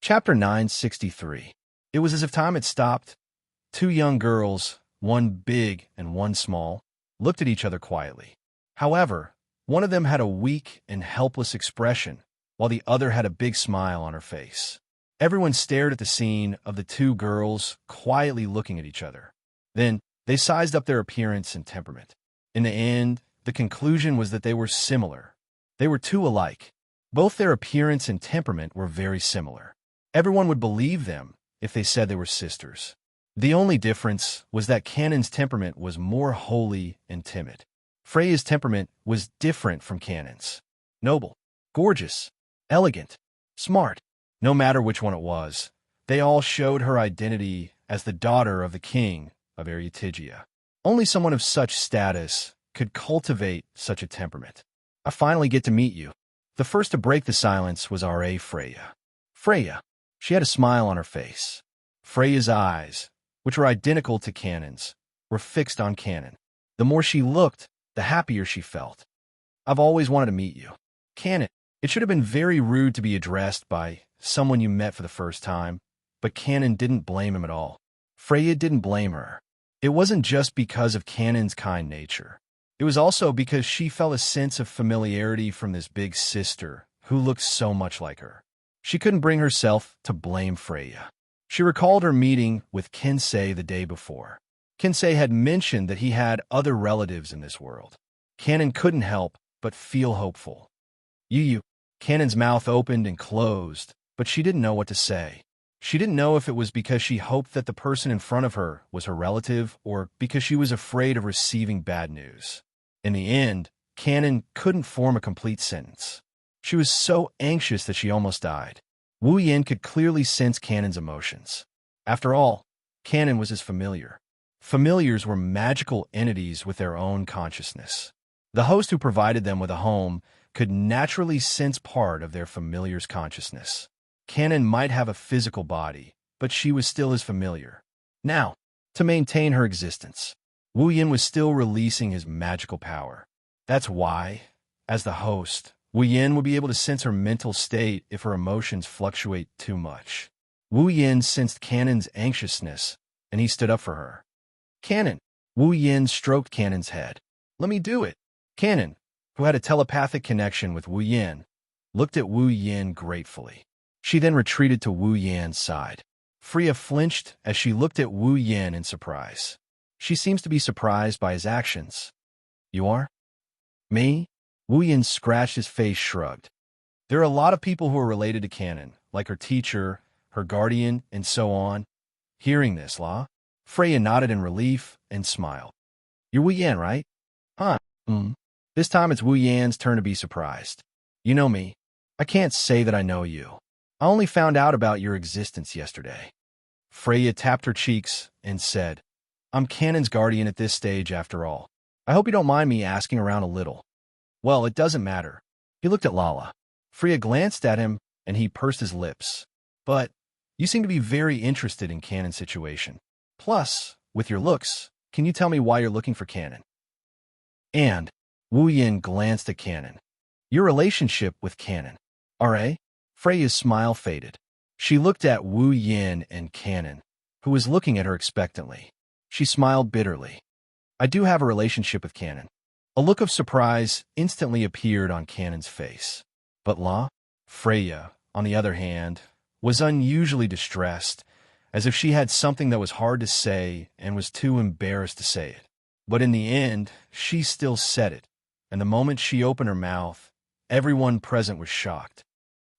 Chapter 963. It was as if time had stopped. Two young girls, one big and one small, looked at each other quietly. However, one of them had a weak and helpless expression, while the other had a big smile on her face. Everyone stared at the scene of the two girls quietly looking at each other. Then, they sized up their appearance and temperament. In the end, the conclusion was that they were similar. They were two alike. Both their appearance and temperament were very similar. Everyone would believe them if they said they were sisters. The only difference was that Canon's temperament was more holy and timid. Freya's temperament was different from Canon's. Noble, gorgeous, elegant, smart. No matter which one it was, they all showed her identity as the daughter of the king of Erytigia. Only someone of such status could cultivate such a temperament. I finally get to meet you. The first to break the silence was R.A. Freya. Freya. She had a smile on her face. Freya's eyes, which were identical to Canon's, were fixed on Canon. The more she looked, the happier she felt. I've always wanted to meet you. Canon. It should have been very rude to be addressed by someone you met for the first time, but Canon didn't blame him at all. Freya didn't blame her. It wasn't just because of Canon's kind nature. It was also because she felt a sense of familiarity from this big sister who looked so much like her. She couldn't bring herself to blame Freya. She recalled her meeting with Kinsey the day before. Kinsey had mentioned that he had other relatives in this world. Canon couldn't help but feel hopeful. You. Canon's mouth opened and closed, but she didn't know what to say. She didn't know if it was because she hoped that the person in front of her was her relative or because she was afraid of receiving bad news. In the end, Canon couldn't form a complete sentence. She was so anxious that she almost died. Wu Yin could clearly sense Canon's emotions. After all, Canon was his familiar. Familiars were magical entities with their own consciousness. The host who provided them with a home could naturally sense part of their familiar's consciousness. Canon might have a physical body, but she was still his familiar. Now, to maintain her existence, Wu Yin was still releasing his magical power. That's why, as the host, Wu Yin would be able to sense her mental state if her emotions fluctuate too much. Wu Yin sensed Canon's anxiousness, and he stood up for her. Canon. Wu Yin stroked Canon's head. Let me do it. Canon, who had a telepathic connection with Wu Yin, looked at Wu Yin gratefully. She then retreated to Wu Yin's side. Freya flinched as she looked at Wu Yin in surprise. She seems to be surprised by his actions. You are? Me? Wu Yin scratched his face, shrugged. There are a lot of people who are related to Canon, like her teacher, her guardian, and so on. Hearing this, Freya nodded in relief and smiled. You're Wu Yin, right? Huh. This time it's Wu Yan's turn to be surprised. You know me. I can't say that I know you. I only found out about your existence yesterday. Freya tapped her cheeks and said, I'm Canon's guardian at this stage after all. I hope you don't mind me asking around a little. Well, it doesn't matter. He looked at Lala. Freya glanced at him, and he pursed his lips. But you seem to be very interested in Canon's situation. Plus, with your looks, can you tell me why you're looking for Canon? And Wu Yin glanced at Canon. Your relationship with Canon. R.A.? Freya's smile faded. She looked at Wu Yin and Canon, who was looking at her expectantly. She smiled bitterly. I do have a relationship with Canon. A look of surprise instantly appeared on Canon's face. But Freya, on the other hand, was unusually distressed, as if she had something that was hard to say and was too embarrassed to say it. But in the end, she still said it, and the moment she opened her mouth, everyone present was shocked.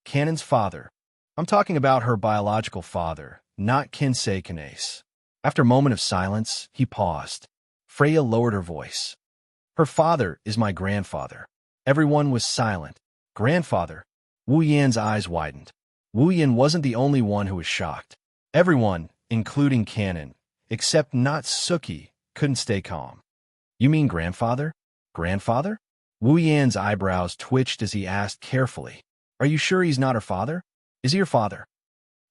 Canon's father. I'm talking about her biological father, not Kinsey Kanase. After a moment of silence, he paused. Freya lowered her voice. Her father is my grandfather. Everyone was silent. Grandfather? Wu Yan's eyes widened. Wu Yan wasn't the only one who was shocked. Everyone, including Canon, except not Suki, couldn't stay calm. You mean grandfather? Grandfather? Wu Yan's eyebrows twitched as he asked carefully. Are you sure he's not her father? Is he your father?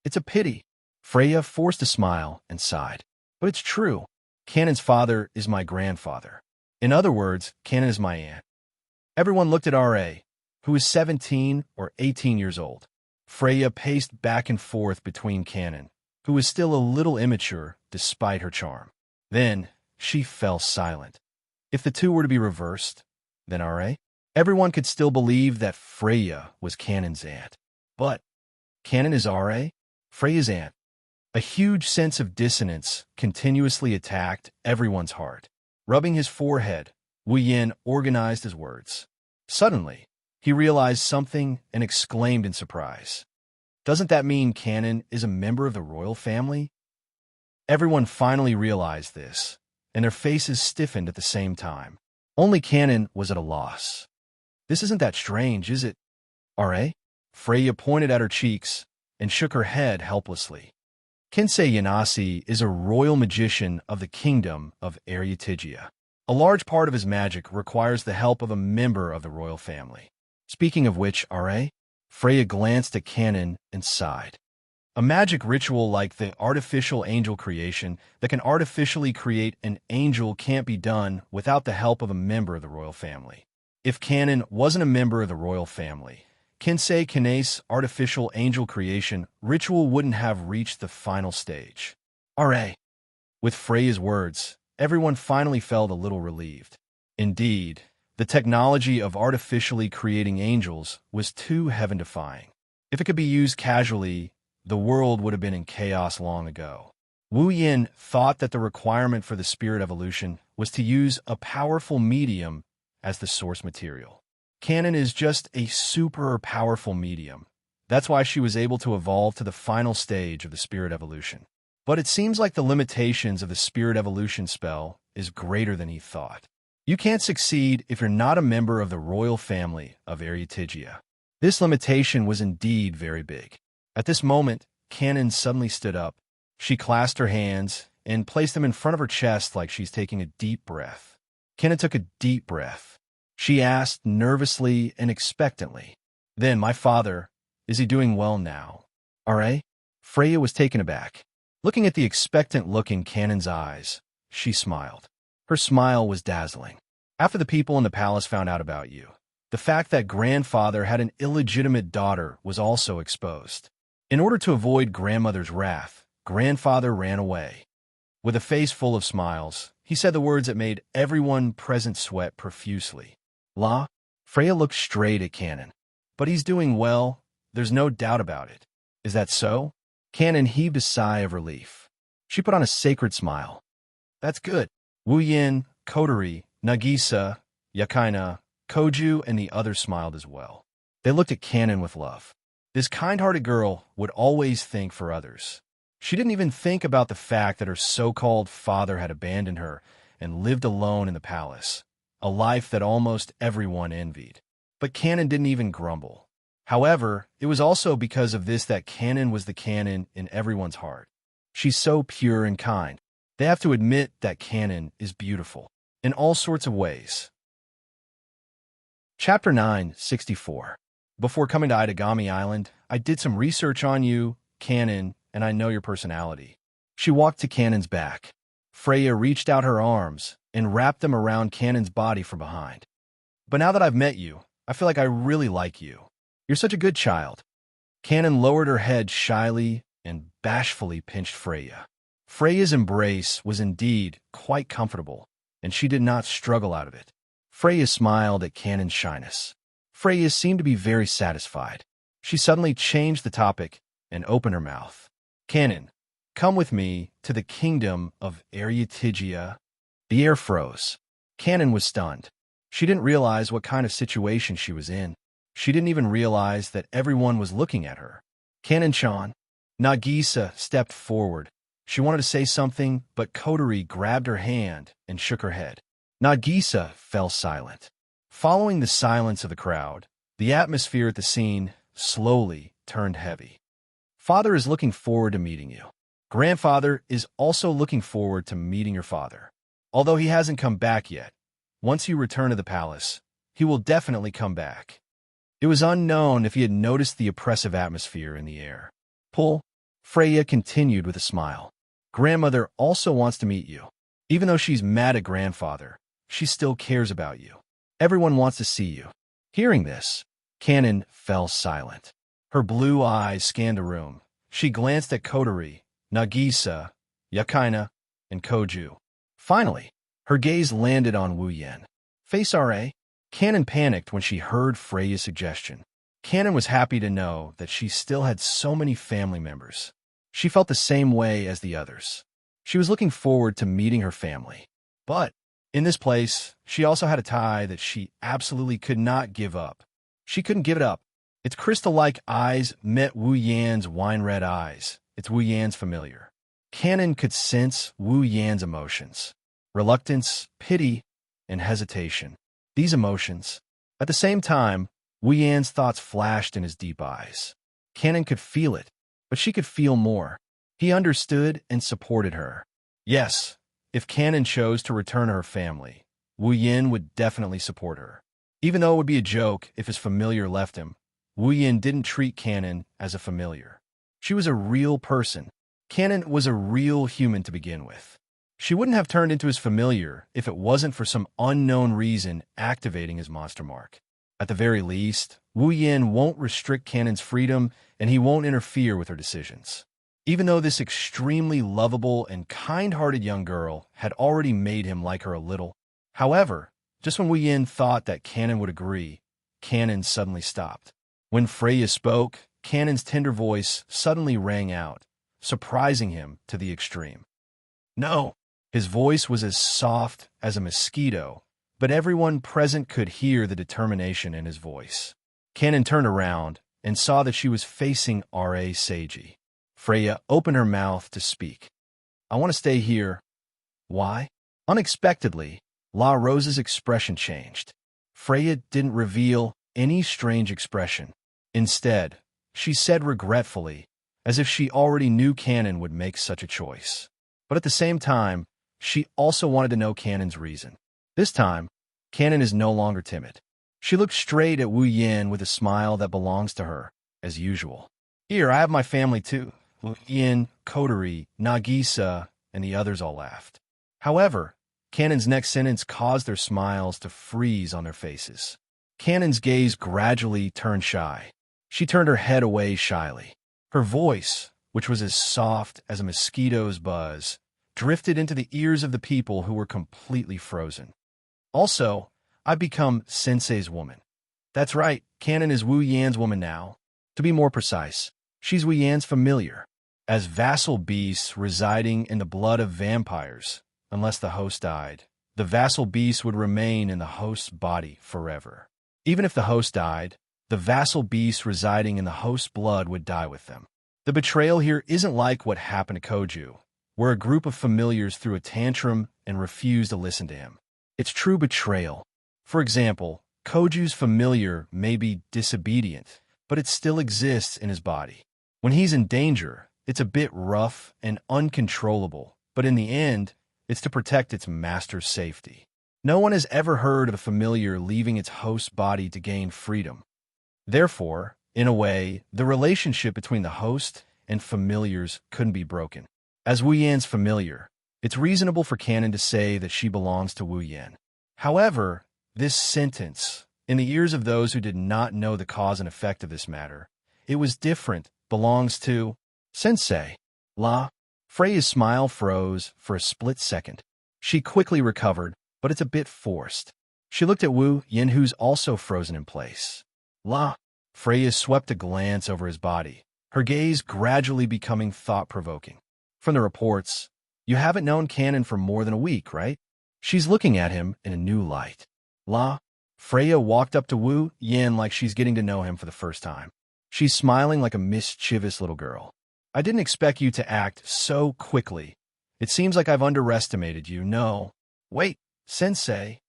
It's a pity. Freya forced a smile and sighed. But it's true. Canon's father is my grandfather. In other words, Canon is my aunt. Everyone looked at R.A., who was 17 or 18 years old. Freya paced back and forth between Canon, who was still a little immature despite her charm. Then she fell silent. If the two were to be reversed, then R.A.? Everyone could still believe that Freya was Canon's aunt. But Canon is R.A.? Freya's aunt. A huge sense of dissonance continuously attacked everyone's heart. Rubbing his forehead, Wu Yin organized his words. Suddenly, he realized something and exclaimed in surprise. Doesn't that mean Canon is a member of the royal family? Everyone finally realized this, and their faces stiffened at the same time. Only Canon was at a loss. This isn't that strange, is it? R.A.? Freya pointed at her cheeks and shook her head helplessly. Kinsei Yanasi is a royal magician of the kingdom of Areotigia. A large part of his magic requires the help of a member of the royal family. Speaking of which, R.A.? Freya glanced at Canon and sighed. A magic ritual like the artificial angel creation that can artificially create an angel can't be done without the help of a member of the royal family. If Canon wasn't a member of the royal family, Kinsei Kanae's artificial angel creation ritual wouldn't have reached the final stage. R.A. With Freya's words, everyone finally felt a little relieved. Indeed, the technology of artificially creating angels was too heaven-defying. If it could be used casually, the world would have been in chaos long ago. Wu Yin thought that the requirement for the spirit evolution was to use a powerful medium as the source material. Canon is just a super powerful medium. That's why she was able to evolve to the final stage of the spirit evolution. But it seems like the limitations of the spirit evolution spell is greater than he thought. You can't succeed if you're not a member of the royal family of Areotigia. This limitation was indeed very big. At this moment, Canon suddenly stood up. She clasped her hands and placed them in front of her chest like she's taking a deep breath. Canon took a deep breath. She asked nervously and expectantly. Then, my father, is he doing well now? R.A.? Freya was taken aback. Looking at the expectant look in Canon's eyes, she smiled. Her smile was dazzling. After the people in the palace found out about you, the fact that grandfather had an illegitimate daughter was also exposed. In order to avoid grandmother's wrath, grandfather ran away. With a face full of smiles, he said the words that made everyone present sweat profusely. La? Freya looked straight at Canon. But he's doing well, there's no doubt about it. Is that so? Canon heaved a sigh of relief. She put on a sacred smile. That's good. Wu Yin, Kotori, Nagisa, Yakaina, Koju, and the others smiled as well. They looked at Canon with love. This kind-hearted girl would always think for others. She didn't even think about the fact that her so-called father had abandoned her and lived alone in the palace, a life that almost everyone envied. But Canon didn't even grumble. However, it was also because of this that Canon was the Canon in everyone's heart. She's so pure and kind. They have to admit that Canon is beautiful in all sorts of ways. Chapter 964. Before coming to Itagami Island, I did some research on you, Canon, and I know your personality. She walked to Canon's back. Freya reached out her arms and wrapped them around Canon's body from behind. But now that I've met you, I feel like I really like you. You're such a good child. Canon lowered her head shyly and bashfully pinched Freya. Freya's embrace was indeed quite comfortable, and she did not struggle out of it. Freya smiled at Canon's shyness. Freya seemed to be very satisfied. She suddenly changed the topic and opened her mouth. Canon, come with me to the kingdom of Areotigia. The air froze. Canon was stunned. She didn't realize what kind of situation she was in. She didn't even realize that everyone was looking at her. Canon-chan. Nagisa stepped forward. She wanted to say something, but Kotori grabbed her hand and shook her head. Nagisa fell silent. Following the silence of the crowd, the atmosphere at the scene slowly turned heavy. Father is looking forward to meeting you. Grandfather is also looking forward to meeting your father. Although he hasn't come back yet, once you return to the palace, he will definitely come back. It was unknown if he had noticed the oppressive atmosphere in the air. Pull. Freya continued with a smile. Grandmother also wants to meet you. Even though she's mad at grandfather, she still cares about you. Everyone wants to see you. Hearing this, Canon fell silent. Her blue eyes scanned the room. She glanced at Kotori, Nagisa, Yakaina, and Koju. Finally, her gaze landed on Wu Yan. Face RA? Kanon panicked when she heard Freya's suggestion. Kanon was happy to know that she still had so many family members. She felt the same way as the others. She was looking forward to meeting her family. But in this place, she also had a tie that she absolutely could not give up. She couldn't give it up. Its crystal-like eyes met Wu Yan's wine-red eyes. It's Wu Yan's familiar. Kanon could sense Wu Yan's emotions. Reluctance, pity, and hesitation. These emotions. At the same time, Wu Yan's thoughts flashed in his deep eyes. Kanon could feel it, but she could feel more. He understood and supported her. Yes, if Kanon chose to return to her family, Wu Yan would definitely support her. Even though it would be a joke if his familiar left him, Wu Yan didn't treat Kanon as a familiar. She was a real person. Kanon was a real human to begin with. She wouldn't have turned into his familiar if it wasn't for some unknown reason activating his monster mark. At the very least, Wu Yan won't restrict Kanon's freedom, and he won't interfere with her decisions. Even though this extremely lovable and kind-hearted young girl had already made him like her a little. However, just when Wu Yan thought that Kanon would agree, Kanon suddenly stopped. When Freya spoke, Kanon's tender voice suddenly rang out, surprising him to the extreme. No! His voice was as soft as a mosquito, but everyone present could hear the determination in his voice. Kanon turned around and saw that she was facing R.A. Seiji. Freya opened her mouth to speak. I want to stay here. Why? Unexpectedly, La Rose's expression changed. Freya didn't reveal any strange expression. Instead, she said regretfully, as if she already knew Kanon would make such a choice. But at the same time, she also wanted to know Kanon's reason. This time, Kanon is no longer timid. She looked straight at Wu Yan with a smile that belongs to her, as usual. Here, I have my family too. Wu Yan, Kotori, Nagisa, and the others all laughed. However, Kanon's next sentence caused their smiles to freeze on their faces. Kanon's gaze gradually turned shy. She turned her head away shyly. Her voice, which was as soft as a mosquito's buzz, drifted into the ears of the people who were completely frozen. Also, I've become Sensei's woman. That's right, Kanon is Wu Yan's woman now. To be more precise, she's Wu Yan's familiar. As vassal beasts residing in the blood of vampires, unless the host died, the vassal beast would remain in the host's body forever. Even if the host died, the vassal beast residing in the host's blood would die with them. The betrayal here isn't like what happened to Koju, where a group of familiars threw a tantrum and refused to listen to him. It's true betrayal. For example, Koju's familiar may be disobedient, but it still exists in his body. When he's in danger, it's a bit rough and uncontrollable, but in the end, it's to protect its master's safety. No one has ever heard of a familiar leaving its host's body to gain freedom. Therefore, in a way, the relationship between the host and familiars couldn't be broken. As Wu Yan's familiar, it's reasonable for Kanon to say that she belongs to Wu Yan. However, this sentence, in the ears of those who did not know the cause and effect of this matter, it was different, belongs to Sensei. La. Freya's smile froze for a split second. She quickly recovered, but it's a bit forced. She looked at Wu Yan, who's also frozen in place. La. Freya swept a glance over his body, her gaze gradually becoming thought-provoking. From the reports, you haven't known Kanon for more than a week, right? She's looking at him in a new light. La. Freya walked up to Wu Yan like she's getting to know him for the first time. She's smiling like a mischievous little girl. I didn't expect you to act so quickly. It seems like I've underestimated you. No. Wait, Sensei.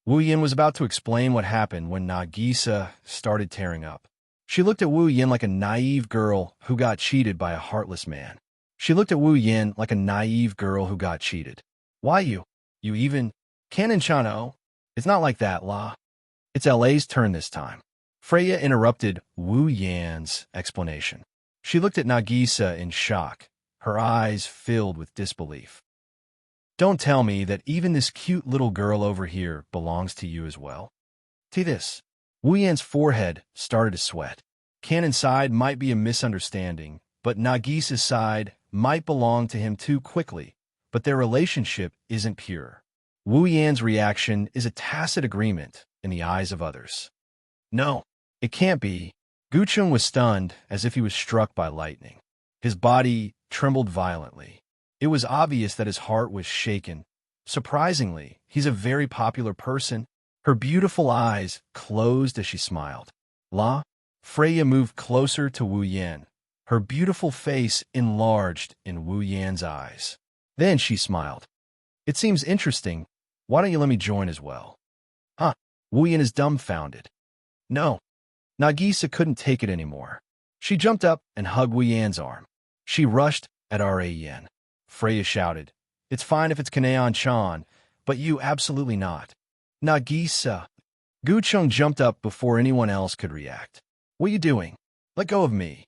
Wu Yan was about to explain what happened when Nagisa started tearing up. She looked at Wu Yan like a naive girl who got cheated by a heartless man. She looked at Wu Yan like a naive girl who got cheated. Why you even? Kanon Chano. It's not like that, La. It's LA's turn this time. Freya interrupted Wu Yan's explanation. She looked at Nagisa in shock, her eyes filled with disbelief. Don't tell me that even this cute little girl over here belongs to you as well. See this. Wu Yan's forehead started to sweat. Kanon's side might be a misunderstanding, but Nagisa's side might belong to him too quickly, but their relationship isn't pure. Wu Yan's reaction is a tacit agreement in the eyes of others. No, it can't be. Gucheng was stunned as if he was struck by lightning. His body trembled violently. It was obvious that his heart was shaken. Surprisingly, he's a very popular person. Her beautiful eyes closed as she smiled. La, Freya moved closer to Wu Yan. Her beautiful face enlarged in Wu Yan's eyes. Then she smiled. It seems interesting. Why don't you let me join as well? Huh? Wu Yan is dumbfounded. No. Nagisa couldn't take it anymore. She jumped up and hugged Wu Yan's arm. She rushed at Ran. Freya shouted, "It's fine if it's Kanaon-chan, but you absolutely not." Nagisa. Gucheng jumped up before anyone else could react. "What are you doing? Let go of me."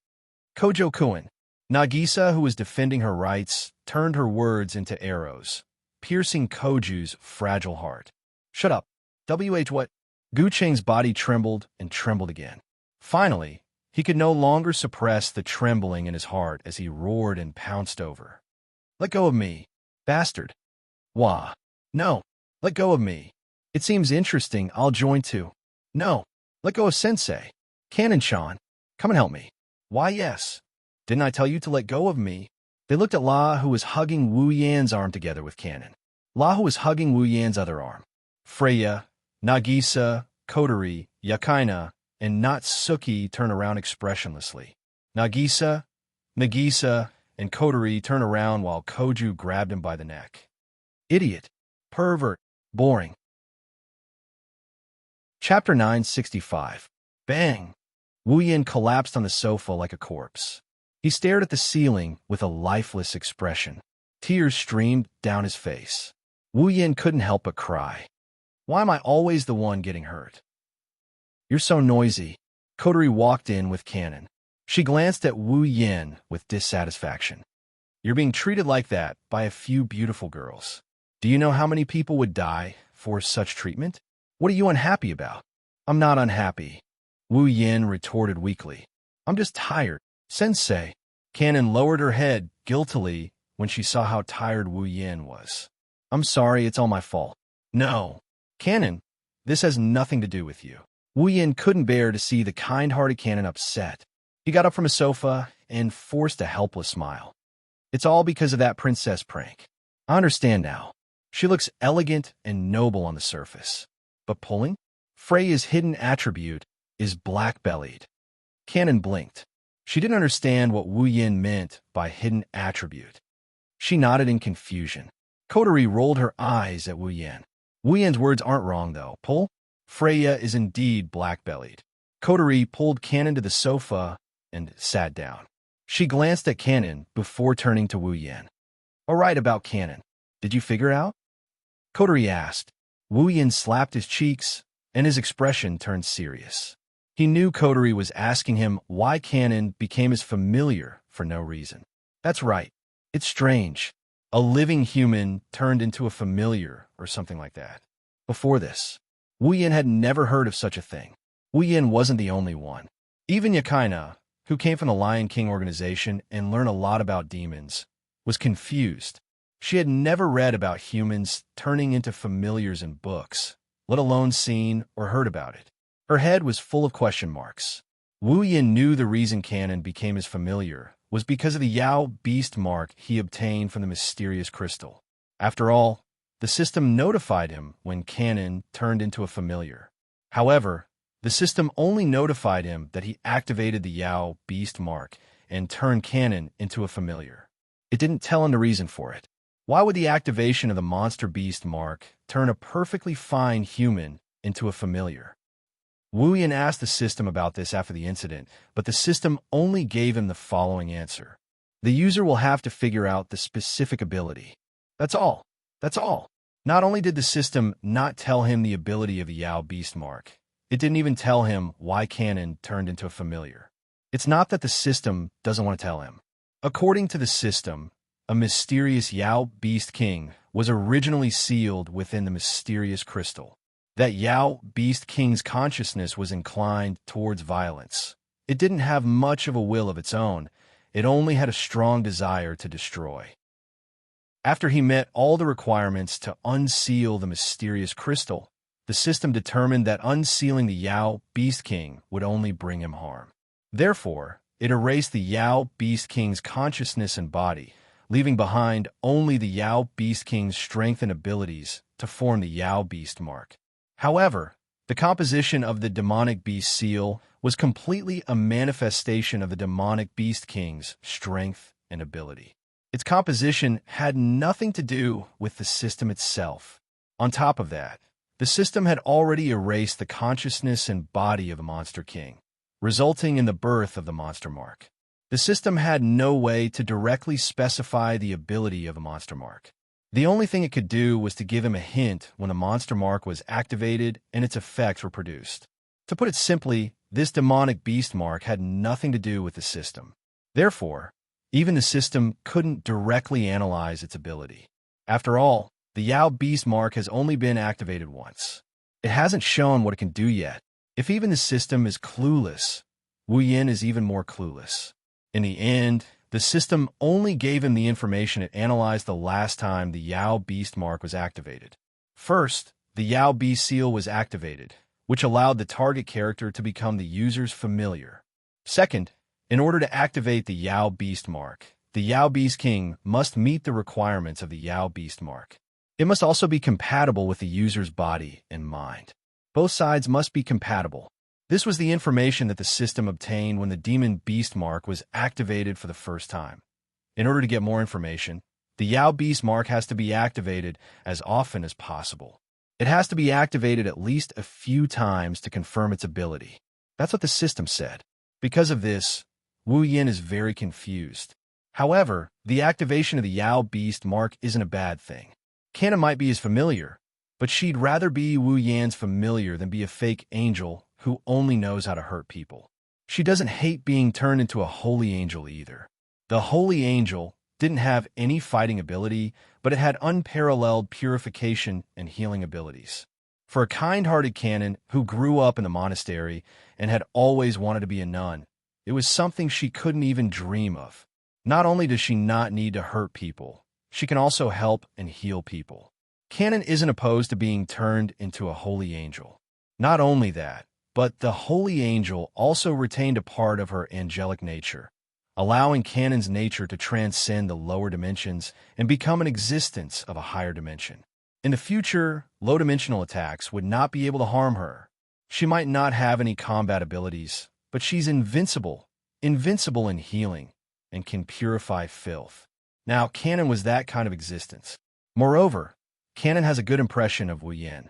Kojo-kun. Nagisa, who was defending her rights, turned her words into arrows, piercing Koju's fragile heart. "Shut up. What?" Gucheng's body trembled and trembled again. Finally, he could no longer suppress the trembling in his heart as he roared and pounced over. "Let go of me, bastard." "Wah. No. Let go of me. It seems interesting. I'll join too." "No. Let go of Sensei. Kanon-chan, come and help me." "Why, yes. Didn't I tell you to let go of me?" They looked at La, who was hugging Wu Yan's arm together with Kanon. La, who was hugging Wu Yan's other arm. Freya, Nagisa, Kotori, Yakaina, and Natsuki turn around expressionlessly. Nagisa, and Kotori turn around while Koju grabbed him by the neck. "Idiot. Pervert. Boring." Chapter 965. Bang! Wu Yan collapsed on the sofa like a corpse. He stared at the ceiling with a lifeless expression. Tears streamed down his face. Wu Yan couldn't help but cry. "Why am I always the one getting hurt?" "You're so noisy." Kotori walked in with Kanon. She glanced at Wu Yan with dissatisfaction. "You're being treated like that by a few beautiful girls. Do you know how many people would die for such treatment? What are you unhappy about?" "I'm not unhappy," Wu Yan retorted weakly. "I'm just tired." "Sensei." Kanon lowered her head guiltily when she saw how tired Wu Yan was. "I'm sorry, it's all my fault." "No. Kanon, this has nothing to do with you." Wu Yan couldn't bear to see the kind-hearted Kanon upset. He got up from his sofa and forced a helpless smile. "It's all because of that princess prank. I understand now. She looks elegant and noble on the surface. But pulling? Freya's hidden attribute is black-bellied." Kanon blinked. She didn't understand what Wu Yan meant by hidden attribute. She nodded in confusion. Kotori rolled her eyes at Wu Yan. "Wu Yan's words aren't wrong, though. Pull? Freya is indeed black-bellied." Kotori pulled Kanon to the sofa and sat down. She glanced at Kanon before turning to Wu Yan. "All right about Kanon. Did you figure out?" Kotori asked. Wu Yan slapped his cheeks, and his expression turned serious. He knew Kotori was asking him why Kanon became his familiar for no reason. "That's right. It's strange. A living human turned into a familiar or something like that. Before this, Wu Yan had never heard of such a thing. Wu Yan wasn't the only one. Even Yakaina, who came from the Lion King organization and learned a lot about demons, was confused. She had never read about humans turning into familiars in books, let alone seen or heard about it. Her head was full of question marks. Wu Yan knew the reason Kanon became his familiar was because of the Yao beast mark he obtained from the mysterious crystal. After all, the system notified him when Kanon turned into a familiar. However, the system only notified him that he activated the Yao beast mark and turned Kanon into a familiar. It didn't tell him the reason for it. Why would the activation of the monster beast mark turn a perfectly fine human into a familiar? Wu Yan asked the system about this after the incident, but the system only gave him the following answer. The user will have to figure out the specific ability. That's all. That's all. Not only did the system not tell him the ability of the Yao beast mark, it didn't even tell him why Kanon turned into a familiar. It's not that the system doesn't want to tell him. According to the system, a mysterious Yao beast king was originally sealed within the mysterious crystal. That Yao beast king's consciousness was inclined towards violence, It didn't have much of a will of its own. It only had a strong desire to destroy. After he met all the requirements to unseal the mysterious crystal, the system determined that unsealing the Yao Beast King would only bring him harm. Therefore, it erased the Yao Beast King's consciousness and body, leaving behind only the Yao Beast King's strength and abilities to form the Yao Beast mark. However, the composition of the demonic beast seal was completely a manifestation of the demonic beast king's strength and ability. Its composition had nothing to do with the system itself. On top of that, the system had already erased the consciousness and body of the Monster King, resulting in the birth of the Monster Mark. The system had no way to directly specify the ability of a Monster Mark. The only thing it could do was to give him a hint when the Monster Mark was activated and its effects were produced. To put it simply, this demonic beast mark had nothing to do with the system. Therefore, even the system couldn't directly analyze its ability. After all, the Yao Beast mark has only been activated once. It hasn't shown what it can do yet. If even the system is clueless, Wu Yin is even more clueless. In the end, the system only gave him the information it analyzed the last time the Yao Beast mark was activated. First, the Yao Beast seal was activated, which allowed the target character to become the user's familiar. Second, in order to activate the Yao Beast mark, the Yao Beast King must meet the requirements of the Yao Beast mark. It must also be compatible with the user's body and mind. Both sides must be compatible. This was the information that the system obtained when the Demon Beast mark was activated for the first time. In order to get more information, the Yao Beast mark has to be activated as often as possible. It has to be activated at least a few times to confirm its ability. That's what the system said. Because of this, Wu Yin is very confused. However, the activation of the Yao Beast mark isn't a bad thing. Kana might be his familiar, but she'd rather be Wu Yan's familiar than be a fake angel who only knows how to hurt people. She doesn't hate being turned into a holy angel either. The holy angel didn't have any fighting ability, but it had unparalleled purification and healing abilities. For a kind-hearted canon who grew up in the monastery and had always wanted to be a nun, it was something she couldn't even dream of. Not only does she not need to hurt people, she can also help and heal people. Canon isn't opposed to being turned into a holy angel. Not only that, but the holy angel also retained a part of her angelic nature, allowing Canon's nature to transcend the lower dimensions and become an existence of a higher dimension. In the future, low-dimensional attacks would not be able to harm her. She might not have any combat abilities, but she's invincible in healing, and can purify filth. Now, Canon was that kind of existence. Moreover, Canon has a good impression of Wu Yan.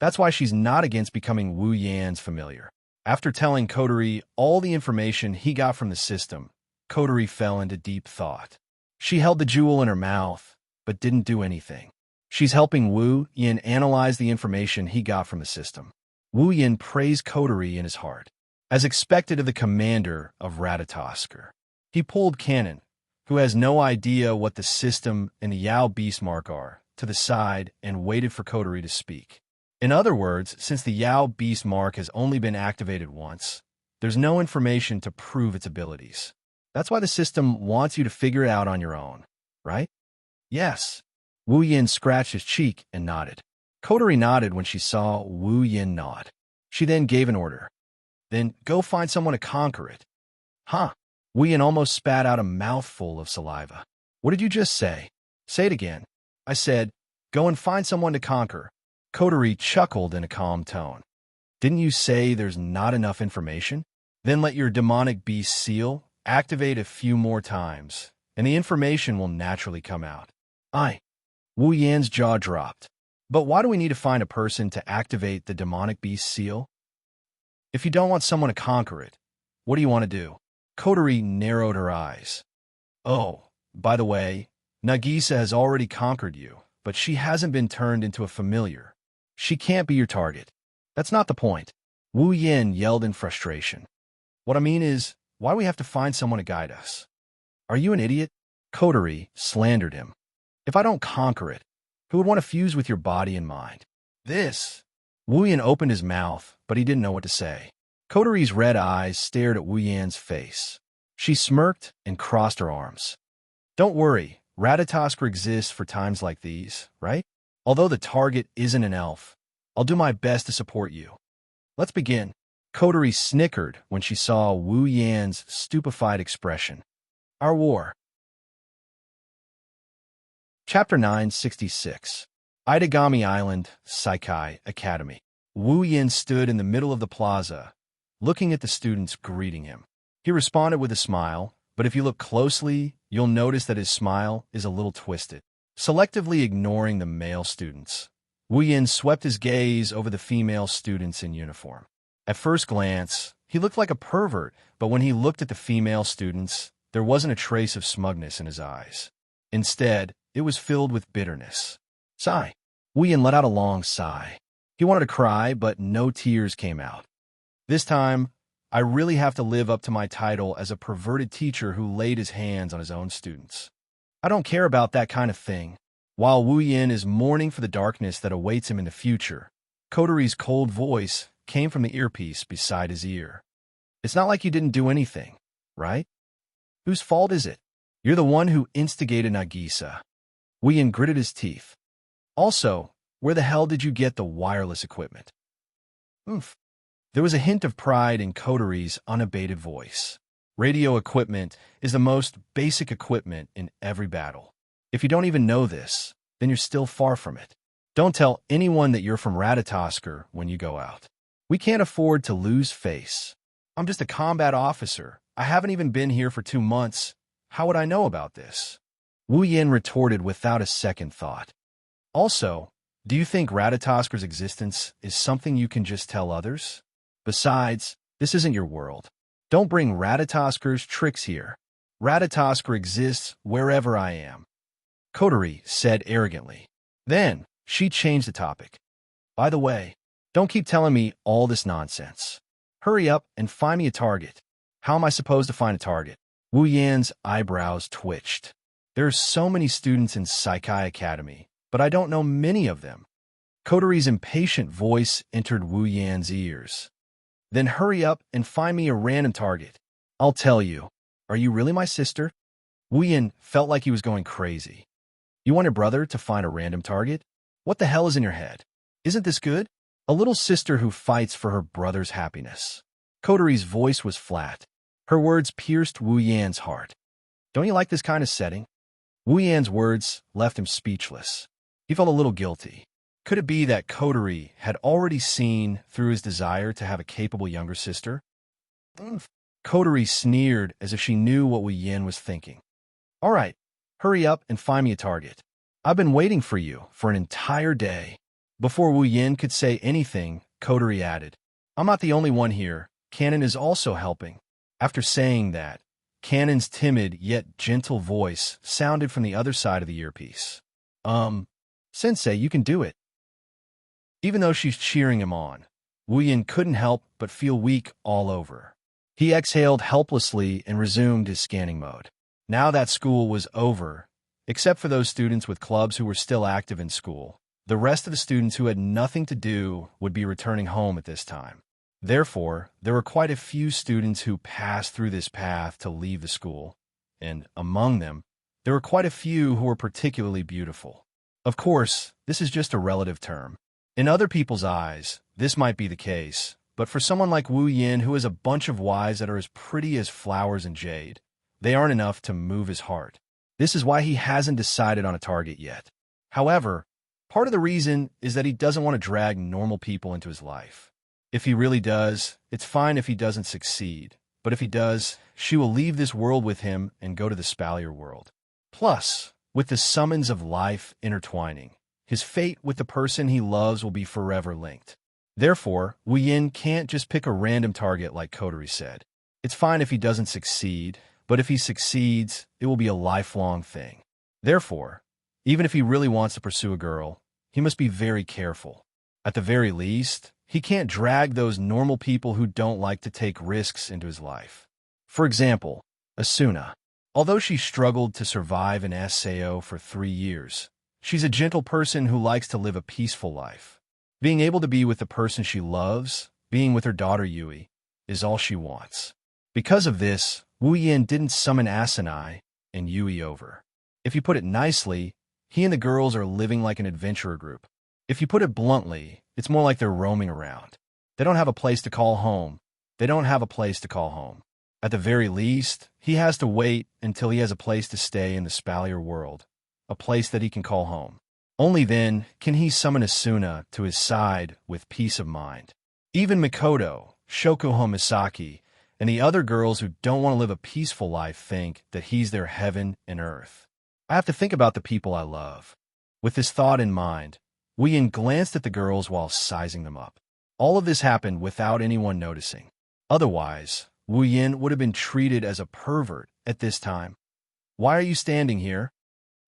That's why she's not against becoming Wu Yan's familiar. After telling Kotori all the information he got from the system, Kotori fell into deep thought. She held the jewel in her mouth, but didn't do anything. She's helping Wu Yin analyze the information he got from the system. Wu Yin praised Kotori in his heart. As expected of the commander of Ratatosker, he pulled Canon, who has no idea what the system and the Yao Beast mark are, to the side and waited for Kotori to speak. In other words, since the Yao Beast mark has only been activated once, there's no information to prove its abilities. That's why the system wants you to figure it out on your own, right? Yes. Wu Yin scratched his cheek and nodded. Kotori nodded when she saw Wu Yin nod. She then gave an order. Then go find someone to conquer it. Huh? Wu Yin almost spat out a mouthful of saliva. What did you just say? Say it again. I said, go and find someone to conquer. Kotori chuckled in a calm tone. Didn't you say there's not enough information? Then let your demonic beast seal activate a few more times, and the information will naturally come out. Wu Yan's jaw dropped. But why do we need to find a person to activate the demonic beast seal? If you don't want someone to conquer it, what do you want to do? Kotori narrowed her eyes. Oh, by the way, Nagisa has already conquered you, but she hasn't been turned into a familiar. She can't be your target. That's not the point. Wu Yin yelled in frustration. What I mean is, why do we have to find someone to guide us? Are you an idiot? Kotori slandered him. If I don't conquer it, who would want to fuse with your body and mind? Wu Yin opened his mouth, but he didn't know what to say. Koteri's red eyes stared at Wu Yan's face. She smirked and crossed her arms. Don't worry, Ratatoskr exists for times like these, right? Although the target isn't an elf, I'll do my best to support you. Let's begin. Koteri snickered when she saw Wu Yan's stupefied expression. Our war. Chapter 966. Itagami Island, Saikai Academy. Wu Yan stood in the middle of the plaza, looking at the students greeting him. He responded with a smile, but if you look closely, you'll notice that his smile is a little twisted. Selectively ignoring the male students, Wu Yan swept his gaze over the female students in uniform. At first glance, he looked like a pervert, but when he looked at the female students, there wasn't a trace of smugness in his eyes. Instead, it was filled with bitterness. Sigh. Wu Yan let out a long sigh. He wanted to cry, but no tears came out. This time, I really have to live up to my title as a perverted teacher who laid his hands on his own students. I don't care about that kind of thing. While Wu Yan is mourning for the darkness that awaits him in the future, Koteri's cold voice came from the earpiece beside his ear. It's not like you didn't do anything, right? Whose fault is it? You're the one who instigated Nagisa. Wu Yan gritted his teeth. Also, where the hell did you get the wireless equipment? Oof. There was a hint of pride in Koteri's unabated voice. Radio equipment is the most basic equipment in every battle. If you don't even know this, then you're still far from it. Don't tell anyone that you're from Ratatoskr when you go out. We can't afford to lose face. I'm just a combat officer. I haven't even been here for 2 months. How would I know about this? Wu Yan retorted without a second thought. Also, do you think Ratatoskr's existence is something you can just tell others? Besides, this isn't your world. Don't bring Ratatoskr's tricks here. Ratatoskr exists wherever I am, Koteri said arrogantly. Then, she changed the topic. By the way, don't keep telling me all this nonsense. Hurry up and find me a target. How am I supposed to find a target? Wu Yan's eyebrows twitched. There are so many students in Saikai Academy, but I don't know many of them. Koteri's impatient voice entered Wu Yan's ears. Then hurry up and find me a random target. I'll tell you. Are you really my sister? Wu Yan felt like he was going crazy. You want your brother to find a random target? What the hell is in your head? Isn't this good? A little sister who fights for her brother's happiness. Koteri's voice was flat. Her words pierced Wu Yan's heart. Don't you like this kind of setting? Wu Yan's words left him speechless. He felt a little guilty. Could it be that Koteri had already seen through his desire to have a capable younger sister? Koteri sneered as if she knew what Wu Yan was thinking. All right, hurry up and find me a target. I've been waiting for you for an entire day. Before Wu Yan could say anything, Koteri added, I'm not the only one here. Cannon is also helping. After saying that, Cannon's timid yet gentle voice sounded from the other side of the earpiece. Sensei, you can do it. Even though she's cheering him on, Wu Yan couldn't help but feel weak all over. He exhaled helplessly and resumed his scanning mode. Now that school was over, except for those students with clubs who were still active in school, the rest of the students who had nothing to do would be returning home at this time. Therefore, there were quite a few students who passed through this path to leave the school, and among them, there were quite a few who were particularly beautiful. Of course, this is just a relative term. In other people's eyes, this might be the case, but for someone like Wu Yan who has a bunch of wives that are as pretty as flowers and jade, they aren't enough to move his heart. This is why he hasn't decided on a target yet. However, part of the reason is that he doesn't want to drag normal people into his life. If he really does, it's fine if he doesn't succeed. But if he does, she will leave this world with him and go to the Spalier world. Plus, with the summons of life intertwining, his fate with the person he loves will be forever linked. Therefore, Wu Yan can't just pick a random target like Koteri said. It's fine if he doesn't succeed, but if he succeeds, it will be a lifelong thing. Therefore, even if he really wants to pursue a girl, he must be very careful. At the very least, he can't drag those normal people who don't like to take risks into his life. For example, Asuna. Although she struggled to survive in SAO for 3 years, she's a gentle person who likes to live a peaceful life. Being able to be with the person she loves, being with her daughter Yui, is all she wants. Because of this, Wu Yin didn't summon Asanai and Yui over. If you put it nicely, he and the girls are living like an adventurer group. If you put it bluntly, it's more like they're roaming around. They don't have a place to call home. They don't have a place to call home. At the very least, he has to wait until he has a place to stay in the Spalier world, a place that he can call home. Only then can he summon Asuna to his side with peace of mind. Even Mikoto, Shokuho Misaki, and the other girls who don't want to live a peaceful life think that he's their heaven and earth. I have to think about the people I love. With this thought in mind, Wu Yin glanced at the girls while sizing them up. All of this happened without anyone noticing. Otherwise, Wu Yin would have been treated as a pervert at this time. "Why are you standing here?"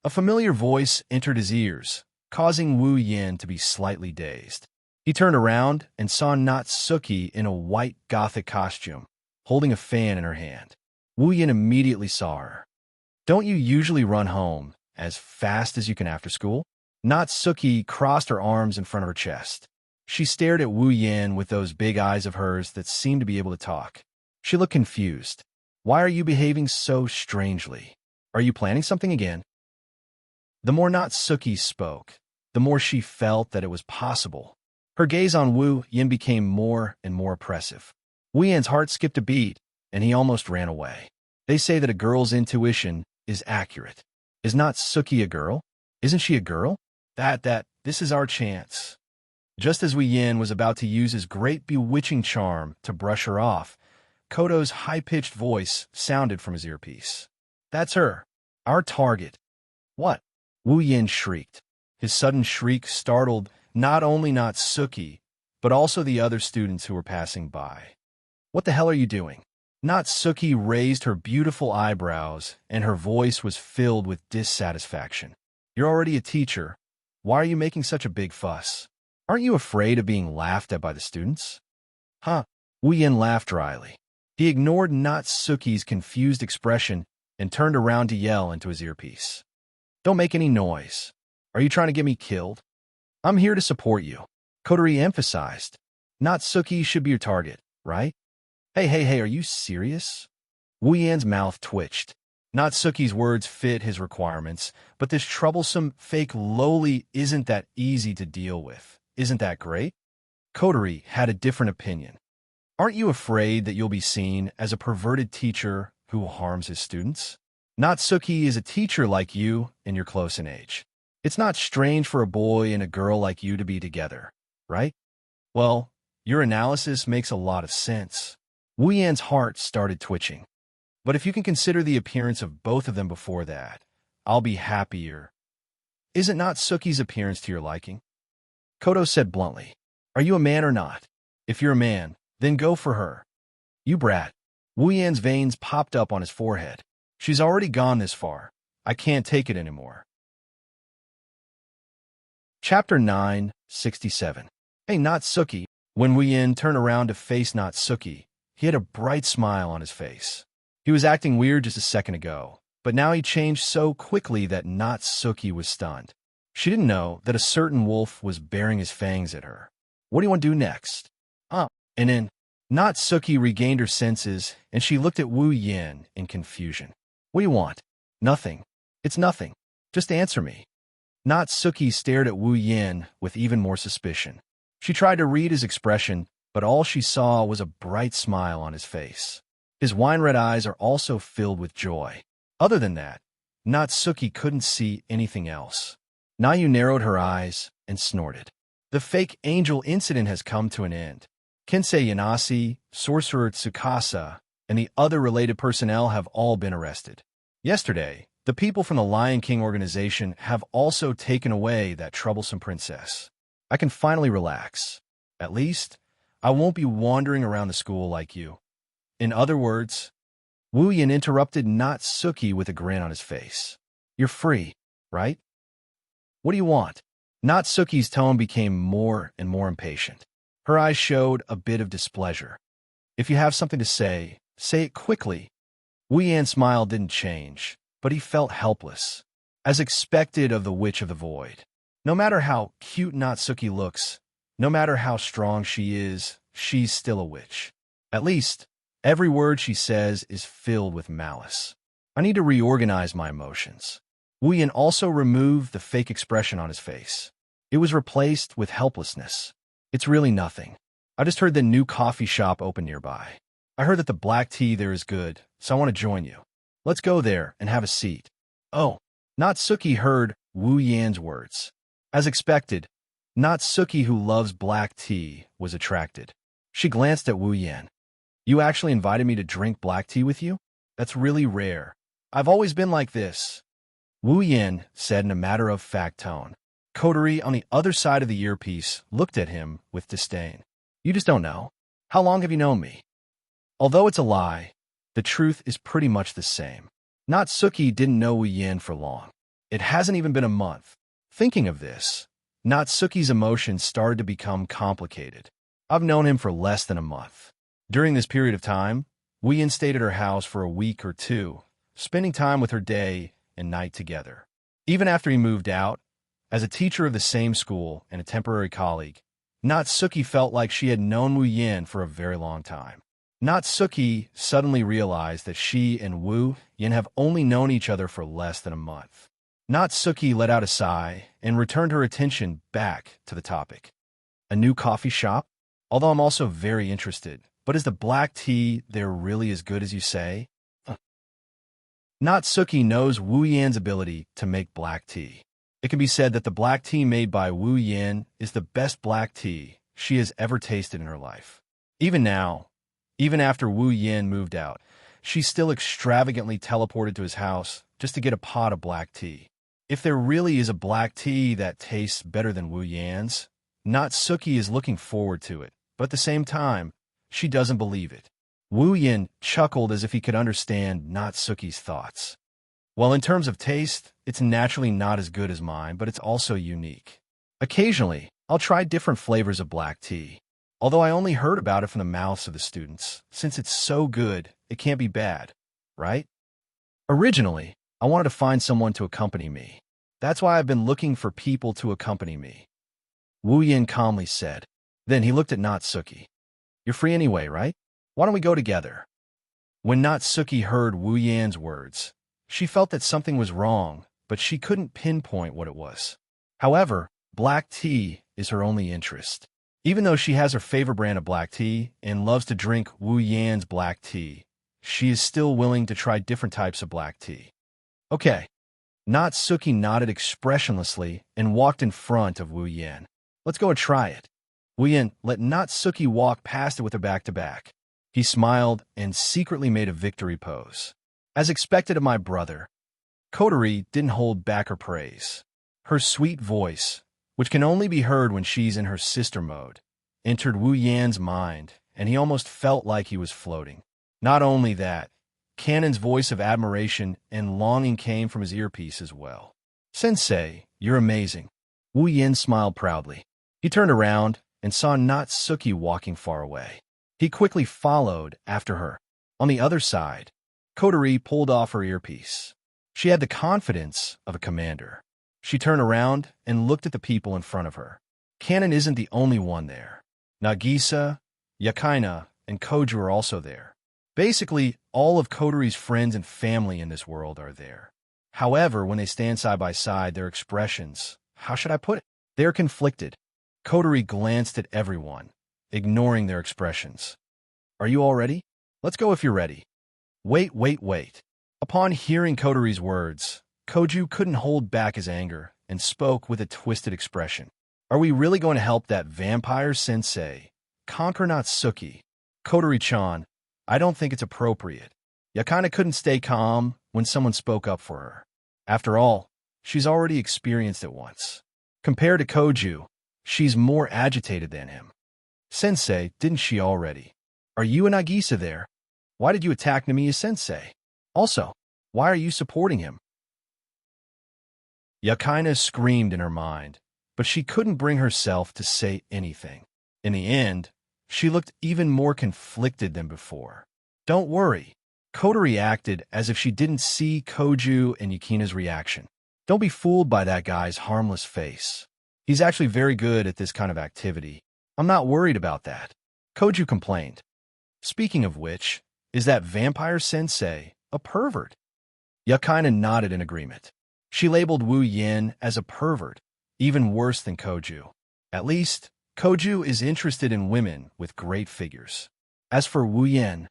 A familiar voice entered his ears, causing Wu Yin to be slightly dazed. He turned around and saw Natsuki in a white gothic costume, holding a fan in her hand. Wu Yin immediately saw her. "Don't you usually run home as fast as you can after school?" Natsuki crossed her arms in front of her chest. She stared at Wu Yin with those big eyes of hers that seemed to be able to talk. She looked confused. "Why are you behaving so strangely? Are you planning something again?" The more Natsuki spoke, the more she felt that it was possible. Her gaze on Wu Yin became more and more oppressive. Wu Yin's heart skipped a beat, and he almost ran away. They say that a girl's intuition is accurate. Is Natsuki a girl? Isn't she a girl? This is our chance. Just as Wu Yin was about to use his great bewitching charm to brush her off, Koto's high-pitched voice sounded from his earpiece. "That's her. Our target." "What?" Wu Yin shrieked. His sudden shriek startled not only Natsuki, but also the other students who were passing by. "What the hell are you doing?" Natsuki raised her beautiful eyebrows, and her voice was filled with dissatisfaction. "You're already a teacher. Why are you making such a big fuss? Aren't you afraid of being laughed at by the students?" "Huh?" Wu Yin laughed dryly. He ignored Natsuki's confused expression and turned around to yell into his earpiece. "Don't make any noise. Are you trying to get me killed?" "I'm here to support you," Kotori emphasized. "Natsuki should be your target, right?" Hey, are you serious?" Wu Yan's mouth twitched. Natsuki's words fit his requirements, but this troublesome fake loli isn't that easy to deal with. Isn't that great? Kotori had a different opinion. "Aren't you afraid that you'll be seen as a perverted teacher who harms his students? Natsuki is a teacher like you, and you're close in age. It's not strange for a boy and a girl like you to be together, right?" "Well, your analysis makes a lot of sense." Wu Yan's heart started twitching. "But if you can consider the appearance of both of them before that, I'll be happier." "Isn't Natsuki's appearance to your liking?" Koto said bluntly. "Are you a man or not? If you're a man, then go for her." "You brat." Wu Yan's veins popped up on his forehead. "She's already gone this far. I can't take it anymore." Chapter 967. "Hey, Natsuki." When Wu Yin turned around to face Natsuki, he had a bright smile on his face. He was acting weird just a second ago, but now he changed so quickly that Natsuki was stunned. She didn't know that a certain wolf was baring his fangs at her. "What do you want to do next?" And then Natsuki regained her senses, and she looked at Wu Yin in confusion. "What do you want?" "Nothing. It's nothing. Just answer me." Natsuki stared at Wu Yin with even more suspicion. She tried to read his expression, but all she saw was a bright smile on his face. His wine-red eyes are also filled with joy. Other than that, Natsuki couldn't see anything else. Nayu narrowed her eyes and snorted. "The fake angel incident has come to an end. Kensei Yanase, Sorcerer Tsukasa, and the other related personnel have all been arrested. Yesterday, the people from the Lion King organization have also taken away that troublesome princess. I can finally relax. At least, I won't be wandering around the school like you." In other words, Wu Yin interrupted Natsuki with a grin on his face. "You're free, right? What do you want?" Natsuki's tone became more and more impatient. Her eyes showed a bit of displeasure. "If you have something to say it quickly." Wu Yan's smile didn't change, but he felt helpless, as expected of the Witch of the Void. No matter how cute Natsuki looks, no matter how strong she is, she's still a witch. At least, every word she says is filled with malice. I need to reorganize my emotions. Wu Yin also removed the fake expression on his face. It was replaced with helplessness. It's really nothing. I just heard the new coffee shop open nearby. I heard that the black tea there is good, so I want to join you. Let's go there and have a seat. Oh, Natsuki heard Wu Yan's words. As expected, Natsuki, who loves black tea, was attracted. She glanced at Wu Yan. You actually invited me to drink black tea with you? That's really rare. I've always been like this. Wu Yan said in a matter-of-fact tone. Coterie on the other side of the earpiece looked at him with disdain. You just don't know. How long have you known me? Although it's a lie, the truth is pretty much the same. Natsuki didn't know Wu Yan for long. It hasn't even been a month. Thinking of this, Natsuki's emotions started to become complicated. I've known him for less than a month. During this period of time, Wu Yan stayed at her house for a week or two, spending time with her day and night together. Even after he moved out, as a teacher of the same school and a temporary colleague, Natsuki felt like she had known Wu Yan for a very long time. Natsuki suddenly realized that she and Wu Yan have only known each other for less than a month. Natsuki let out a sigh and returned her attention back to the topic. A new coffee shop? Although I'm also very interested, but is the black tea there really as good as you say? Natsuki knows Wu Yan's ability to make black tea. It can be said that the black tea made by Wu Yan is the best black tea she has ever tasted in her life. Even now, even after Wu Yan moved out, she's still extravagantly teleported to his house just to get a pot of black tea. If there really is a black tea that tastes better than Wu Yan's, Natsuki is looking forward to it, but at the same time, she doesn't believe it. Wu Yan chuckled as if he could understand Natsuki's thoughts. Well, in terms of taste, it's naturally not as good as mine, but it's also unique. Occasionally, I'll try different flavors of black tea. Although I only heard about it from the mouths of the students, since it's so good, it can't be bad, right? Originally, I wanted to find someone to accompany me. That's why I've been looking for people to accompany me. Wu Yan calmly said. Then he looked at Natsuki. You're free anyway, right? Why don't we go together? When Natsuki heard Wu Yan's words, she felt that something was wrong, but she couldn't pinpoint what it was. However, black tea is her only interest. Even though she has her favorite brand of black tea and loves to drink Wu Yan's black tea, she is still willing to try different types of black tea. Okay. Natsuki nodded expressionlessly and walked in front of Wu Yan. Let's go and try it. Wu Yan let Natsuki walk past it with her back to back. He smiled and secretly made a victory pose. As expected of my brother, Coterie didn't hold back her praise. Her sweet voice, which can only be heard when she's in her sister mode, entered Wu Yan's mind, and he almost felt like he was floating. Not only that, Cannon's voice of admiration and longing came from his earpiece as well. Sensei, you're amazing. Wu Yan smiled proudly. He turned around and saw Natsuki walking far away. He quickly followed after her. On the other side, Coterie pulled off her earpiece. She had the confidence of a commander. She turned around and looked at the people in front of her. Cannon isn't the only one there. Nagisa, Yakaina, and Koju are also there. Basically, all of Coterie's friends and family in this world are there. However, when they stand side by side, their expressions, how should I put it? They're conflicted. Coterie glanced at everyone, ignoring their expressions. Are you all ready? Let's go if you're ready. Wait. Upon hearing Coterie's words, Koju couldn't hold back his anger and spoke with a twisted expression. Are we really going to help that vampire sensei conquer Natsuki? Kotori-chan, I don't think it's appropriate. Yakaina couldn't stay calm when someone spoke up for her. After all, she's already experienced it once. Compared to Koju, she's more agitated than him. Sensei, didn't she already? Are you and Nagisa there? Why did you attack Namiya-sensei? Also, why are you supporting him? Yakaina screamed in her mind, but she couldn't bring herself to say anything. In the end, she looked even more conflicted than before. Don't worry. Koterie acted as if she didn't see Koju and Yukina's reaction. Don't be fooled by that guy's harmless face. He's actually very good at this kind of activity. I'm not worried about that. Koju complained. Speaking of which, is that vampire sensei a pervert? Yakina nodded in agreement. She labeled Wu Yin as a pervert, even worse than Koju. At least, Koju is interested in women with great figures. As for Wu Yin,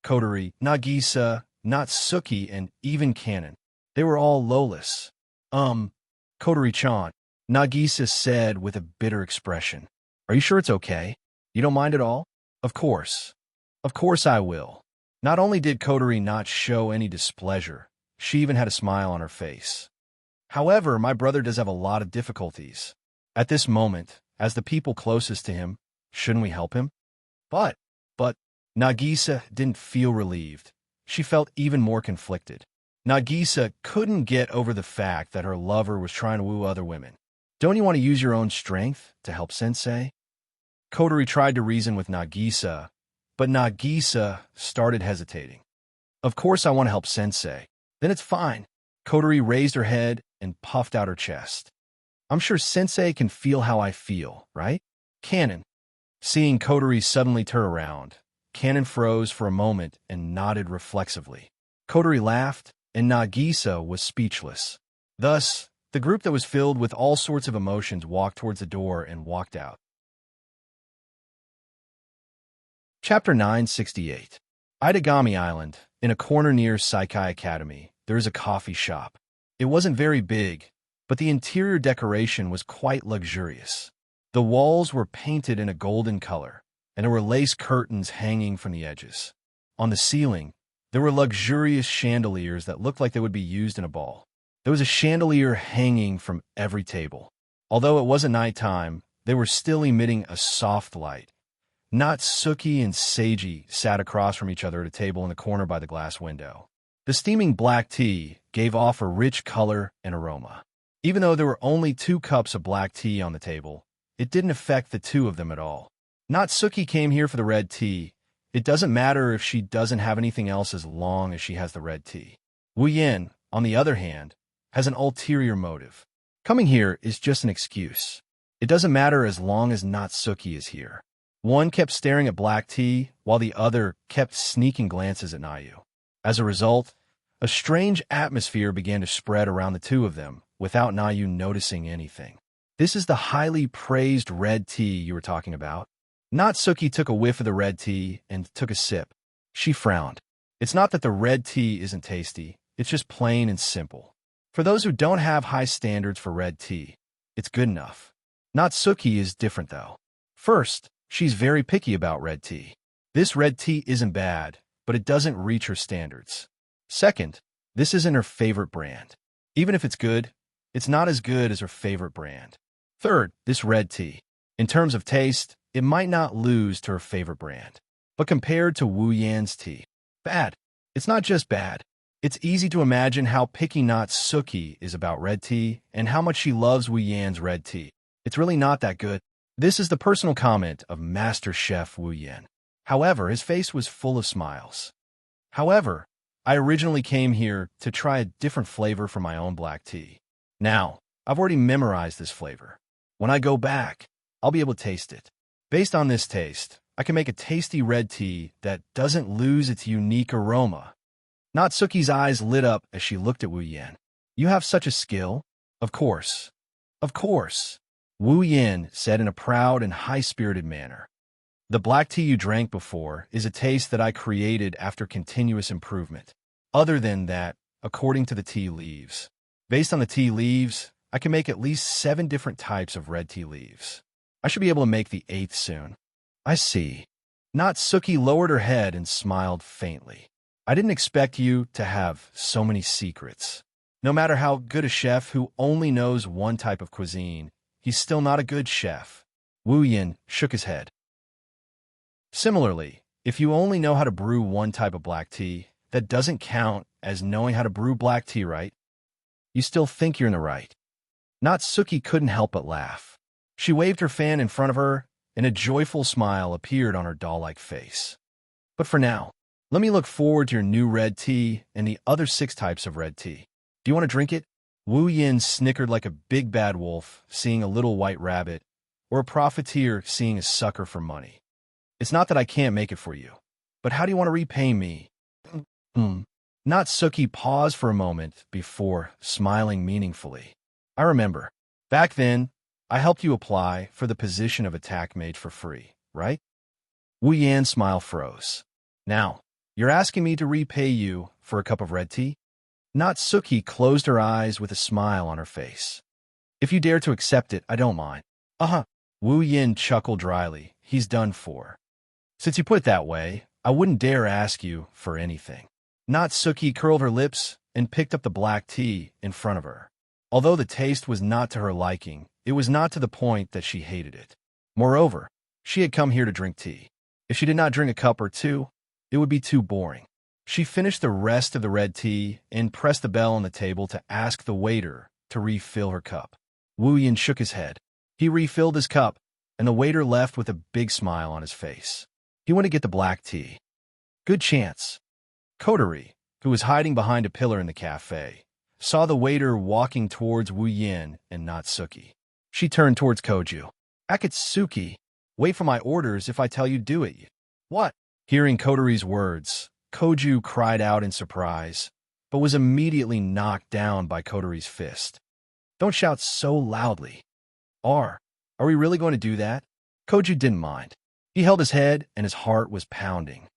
Kotori, Nagisa, Natsuki, and even Kanon, they were all lowless. Kotori-chan, Nagisa said with a bitter expression. Are you sure it's okay? You don't mind at all? Of course. Of course I will. Not only did Kotori not show any displeasure, she even had a smile on her face. However, my brother does have a lot of difficulties. At this moment, as the people closest to him, shouldn't we help him? But, Nagisa didn't feel relieved. She felt even more conflicted. Nagisa couldn't get over the fact that her lover was trying to woo other women. Don't you want to use your own strength to help Sensei? Kotori tried to reason with Nagisa, but Nagisa started hesitating. Of course I want to help Sensei. Then it's fine. Kotori raised her head and puffed out her chest. I'm sure Sensei can feel how I feel, right? Kanon. Seeing Kotori suddenly turn around, Kanon froze for a moment and nodded reflexively. Kotori laughed, and Nagisa was speechless. Thus, the group that was filled with all sorts of emotions walked towards the door and walked out. Chapter 968. Itagami Island, in a corner near Saikai Academy, there is a coffee shop. It wasn't very big, but the interior decoration was quite luxurious. The walls were painted in a golden color, and there were lace curtains hanging from the edges. On the ceiling, there were luxurious chandeliers that looked like they would be used in a ball. There was a chandelier hanging from every table. Although it wasn't nighttime, they were still emitting a soft light. Natsuki and Seiji sat across from each other at a table in the corner by the glass window. The steaming black tea gave off a rich color and aroma. Even though there were only 2 cups of black tea on the table, it didn't affect the two of them at all. Natsuki came here for the red tea. It doesn't matter if she doesn't have anything else as long as she has the red tea. Wu Yin, on the other hand, has an ulterior motive. Coming here is just an excuse. It doesn't matter as long as Natsuki is here. One kept staring at black tea, while the other kept sneaking glances at Nayu. As a result, a strange atmosphere began to spread around the two of them, without Nayu noticing anything. This is the highly praised red tea you were talking about? Natsuki took a whiff of the red tea and took a sip. She frowned. It's not that the red tea isn't tasty, it's just plain and simple. For those who don't have high standards for red tea, it's good enough. Natsuki is different though. First, she's very picky about red tea. This red tea isn't bad, but it doesn't reach her standards. Second, this isn't her favorite brand. Even if it's good, it's not as good as her favorite brand. Third, this red tea. In terms of taste, it might not lose to her favorite brand. But compared to Wu Yan's tea, bad. It's not just bad. It's easy to imagine how picky Natsuki is about red tea and how much she loves Wu Yan's red tea. It's really not that good. This is the personal comment of Master Chef Wu Yan. However, his face was full of smiles. However, I originally came here to try a different flavor for my own black tea. Now, I've already memorized this flavor. When I go back, I'll be able to taste it. Based on this taste, I can make a tasty red tea that doesn't lose its unique aroma. Natsuki's eyes lit up as she looked at Wu Yan. You have such a skill? Of course. Of course. Wu Yan said in a proud and high-spirited manner. The black tea you drank before is a taste that I created after continuous improvement. Other than that, according to the tea leaves. Based on the tea leaves, I can make at least 7 different types of red tea leaves. I should be able to make the 8th soon. I see. Natsuki lowered her head and smiled faintly. I didn't expect you to have so many secrets. No matter how good a chef who only knows one type of cuisine, he's still not a good chef. Wu Yan shook his head. Similarly, if you only know how to brew one type of black tea, that doesn't count as knowing how to brew black tea, right? You still think you're in the right. Natsuki couldn't help but laugh. She waved her fan in front of her, and a joyful smile appeared on her doll-like face. But for now, let me look forward to your new red tea and the other 6 types of red tea. Do you want to drink it? Wu Yan snickered like a big bad wolf seeing a little white rabbit, or a profiteer seeing a sucker for money. It's not that I can't make it for you. But how do you want to repay me? Hmm. Natsuki paused for a moment before smiling meaningfully. I remember. Back then, I helped you apply for the position of attack mage for free, right? Wu Yan's smile froze. Now, you're asking me to repay you for a cup of red tea? Natsuki closed her eyes with a smile on her face. If you dare to accept it, I don't mind. Uh-huh. Wu Yin chuckled dryly. He's done for. Since you put it that way, I wouldn't dare ask you for anything. Natsuki curled her lips and picked up the black tea in front of her. Although the taste was not to her liking, it was not to the point that she hated it. Moreover, she had come here to drink tea. If she did not drink a cup or two, it would be too boring. She finished the rest of the red tea and pressed the bell on the table to ask the waiter to refill her cup. Wu Yin shook his head. He refilled his cup, and the waiter left with a big smile on his face. He went to get the black tea. Good chance. Kotori, who was hiding behind a pillar in the cafe, saw the waiter walking towards Wu Yin and Natsuki. She turned towards Koju. Akatsuki, wait for my orders if I tell you do it. What? Hearing Kotori's words, Koju cried out in surprise, but was immediately knocked down by Kotori's fist. Don't shout so loudly. Are we really going to do that? Koju didn't mind. He held his head and his heart was pounding.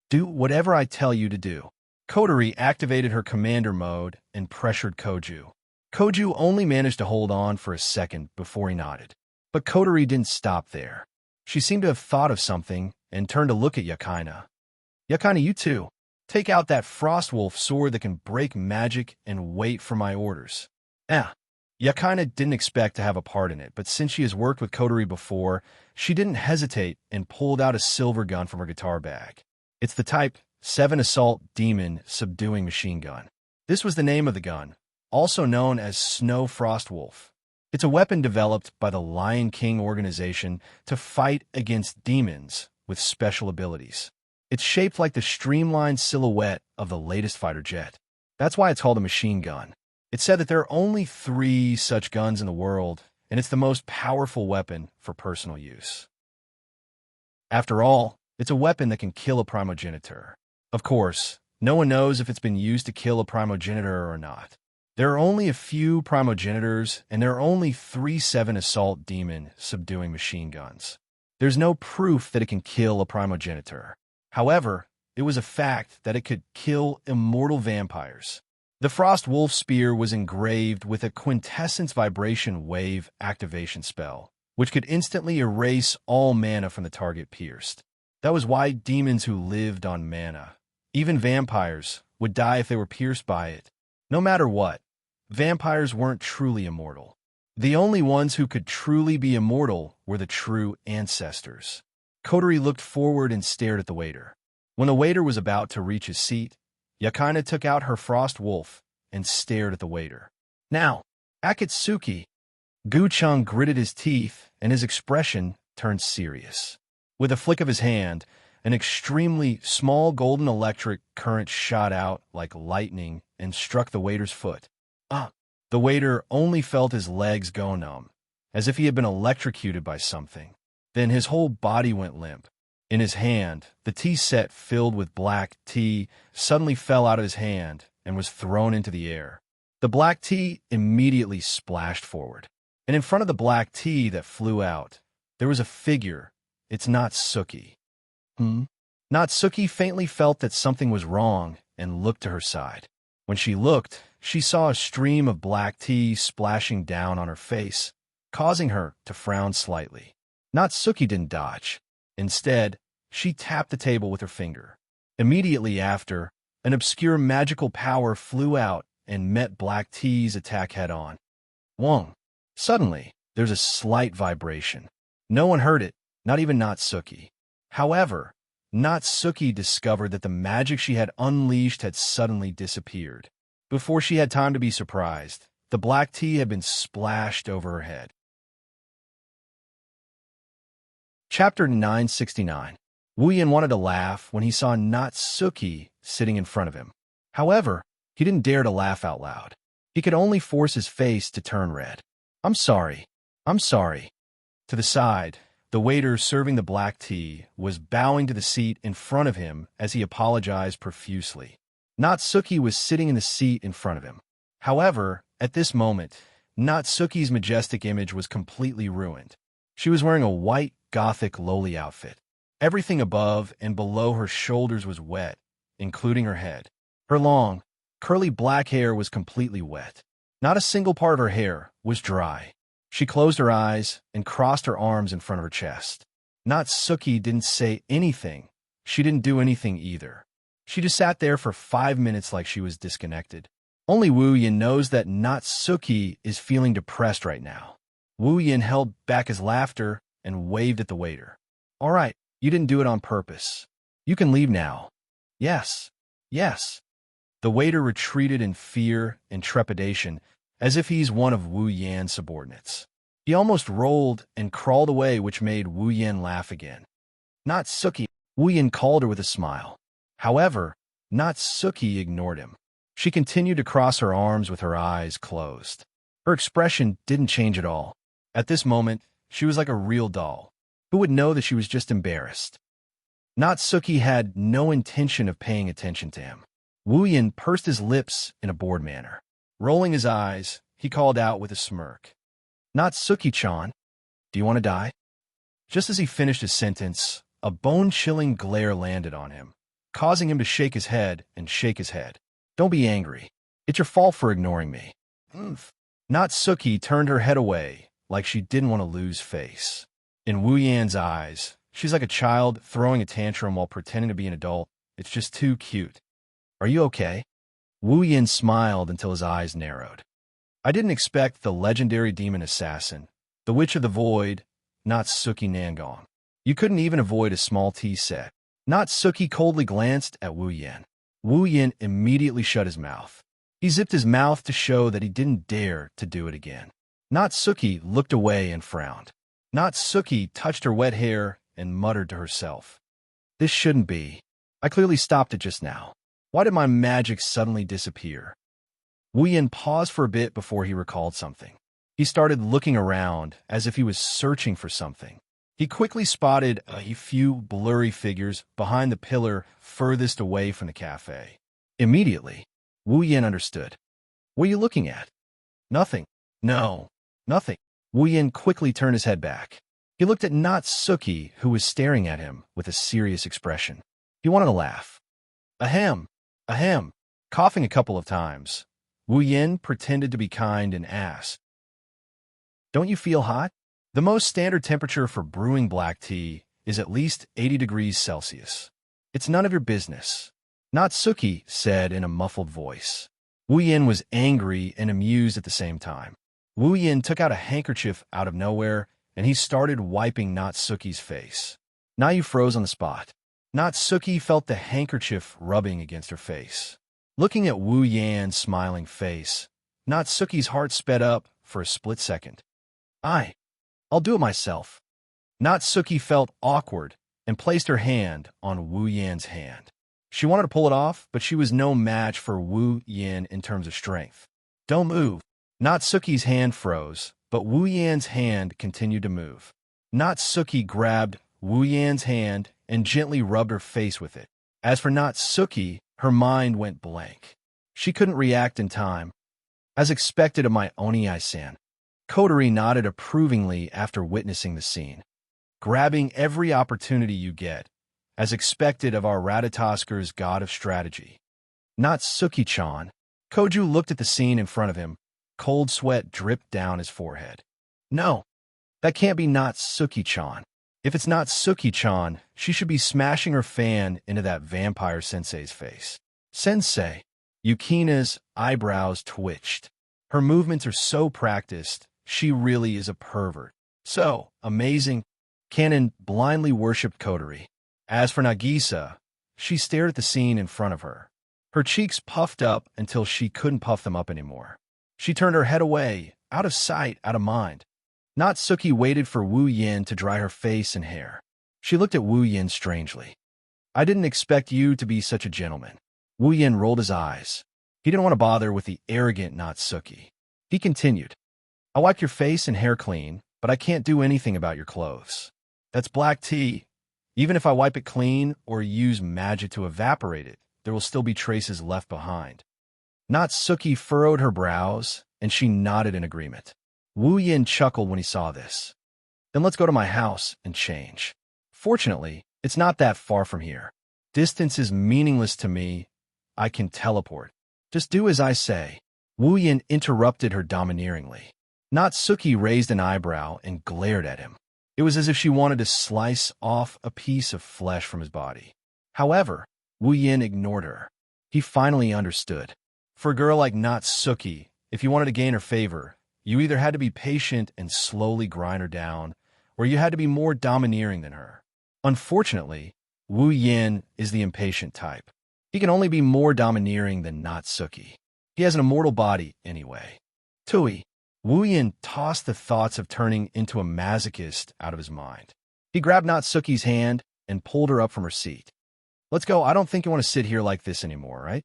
Do whatever I tell you to do. Kotori activated her commander mode and pressured Koju. Koju only managed to hold on for a second before he nodded. But Kotori didn't stop there. She seemed to have thought of something and turned to look at Yakaina. Yakaina, you too. Take out that Frostwolf sword that can break magic and wait for my orders. Yakaina didn't expect to have a part in it, but since she has worked with Kotori before, she didn't hesitate and pulled out a silver gun from her guitar bag. It's the Type 7 Assault Demon Subduing Machine Gun. This was the name of the gun, also known as Snow Frostwolf. It's a weapon developed by the Lion King organization to fight against demons with special abilities. It's shaped like the streamlined silhouette of the latest fighter jet. That's why it's called a machine gun. It's said that there are only 3 such guns in the world, and it's the most powerful weapon for personal use. After all, it's a weapon that can kill a primogenitor. Of course, no one knows if it's been used to kill a primogenitor or not. There are only a few primogenitors, and there are only 3 7 Assault Demon Subduing Machine Guns. There's no proof that it can kill a primogenitor. However, it was a fact that it could kill immortal vampires. The Frost Wolf Spear was engraved with a quintessence vibration wave activation spell, which could instantly erase all mana from the target pierced. That was why demons who lived on mana, even vampires, would die if they were pierced by it. No matter what, vampires weren't truly immortal. The only ones who could truly be immortal were the true ancestors. Kotori looked forward and stared at the waiter. When the waiter was about to reach his seat, Yakaina took out her Frost Wolf and stared at the waiter. Now, Akatsuki. Gu-chung gritted his teeth and his expression turned serious. With a flick of his hand, an extremely small golden electric current shot out like lightning and struck the waiter's foot. The waiter only felt his legs go numb, as if he had been electrocuted by something. Then his whole body went limp. In his hand, the tea set filled with black tea suddenly fell out of his hand and was thrown into the air. The black tea immediately splashed forward. And in front of the black tea that flew out, there was a figure. It's Natsuki. Natsuki faintly felt that something was wrong and looked to her side. When she looked, she saw a stream of black tea splashing down on her face, causing her to frown slightly. Natsuki didn't dodge. Instead, she tapped the table with her finger. Immediately after, an obscure magical power flew out and met Black Tea's attack head-on. Wong. Suddenly, there's a slight vibration. No one heard it, not even Natsuki. However, Natsuki discovered that the magic she had unleashed had suddenly disappeared. Before she had time to be surprised, the black tea had been splashed over her head. Chapter 969. Wu Yin wanted to laugh when he saw Natsuki sitting in front of him. However, he didn't dare to laugh out loud. He could only force his face to turn red. I'm sorry. To the side, The waiter serving the black tea was bowing to the seat in front of him as he apologized profusely. Natsuki was sitting in the seat in front of him. However, at this moment, Natsuki's majestic image was completely ruined. She was wearing a white, gothic lowly outfit. Everything above and below her shoulders was wet, including her head. Her long, curly black hair was completely wet. Not a single part of her hair was dry. She closed her eyes and crossed her arms in front of her chest. Natsuki didn't say anything. She didn't do anything either. She just sat there for 5 minutes like she was disconnected. Only Wu Yin knows that Natsuki is feeling depressed right now. Wu Yin held back his laughter and waved at the waiter. "All right, you didn't do it on purpose. You can leave now." "Yes, yes." The waiter retreated in fear and trepidation, as if he's one of Wu Yan's subordinates. He almost rolled and crawled away, which made Wu Yan laugh again. "Natsuki," Wu Yan called her with a smile. However, Natsuki ignored him. She continued to cross her arms with her eyes closed. Her expression didn't change at all. At this moment, she was like a real doll. Who would know that she was just embarrassed? Natsuki had no intention of paying attention to him. Wu Yan pursed his lips in a bored manner. Rolling his eyes, he called out with a smirk. "Natsuki-chan, do you want to die?" Just as he finished his sentence, a bone-chilling glare landed on him, causing him to shake his head and shake his head. "Don't be angry. It's your fault for ignoring me." Natsuki turned her head away, like she didn't want to lose face. In Wu Yan's eyes, she's like a child throwing a tantrum while pretending to be an adult. It's just too cute. "Are you okay?" Wu Yan smiled until his eyes narrowed. "I didn't expect the legendary demon assassin, the Witch of the Void, Natsuki Nangong. You couldn't even avoid a small tea set." Natsuki coldly glanced at Wu Yan. Wu Yan immediately shut his mouth. He zipped his mouth to show that he didn't dare to do it again. Natsuki looked away and frowned. Natsuki touched her wet hair and muttered to herself, "This shouldn't be. I clearly stopped it just now. Why did my magic suddenly disappear?" Wu Yan paused for a bit before he recalled something. He started looking around as if he was searching for something. He quickly spotted a few blurry figures behind the pillar furthest away from the cafe. Immediately, Wu Yan understood. "What are you looking at?" "Nothing." "No, nothing." Wu Yan quickly turned his head back. He looked at Natsuki, who was staring at him with a serious expression. He wanted to laugh. Ahem, ahem. Coughing a couple of times, Wu Yan pretended to be kind and asked, "Don't you feel hot?" The most standard temperature for brewing black tea is at least 80 degrees Celsius. "It's none of your business," Natsuki said in a muffled voice. Wu Yan was angry and amused at the same time. Wu Yan took out a handkerchief out of nowhere, and he started wiping Natsuki's face. "Now you froze on the spot." Natsuki felt the handkerchief rubbing against her face. Looking at Wu Yan's smiling face, Natsuki's heart sped up for a split second. I'll do it myself." Natsuki felt awkward and placed her hand on Wu Yan's hand. She wanted to pull it off, but she was no match for Wu Yan in terms of strength. "Don't move." Natsuki's hand froze, but Wu Yan's hand continued to move. Natsuki grabbed Wu Yan's hand and gently rubbed her face with it. As for Natsuki, her mind went blank. She couldn't react in time. As expected of my Oni-san, Kotori nodded approvingly after witnessing the scene. "Grabbing every opportunity you get, as expected of our Radatasker's god of strategy." Natsuki-chan. Koju looked at the scene in front of him. Cold sweat dripped down his forehead. "No, that can't be Natsuki-chan. If it's Natsuki-chan, she should be smashing her fan into that vampire sensei's face." "Sensei." Yukina's eyebrows twitched. Her movements are so practiced, she really is a pervert. So amazing. Kanon blindly worshipped Kotori. As for Nagisa, she stared at the scene in front of her. Her cheeks puffed up until she couldn't puff them up anymore. She turned her head away, out of sight, out of mind. Natsuki waited for Wu Yan to dry her face and hair. She looked at Wu Yan strangely. "I didn't expect you to be such a gentleman." Wu Yan rolled his eyes. He didn't want to bother with the arrogant Natsuki. He continued, "I'll wipe your face and hair clean, but I can't do anything about your clothes." That's black tea. Even if I wipe it clean or use magic to evaporate it, there will still be traces left behind. Natsuki furrowed her brows, and she nodded in agreement. Wu Yin chuckled when he saw this. Then let's go to my house and change. Fortunately, it's not that far from here. Distance is meaningless to me. I can teleport. Just do as I say. Wu Yin interrupted her domineeringly. Natsuki raised an eyebrow and glared at him. It was as if she wanted to slice off a piece of flesh from his body. However, Wu Yin ignored her. He finally understood. For a girl like Natsuki, if you wanted to gain her favor, you either had to be patient and slowly grind her down, or you had to be more domineering than her. Unfortunately, Wu Yin is the impatient type. He can only be more domineering than Natsuki. He has an immortal body anyway. Tui. Wu Yin tossed the thoughts of turning into a masochist out of his mind. He grabbed Natsuki's hand and pulled her up from her seat. Let's go. I don't think you want to sit here like this anymore, right?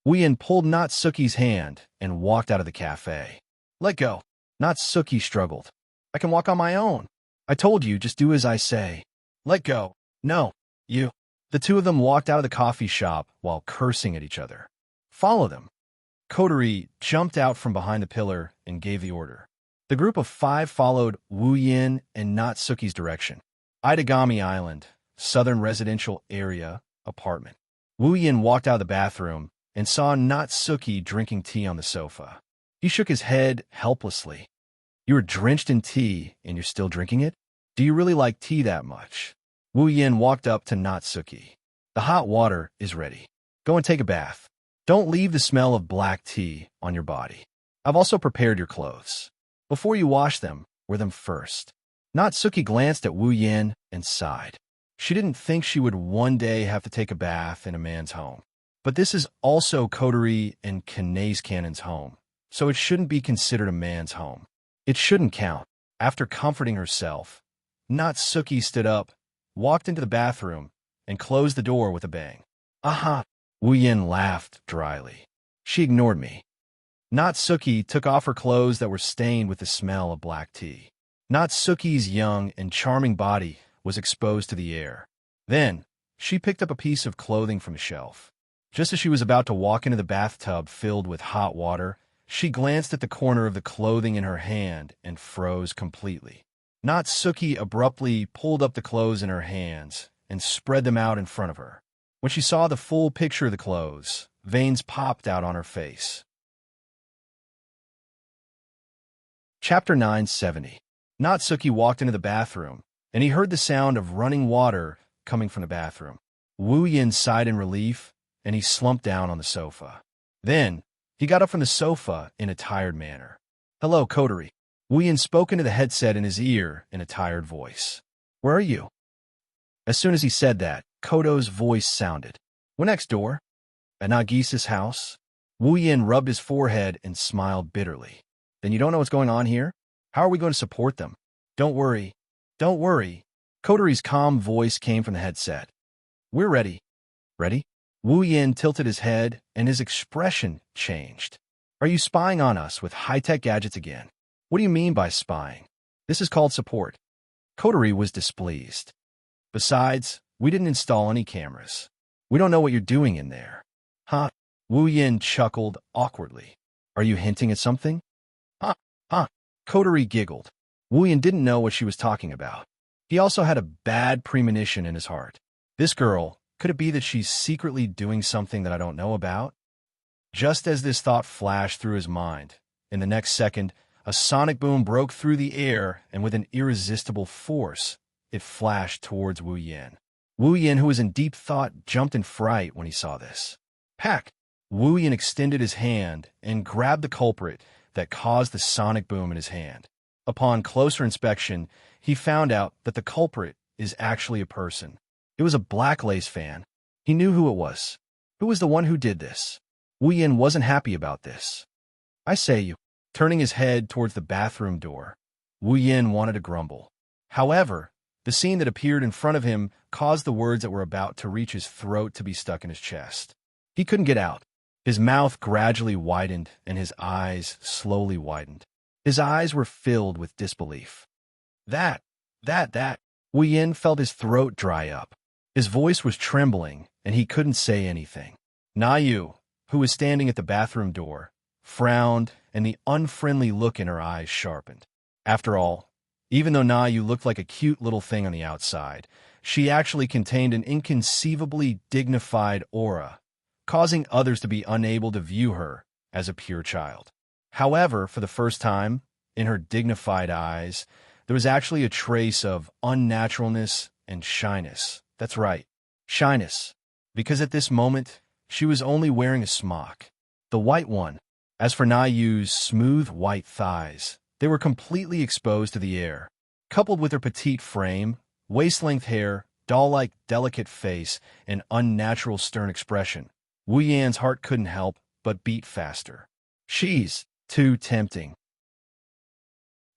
Wu Yin pulled Natsuki's hand and walked out of the cafe. Let go. Natsuki struggled. I can walk on my own. I told you, just do as I say. Let go. No, you. The two of them walked out of the coffee shop while cursing at each other. Follow them. Kodori jumped out from behind the pillar and gave the order. The group of 5 followed Wu Yin and Natsuki's direction. Itagami Island, Southern Residential Area, apartment. Wu Yin walked out of the bathroom and saw Natsuki drinking tea on the sofa. He shook his head helplessly. You were drenched in tea and you're still drinking it? Do you really like tea that much? Wu Yin walked up to Natsuki. The hot water is ready. Go and take a bath. Don't leave the smell of black tea on your body. I've also prepared your clothes. Before you wash them, wear them first. Natsuki glanced at Wu Yin and sighed. She didn't think she would one day have to take a bath in a man's home. But this is also Kodori and Kanae's Cannon's home, so it shouldn't be considered a man's home. It shouldn't count. After comforting herself, Natsuki stood up, walked into the bathroom, and closed the door with a bang. Aha! Wu Yin laughed dryly. She ignored me. Natsuki took off her clothes that were stained with the smell of black tea. Natsuki's young and charming body was exposed to the air. Then, she picked up a piece of clothing from the shelf. Just as she was about to walk into the bathtub filled with hot water, she glanced at the corner of the clothing in her hand and froze completely. Natsuki abruptly pulled up the clothes in her hands and spread them out in front of her. When she saw the full picture of the clothes, veins popped out on her face. Chapter 970. Natsuki walked into the bathroom, and he heard the sound of running water coming from the bathroom. Wu Yin sighed in relief, and he slumped down on the sofa. Then, he got up from the sofa in a tired manner. Hello, Kodori. Wu Yin spoke into the headset in his ear in a tired voice. Where are you? As soon as he said that, Kodo's voice sounded. We're next door. At Nagisa's house. Wu Yin rubbed his forehead and smiled bitterly. Then you don't know what's going on here? How are we going to support them? Don't worry. Don't worry. Kodori's calm voice came from the headset. We're ready. Ready? Wu Yin tilted his head, and his expression changed. Are you spying on us with high-tech gadgets again? What do you mean by spying? This is called support. Kodori was displeased. Besides, we didn't install any cameras. We don't know what you're doing in there. Huh? Wu Yin chuckled awkwardly. Are you hinting at something? Huh? Huh? Kodori giggled. Wu Yin didn't know what she was talking about. He also had a bad premonition in his heart. This girl, could it be that she's secretly doing something that I don't know about? Just as this thought flashed through his mind, in the next second, a sonic boom broke through the air, and with an irresistible force, it flashed towards Wu Yin. Wu Yin, who was in deep thought, jumped in fright when he saw this. Pack! Wu Yin extended his hand and grabbed the culprit that caused the sonic boom in his hand. Upon closer inspection, he found out that the culprit is actually a person. It was a black lace fan. He knew who it was. Who was the one who did this? Wu Yin wasn't happy about this. I say you. Turning his head towards the bathroom door, Wu Yin wanted to grumble. However, the scene that appeared in front of him caused the words that were about to reach his throat to be stuck in his chest. He couldn't get out. His mouth gradually widened and his eyes slowly widened. His eyes were filled with disbelief. That That. Wu Yin felt his throat dry up. His voice was trembling, and he couldn't say anything. Na Yu, who was standing at the bathroom door, frowned, and the unfriendly look in her eyes sharpened. After all, even though Na Yu looked like a cute little thing on the outside, she actually contained an inconceivably dignified aura, causing others to be unable to view her as a pure child. However, for the first time, in her dignified eyes, there was actually a trace of unnaturalness and shyness. That's right, shyness. Because at this moment, she was only wearing a smock, the white one. As for Na Yu's smooth white thighs, they were completely exposed to the air. Coupled with her petite frame, waist-length hair, doll-like delicate face, and unnatural stern expression, Wu Yan's heart couldn't help but beat faster. She's too tempting.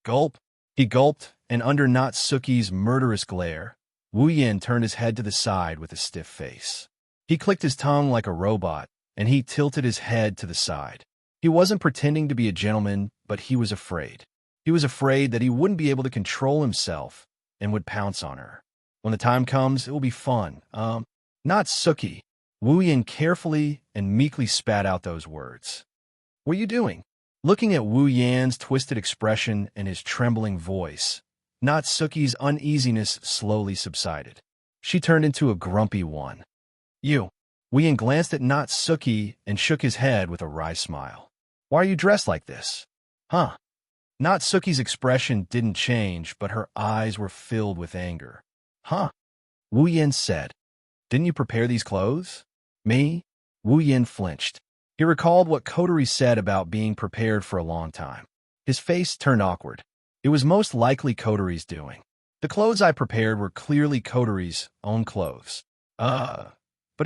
Gulp. He gulped, and under Natsuki's murderous glare, Wu Yan turned his head to the side with a stiff face. He clicked his tongue like a robot, and he tilted his head to the side. He wasn't pretending to be a gentleman, but he was afraid. He was afraid that he wouldn't be able to control himself and would pounce on her. When the time comes, it will be fun. Natsuki. Wu Yan carefully and meekly spat out those words. What are you doing? Looking at Wu Yan's twisted expression and his trembling voice, Natsuki's uneasiness slowly subsided. She turned into a grumpy one. You. Wu Yan glanced at Natsuki and shook his head with a wry smile. Why are you dressed like this? Huh? Natsuki's expression didn't change, but her eyes were filled with anger. Huh? Wu Yan said. Didn't you prepare these clothes? Me? Wu Yan flinched. He recalled what Kotori said about being prepared for a long time. His face turned awkward. It was most likely Kotori's doing. The clothes I prepared were clearly Kotori's own clothes. But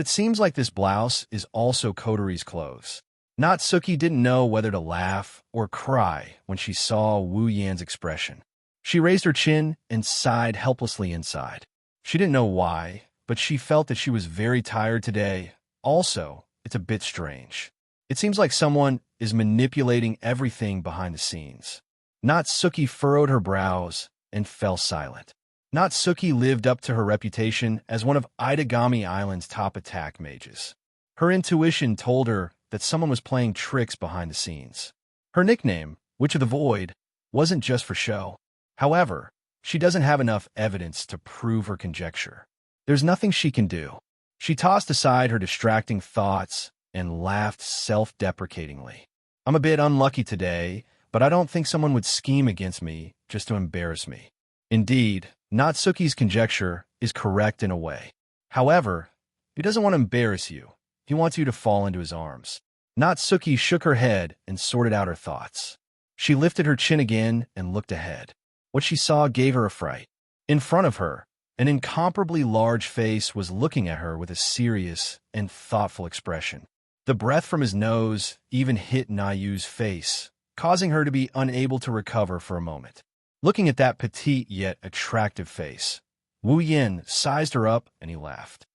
it seems like this blouse is also Kotori's clothes. Natsuki didn't know whether to laugh or cry when she saw Wu Yan's expression. She raised her chin and sighed helplessly inside. She didn't know why, but she felt that she was very tired today. Also, it's a bit strange. It seems like someone is manipulating everything behind the scenes. Natsuki furrowed her brows and fell silent. Natsuki lived up to her reputation as one of Itagami Island's top attack mages. Her intuition told her that someone was playing tricks behind the scenes. Her nickname, Witch of the Void, wasn't just for show. However, she doesn't have enough evidence to prove her conjecture. There's nothing she can do. She tossed aside her distracting thoughts and laughed self-deprecatingly. I'm a bit unlucky today, but I don't think someone would scheme against me just to embarrass me. Indeed, Natsuki's conjecture is correct in a way. However, he doesn't want to embarrass you. He wants you to fall into his arms. Natsuki shook her head and sorted out her thoughts. She lifted her chin again and looked ahead. What she saw gave her a fright. In front of her, an incomparably large face was looking at her with a serious and thoughtful expression. The breath from his nose even hit Na Yu's face, causing her to be unable to recover for a moment. Looking at that petite yet attractive face, Wu Yan sized her up and he laughed.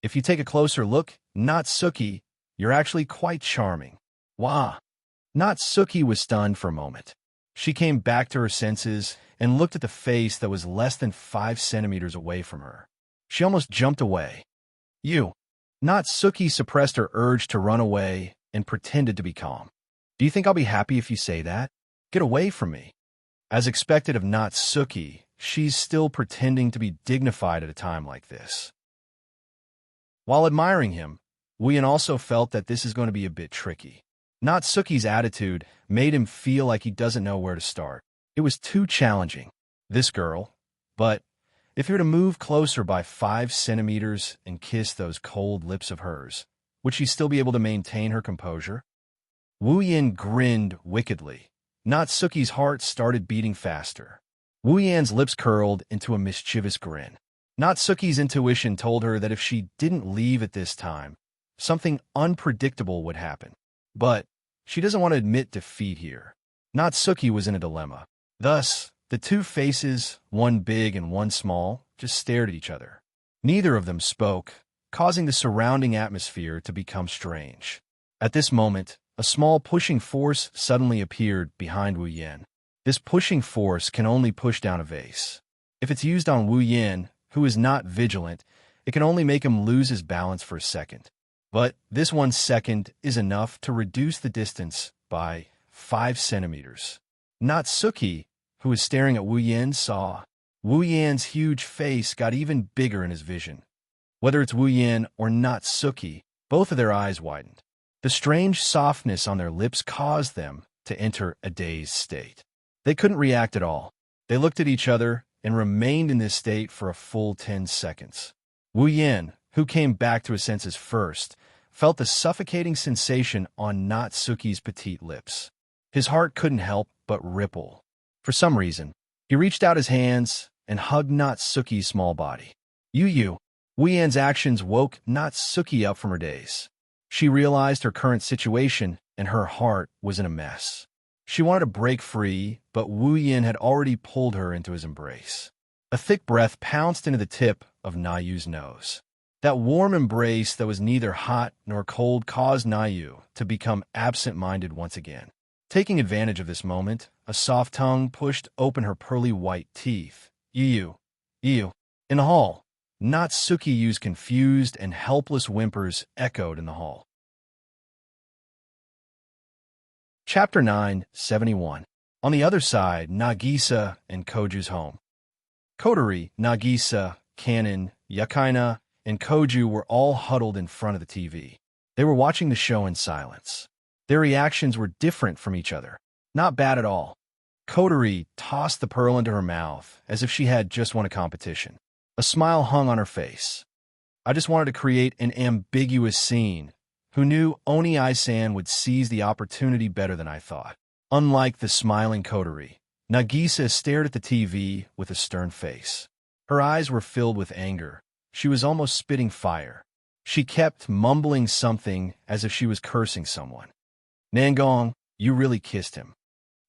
If you take a closer look, Natsuki, you're actually quite charming. Wah! Natsuki was stunned for a moment. She came back to her senses and looked at the face that was less than 5 centimeters away from her. She almost jumped away. You. Natsuki suppressed her urge to run away and pretended to be calm. Do you think I'll be happy if you say that? Get away from me. As expected of Natsuki, she's still pretending to be dignified at a time like this. While admiring him, Wu Yan also felt that this is going to be a bit tricky. Natsuki's attitude made him feel like he doesn't know where to start. It was too challenging. This girl. But if he were to move closer by 5 centimeters and kiss those cold lips of hers, would she still be able to maintain her composure? Wu Yan grinned wickedly. Natsuki's heart started beating faster. Wu Yan's lips curled into a mischievous grin. Natsuki's intuition told her that if she didn't leave at this time, something unpredictable would happen. But she doesn't want to admit defeat here. Natsuki was in a dilemma. Thus, the two faces, one big and one small, just stared at each other. Neither of them spoke, causing the surrounding atmosphere to become strange. At this moment, a small pushing force suddenly appeared behind Wu Yan. This pushing force can only push down a vase. If it's used on Wu Yin, who is not vigilant, it can only make him lose his balance for a second. But this 1 second is enough to reduce the distance by 5 centimeters. Natsuki, who was staring at Wu Yin, saw Wu Yan's huge face got even bigger in his vision. Whether it's Wu Yin or Natsuki, both of their eyes widened. The strange softness on their lips caused them to enter a dazed state. They couldn't react at all. They looked at each other and remained in this state for a full 10 seconds. Wu Yin, who came back to his senses first, felt the suffocating sensation on Natsuki's petite lips. His heart couldn't help but ripple. For some reason, he reached out his hands and hugged Natsuki's small body. Wu Yan's actions woke Natsuki up from her daze. She realized her current situation and her heart was in a mess. She wanted to break free, but Wu Yin had already pulled her into his embrace. A thick breath pounced into the tip of Nayu's nose. That warm embrace that was neither hot nor cold caused Nayu to become absent-minded once again. Taking advantage of this moment, a soft tongue pushed open her pearly white teeth. In the hall, Natsuki's confused and helpless whimpers echoed in the hall. Chapter 971. On the other side, Nagisa and Koju's home. Kotori, Nagisa, Kanon, Yakaina, and Koju were all huddled in front of the TV. They were watching the show in silence. Their reactions were different from each other. Not bad at all. Kotori tossed the pearl into her mouth as if she had just won a competition. A smile hung on her face. I just wanted to create an ambiguous scene. Who knew Oni Ai-san would seize the opportunity better than I thought? Unlike the smiling Kotori, Nagisa stared at the TV with a stern face. Her eyes were filled with anger. She was almost spitting fire. She kept mumbling something as if she was cursing someone. Nangong, you really kissed him.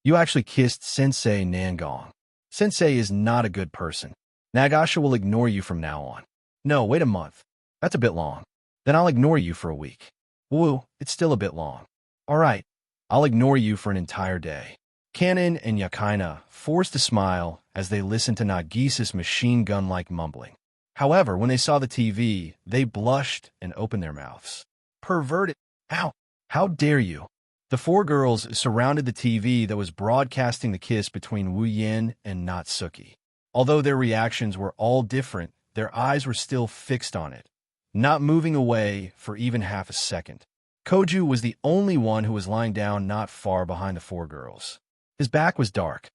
You actually kissed Sensei Nangong. Sensei is not a good person. Nagasha will ignore you from now on. No, wait a month. That's a bit long. Then I'll ignore you for a week. Woo, it's still a bit long. All right, I'll ignore you for an entire day. Kanon and Yakaina forced a smile as they listened to Nagisa's machine gun-like mumbling. However, when they saw the TV, they blushed and opened their mouths. Perverted. Ow! How dare you? The 4 girls surrounded the TV that was broadcasting the kiss between Wu Yin and Natsuki. Although their reactions were all different, their eyes were still fixed on it, not moving away for even half a second. Koju was the only one who was lying down not far behind the 4 girls. His back was dark.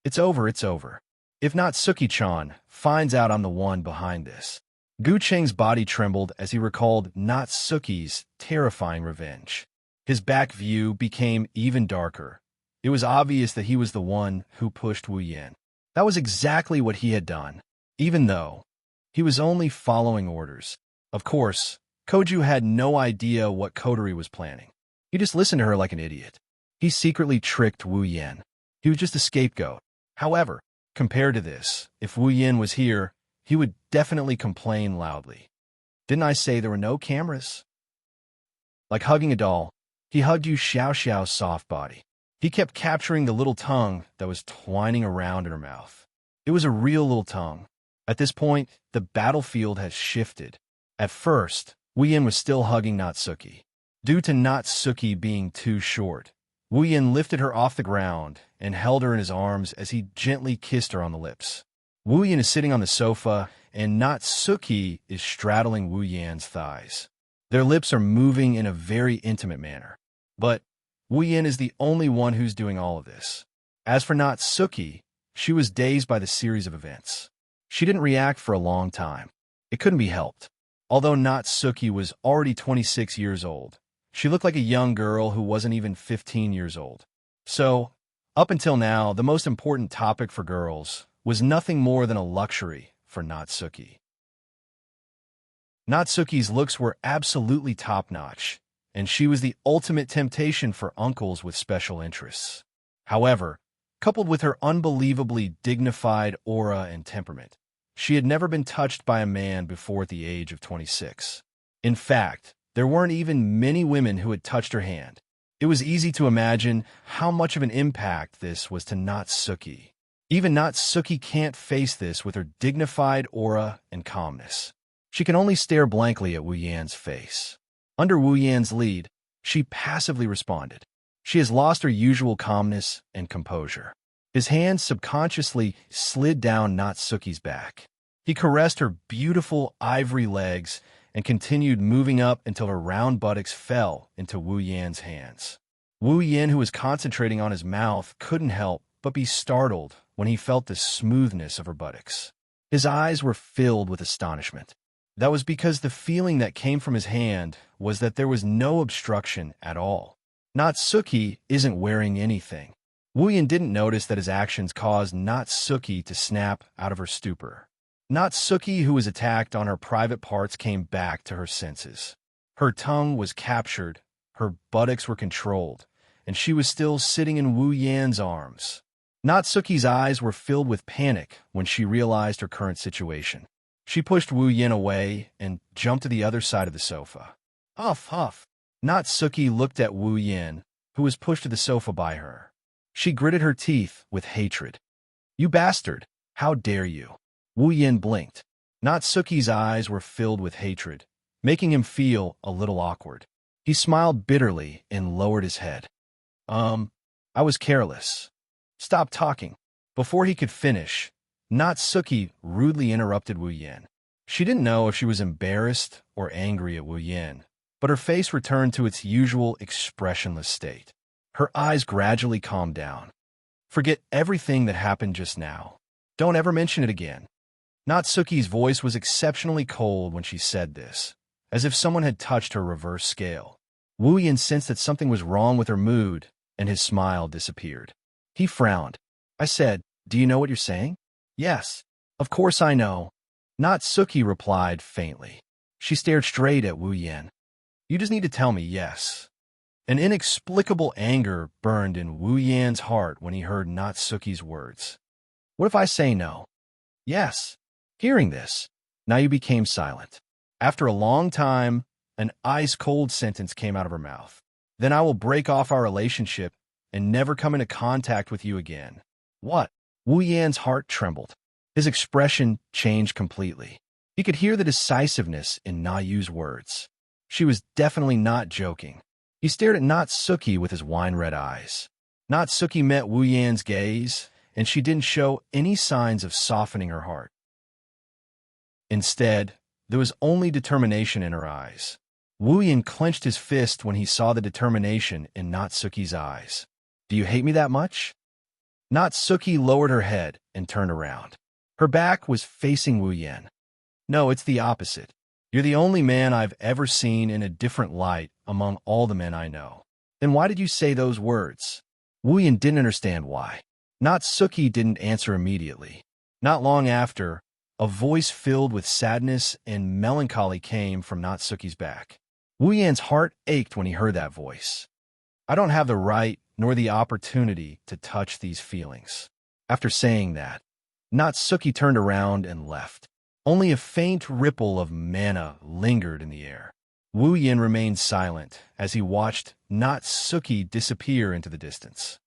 It's over, it's over. If Natsuki-chan finds out I'm the one behind this. Gu Cheng's body trembled as he recalled Natsuki's terrifying revenge. His back view became even darker. It was obvious that he was the one who pushed Wu Yin. That was exactly what he had done, even though he was only following orders. Of course, Koju had no idea what Kotori was planning. He just listened to her like an idiot. He secretly tricked Wu Yin. He was just a scapegoat. However, compared to this, if Wu Yin was here, he would definitely complain loudly. Didn't I say there were no cameras? Like hugging a doll, he hugged Yu Xiaoxiao's soft body. He kept capturing the little tongue that was twining around in her mouth. It was a real little tongue. At this point, the battlefield has shifted. At first, Wu Yin was still hugging Natsuki. Due to Natsuki being too short, Wu Yin lifted her off the ground and held her in his arms as he gently kissed her on the lips. Wu Yin is sitting on the sofa, and Natsuki is straddling Wu Yan's thighs. Their lips are moving in a very intimate manner. But Wu Yin is the only one who's doing all of this. As for Natsuki, she was dazed by the series of events. She didn't react for a long time. It couldn't be helped. Although Natsuki was already 26 years old, she looked like a young girl who wasn't even 15 years old. So, up until now, the most important topic for girls was nothing more than a luxury for Natsuki. Natsuki's looks were absolutely top-notch, and she was the ultimate temptation for uncles with special interests. However, coupled with her unbelievably dignified aura and temperament, she had never been touched by a man before at the age of 26. In fact, there weren't even many women who had touched her hand. It was easy to imagine how much of an impact this was to Natsuki. Even Natsuki can't face this with her dignified aura and calmness. She can only stare blankly at Wu Yan's face. Under Wu Yan's lead, she passively responded. She has lost her usual calmness and composure. His hand subconsciously slid down Natsuki's back. He caressed her beautiful ivory legs and continued moving up until her round buttocks fell into Wu Yan's hands. Wu Yan, who was concentrating on his mouth, couldn't help but be startled when he felt the smoothness of her buttocks. His eyes were filled with astonishment. That was because the feeling that came from his hand was that there was no obstruction at all. Natsuki isn't wearing anything. Wu Yan didn't notice that his actions caused Natsuki to snap out of her stupor. Natsuki, who was attacked on her private parts, came back to her senses. Her tongue was captured, her buttocks were controlled, and she was still sitting in Wu Yan's arms. Natsuki's eyes were filled with panic when she realized her current situation. She pushed Wu Yan away and jumped to the other side of the sofa. Huff, huff. Natsuki looked at Wu Yan, who was pushed to the sofa by her. She gritted her teeth with hatred. You bastard! How dare you! Wu Yan blinked. Natsuki's eyes were filled with hatred, making him feel a little awkward. He smiled bitterly and lowered his head. I was careless. Stop talking. Before he could finish, Natsuki rudely interrupted Wu Yan. She didn't know if she was embarrassed or angry at Wu Yan, but her face returned to its usual expressionless state. Her eyes gradually calmed down. Forget everything that happened just now. Don't ever mention it again. Natsuki's voice was exceptionally cold when she said this, as if someone had touched her reverse scale. Wu Yan sensed that something was wrong with her mood, and his smile disappeared. He frowned. I said, do you know what you're saying? Yes, of course I know. Natsuki replied faintly. She stared straight at Wu Yan. You just need to tell me yes. An inexplicable anger burned in Wu Yan's heart when he heard Natsuki's words. What if I say no? Yes. Hearing this, Nayu became silent. After a long time, an ice-cold sentence came out of her mouth. Then I will break off our relationship and never come into contact with you again. What? Wu Yan's heart trembled. His expression changed completely. He could hear the decisiveness in Nayu's words. She was definitely not joking. He stared at Natsuki with his wine-red eyes. Natsuki met Wu Yan's gaze, and she didn't show any signs of softening her heart. Instead, there was only determination in her eyes. Wu Yan clenched his fist when he saw the determination in Natsuki's eyes. Do you hate me that much? Natsuki lowered her head and turned around. Her back was facing Wu Yan. No, it's the opposite. You're the only man I've ever seen in a different light among all the men I know. Then why did you say those words? Wu Yan didn't understand why. Natsuki didn't answer immediately. Not long after, a voice filled with sadness and melancholy came from Natsuki's back. Wu Yan's heart ached when he heard that voice. I don't have the right nor the opportunity to touch these feelings. After saying that, Natsuki turned around and left. Only a faint ripple of mana lingered in the air. Wu Yan remained silent as he watched Natsuki disappear into the distance.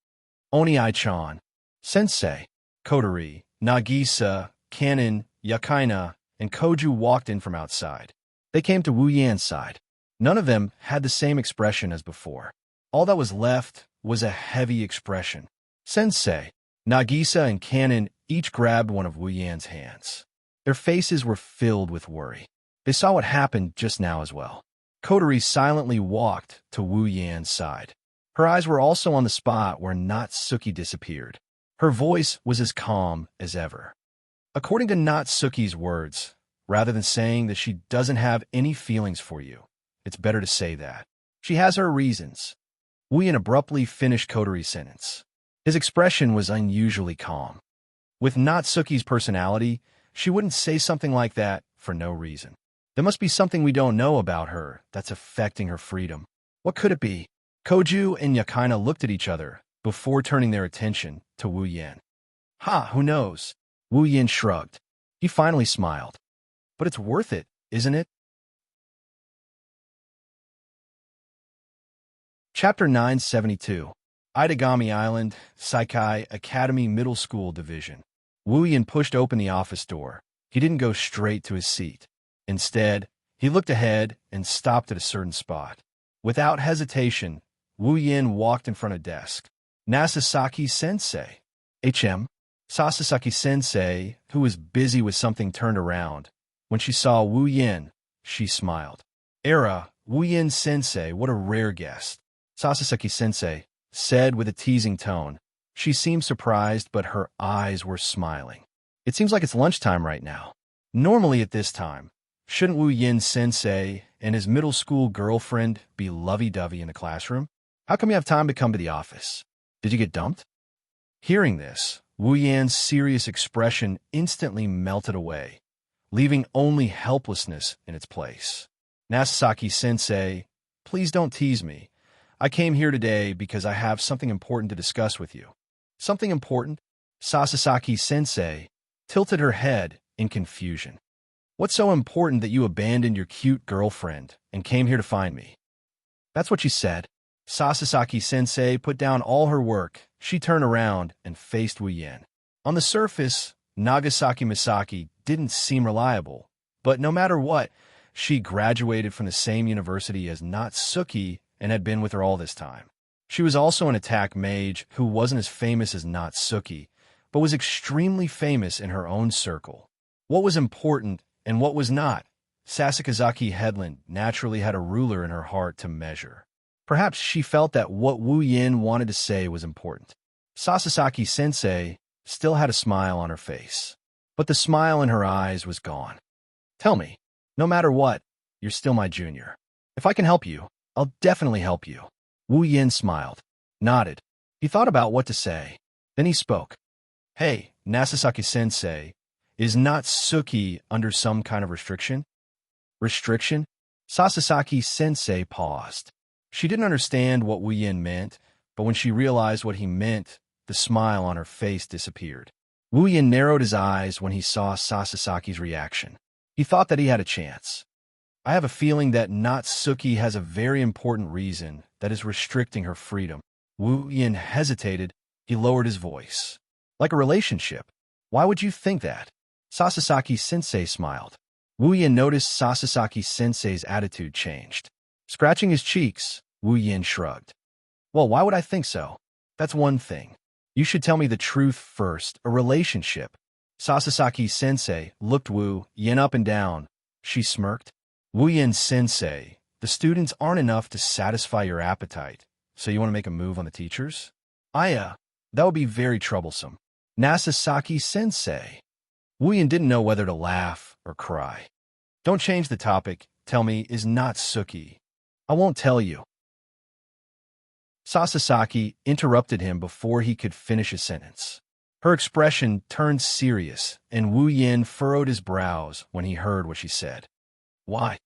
Oni-chan, Sensei, Kotori, Nagisa, Kanon, Yakaina, and Koju walked in from outside. They came to Wu Yan's side. None of them had the same expression as before. All that was left was a heavy expression. Sensei, Nagisa, and Kanon each grabbed one of Wu Yan's hands. Their faces were filled with worry. They saw what happened just now as well. Kotori silently walked to Wu Yan's side. Her eyes were also on the spot where Natsuki disappeared. Her voice was as calm as ever. According to Natsuki's words, rather than saying that she doesn't have any feelings for you, it's better to say that. She has her reasons. Wu Yan abruptly finished Kotori's sentence. His expression was unusually calm. With Natsuki's personality, she wouldn't say something like that for no reason. There must be something we don't know about her that's affecting her freedom. What could it be? Koju and Yakaina looked at each other before turning their attention to Wu Yan. Ha, who knows? Wu Yan shrugged. He finally smiled. But it's worth it, isn't it? Chapter 972. Itagami Island, Saikai Academy Middle School Division. Wu Yin pushed open the office door. He didn't go straight to his seat. Instead, he looked ahead and stopped at a certain spot. Without hesitation, Wu Yin walked in front of desk. Nasasaki-sensei. HM. Sasasaki-sensei, who was busy with something, turned around. When she saw Wu Yin, she smiled. Era, Wu Yin-sensei, what a rare guest. Sasasaki-sensei said with a teasing tone. She seemed surprised, but her eyes were smiling. It seems like it's lunchtime right now. Normally at this time, shouldn't Wu Yin-sensei and his middle school girlfriend be lovey-dovey in the classroom? How come you have time to come to the office? Did you get dumped? Hearing this, Wu Yan's serious expression instantly melted away, leaving only helplessness in its place. Nasasaki-sensei, please don't tease me. I came here today because I have something important to discuss with you. Something important? Sasasaki-sensei tilted her head in confusion. What's so important that you abandoned your cute girlfriend and came here to find me? That's what she said. Sasasaki-sensei put down all her work. She turned around and faced Wu Yin. On the surface, Nagasaki Misaki didn't seem reliable, but no matter what, she graduated from the same university as Natsuki and had been with her all this time. She was also an attack mage who wasn't as famous as Natsuki, but was extremely famous in her own circle. What was important and what was not? Sasakazaki Headland naturally had a ruler in her heart to measure. Perhaps she felt that what Wu Yin wanted to say was important. Sasasaki-sensei still had a smile on her face, but the smile in her eyes was gone. Tell me, no matter what, you're still my junior. If I can help you, I'll definitely help you. Wu Yin smiled, nodded. He thought about what to say. Then he spoke. Hey, Nasasaki-sensei, is Natsuki under some kind of restriction? Restriction? Sasasaki-sensei paused. She didn't understand what Wu Yin meant, but when she realized what he meant, the smile on her face disappeared. Wu Yin narrowed his eyes when he saw Sasasaki's reaction. He thought that he had a chance. I have a feeling that Natsuki has a very important reason that is restricting her freedom. Wu Yin hesitated. He lowered his voice. Like a relationship. Why would you think that? Sasasaki-sensei smiled. Wu Yin noticed Sasasaki-sensei's attitude changed. Scratching his cheeks, Wu Yin shrugged. Well, why would I think so? That's one thing. You should tell me the truth first. A relationship. Sasasaki-sensei looked Wu Yin up and down. She smirked. Wu Yin-sensei, the students aren't enough to satisfy your appetite, so you want to make a move on the teachers? That would be very troublesome. Nasasaki-sensei. Wu Yin didn't know whether to laugh or cry. Don't change the topic. Tell me, is Natsuki? I won't tell you. Sasasaki interrupted him before he could finish his sentence. Her expression turned serious, and Wu Yin furrowed his brows when he heard what she said. Why?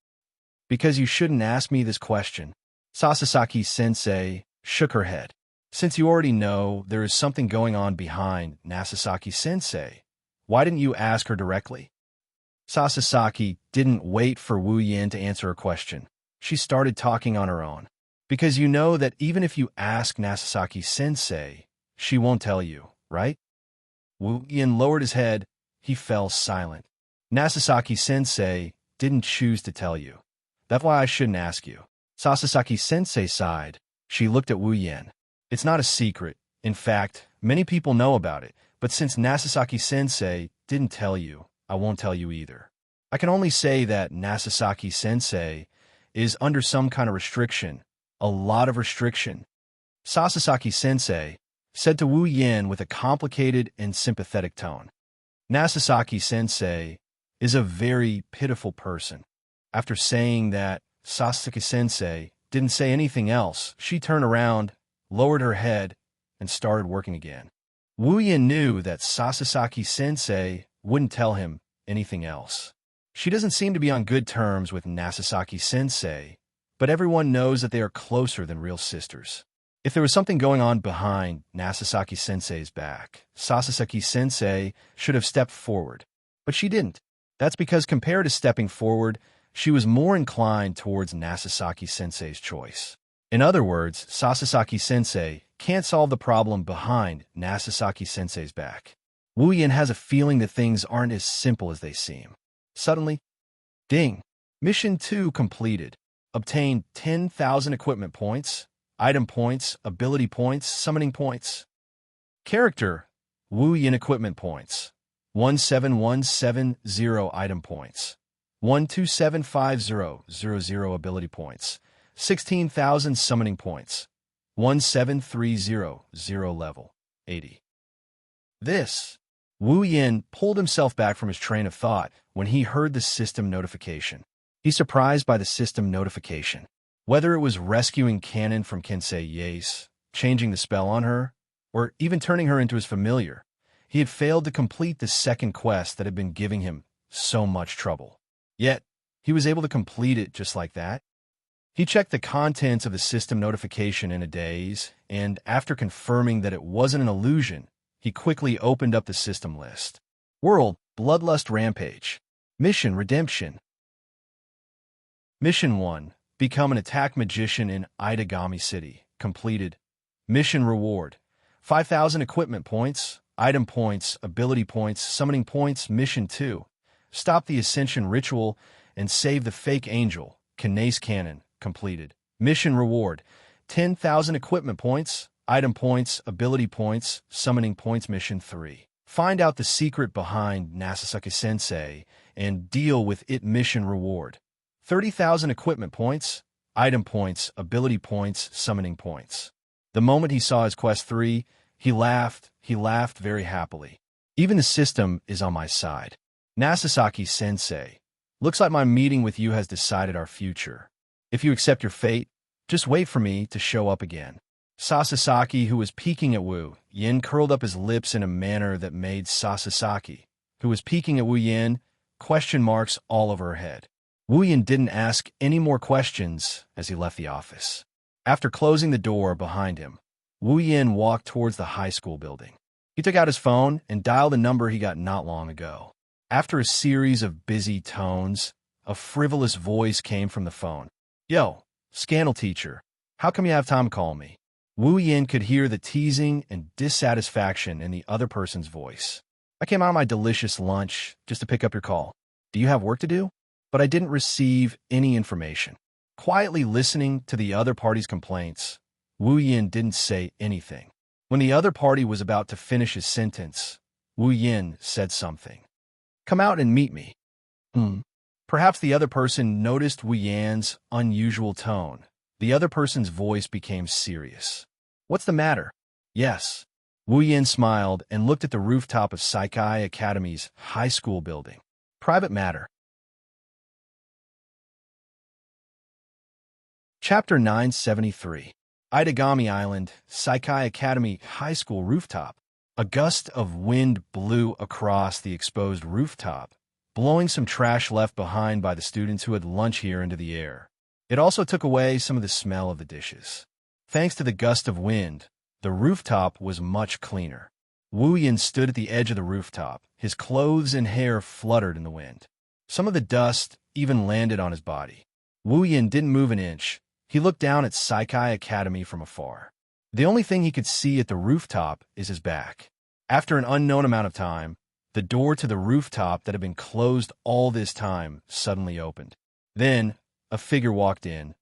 Because you shouldn't ask me this question. Sasasaki-sensei shook her head. Since you already know there is something going on behind Nasasaki-sensei, why didn't you ask her directly? Sasasaki didn't wait for Wu Yin to answer her question. She started talking on her own. Because you know that even if you ask Nasasaki-sensei, she won't tell you, right? Wu Yin lowered his head. He fell silent. Nasasaki-sensei didn't choose to tell you. That's why I shouldn't ask you. Sasasaki-sensei sighed. She looked at Wu Yin. It's not a secret. In fact, many people know about it. But since Nasasaki-sensei didn't tell you, I won't tell you either. I can only say that Nasasaki-sensei is under some kind of restriction. A lot of restriction. Sasasaki-sensei said to Wu Yin with a complicated and sympathetic tone. Nasasaki-sensei is a very pitiful person. After saying that, Sasasaki-sensei didn't say anything else. She turned around, lowered her head, and started working again. Wu Yin knew that Sasasaki-sensei wouldn't tell him anything else. She doesn't seem to be on good terms with Nasasaki-sensei, but everyone knows that they are closer than real sisters. If there was something going on behind Nasasaki-sensei's back, Sasasaki-sensei should have stepped forward. But she didn't. That's because compared to stepping forward, she was more inclined towards Nasasaki-sensei's choice. In other words, Sasasaki-sensei can't solve the problem behind Nasasaki-sensei's back. Wu Yin has a feeling that things aren't as simple as they seem. Suddenly, ding! Mission 2 completed. Obtained 10,000 equipment points, item points, ability points, summoning points. Character, Wu Yin equipment points. 17170 item points. 1275000 ability points. 16,000 summoning points. 17300 level. 80. Wu Yin pulled himself back from his train of thought when he heard the system notification. He's surprised by the system notification. Whether it was rescuing Canon from Kensei Yace, changing the spell on her, or even turning her into his familiar, he had failed to complete the second quest that had been giving him so much trouble. Yet, he was able to complete it just like that. He checked the contents of the system notification in a daze, and after confirming that it wasn't an illusion, he quickly opened up the system list. World, Bloodlust Rampage. Mission Redemption. Mission 1. Become an attack magician in Itagami City. Completed. Mission Reward. 5,000 equipment points, item points, ability points, summoning points. Mission 2. Stop the Ascension Ritual and save the fake angel, Kanace Cannon. Completed. Mission Reward. 10,000 equipment points, item points, ability points, summoning points. Mission 3. Find out the secret behind Nasasaki-sensei and deal with it. Mission Reward. 30,000 equipment points, item points, ability points, summoning points. The moment he saw his quest 3, he laughed very happily. Even the system is on my side. Nasasaki-sensei, looks like my meeting with you has decided our future. If you accept your fate, just wait for me to show up again. Sasasaki, who was peeking at Wu Yin, curled up his lips in a manner that made Sasasaki, who was peeking at Wu Yin, question marks all over her head. Wu Yin didn't ask any more questions as he left the office. After closing the door behind him, Wu Yin walked towards the high school building. He took out his phone and dialed the number he got not long ago. After a series of busy tones, a frivolous voice came from the phone. Yo, Scandal teacher, how come you have time to call me? Wu Yin could hear the teasing and dissatisfaction in the other person's voice. I came out of my delicious lunch just to pick up your call. Do you have work to do? But I didn't receive any information. Quietly listening to the other party's complaints, Wu Yin didn't say anything. When the other party was about to finish his sentence, Wu Yin said something. Come out and meet me. Perhaps the other person noticed Wu Yin's unusual tone. The other person's voice became serious. What's the matter? Yes. Wu Yin smiled and looked at the rooftop of Saikai Academy's high school building. Private matter. Chapter 973. Itagami Island, Saikai Academy High School rooftop. A gust of wind blew across the exposed rooftop, blowing some trash left behind by the students who had lunch here into the air. It also took away some of the smell of the dishes. Thanks to the gust of wind, the rooftop was much cleaner. Wu Yin stood at the edge of the rooftop. His clothes and hair fluttered in the wind. Some of the dust even landed on his body. Wu Yin didn't move an inch. He looked down at Saikai Academy from afar. The only thing he could see at the rooftop is his back. After an unknown amount of time, the door to the rooftop that had been closed all this time suddenly opened. Then, a figure walked in.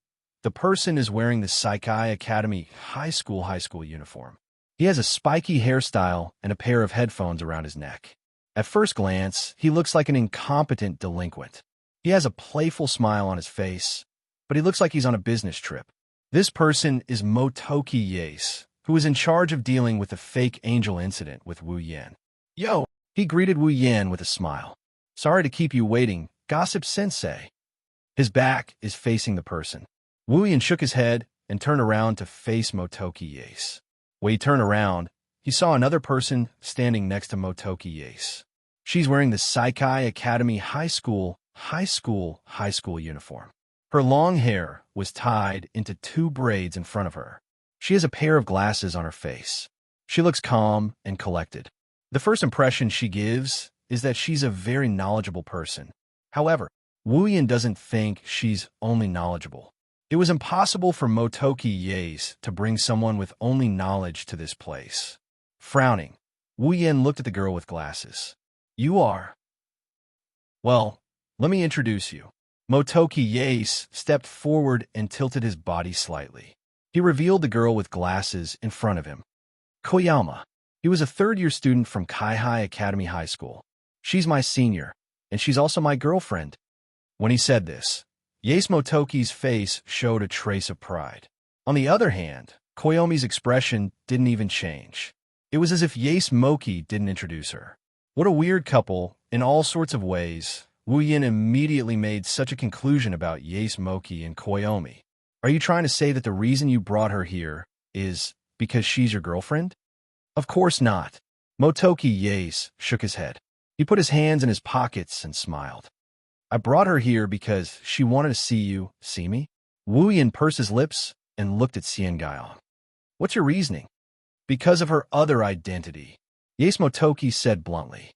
The person is wearing the Saikai Academy high school uniform. He has a spiky hairstyle and a pair of headphones around his neck. At first glance, he looks like an incompetent delinquent. He has a playful smile on his face, but he looks like he's on a business trip. This person is Motoki Yace, who is in charge of dealing with the fake angel incident with Wu Yin. Yo! He greeted Wu Yin with a smile. Sorry to keep you waiting, Gossip Sensei. His back is facing the person. Wu Yin shook his head and turned around to face Motoki Yace. When he turned around, he saw another person standing next to Motoki Yace. She's wearing the Saikai Academy high school uniform. Her long hair was tied into 2 braids in front of her. She has a pair of glasses on her face. She looks calm and collected. The first impression she gives is that she's a very knowledgeable person. However, Wu Yin doesn't think she's only knowledgeable. It was impossible for Motoki Yace to bring someone with only knowledge to this place. Frowning, Wu Yin looked at the girl with glasses. You are... Well, let me introduce you. Motoki Yace stepped forward and tilted his body slightly. He revealed the girl with glasses in front of him. Koyama. He was a third-year student from Kaihai Academy High School. She's my senior, and she's also my girlfriend. When he said this, Yace Motoki's face showed a trace of pride. On the other hand, Koyomi's expression didn't even change. It was as if Yace Moki didn't introduce her. What a weird couple, in all sorts of ways. Wu Yin immediately made such a conclusion about Yace Moki and Koyomi. Are you trying to say that the reason you brought her here is because she's your girlfriend? Of course not. Motoki Yace shook his head. He put his hands in his pockets and smiled. I brought her here because she wanted to see me? Wu Yin pursed his lips and looked at Xian Gaiyong. What's your reasoning? Because of her other identity, Yace Motoki said bluntly.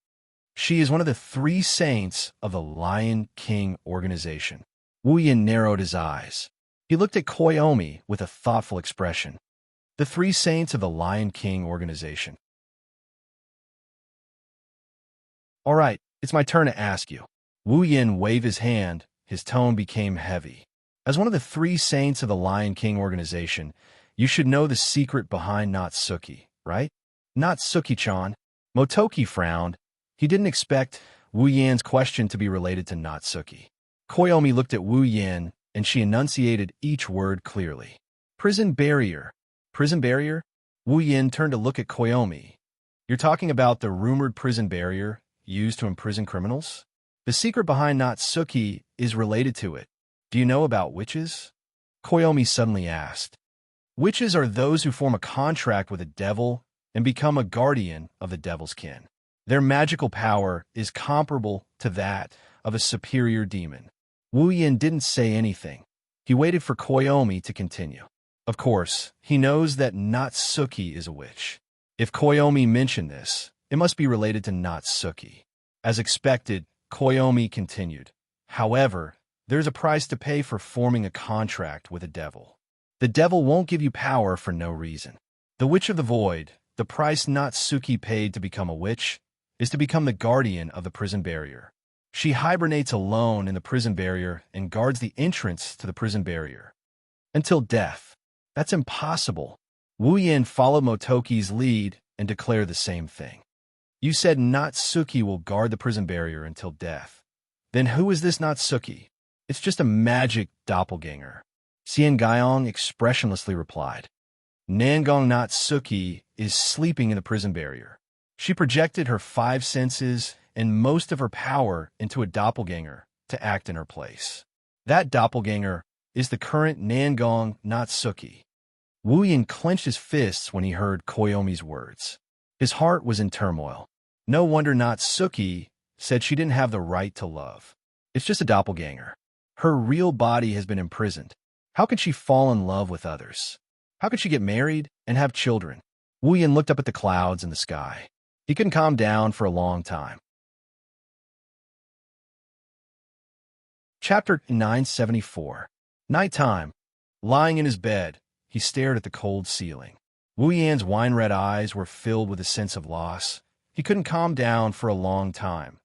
She is one of the 3 saints of the Lion King organization. Wu Yin narrowed his eyes. He looked at Koyomi with a thoughtful expression. The 3 saints of the Lion King organization. All right, it's my turn to ask you. Wu Yin waved his hand. His tone became heavy. As one of the 3 saints of the Lion King organization, you should know the secret behind Natsuki, right? Natsuki-chan. Motoki frowned. He didn't expect Wu Yin's question to be related to Natsuki. Koyomi looked at Wu Yin, and she enunciated each word clearly. Prison barrier. Prison barrier? Wu Yin turned to look at Koyomi. You're talking about the rumored prison barrier used to imprison criminals? The secret behind Natsuki is related to it. Do you know about witches? Koyomi suddenly asked. Witches are those who form a contract with a devil and become a guardian of the devil's kin. Their magical power is comparable to that of a superior demon. Wu Yin didn't say anything. He waited for Koyomi to continue. Of course, he knows that Natsuki is a witch. If Koyomi mentioned this, it must be related to Natsuki. As expected, Koyomi continued. However, there's a price to pay for forming a contract with a devil. The devil won't give you power for no reason. The Witch of the Void, the price Natsuki paid to become a witch, is to become the guardian of the prison barrier. She hibernates alone in the prison barrier and guards the entrance to the prison barrier. Until death. That's impossible. Wu Yin followed Motoki's lead and declared the same thing. You said Natsuki will guard the prison barrier until death. Then who is this Natsuki? It's just a magic doppelganger. Xian Gaiyong expressionlessly replied. Nangong Natsuki is sleeping in the prison barrier. She projected her 5 senses and most of her power into a doppelganger to act in her place. That doppelganger is the current Nangong Natsuki. Wu Yin clenched his fists when he heard Koyomi's words. His heart was in turmoil. No wonder Natsuki said she didn't have the right to love. It's just a doppelganger. Her real body has been imprisoned. How can she fall in love with others? How could she get married and have children? Wu Yin looked up at the clouds in the sky. He couldn't calm down for a long time. Chapter 974. Nighttime. Lying in his bed, he stared at the cold ceiling. Wu Yan's wine-red eyes were filled with a sense of loss. He couldn't calm down for a long time.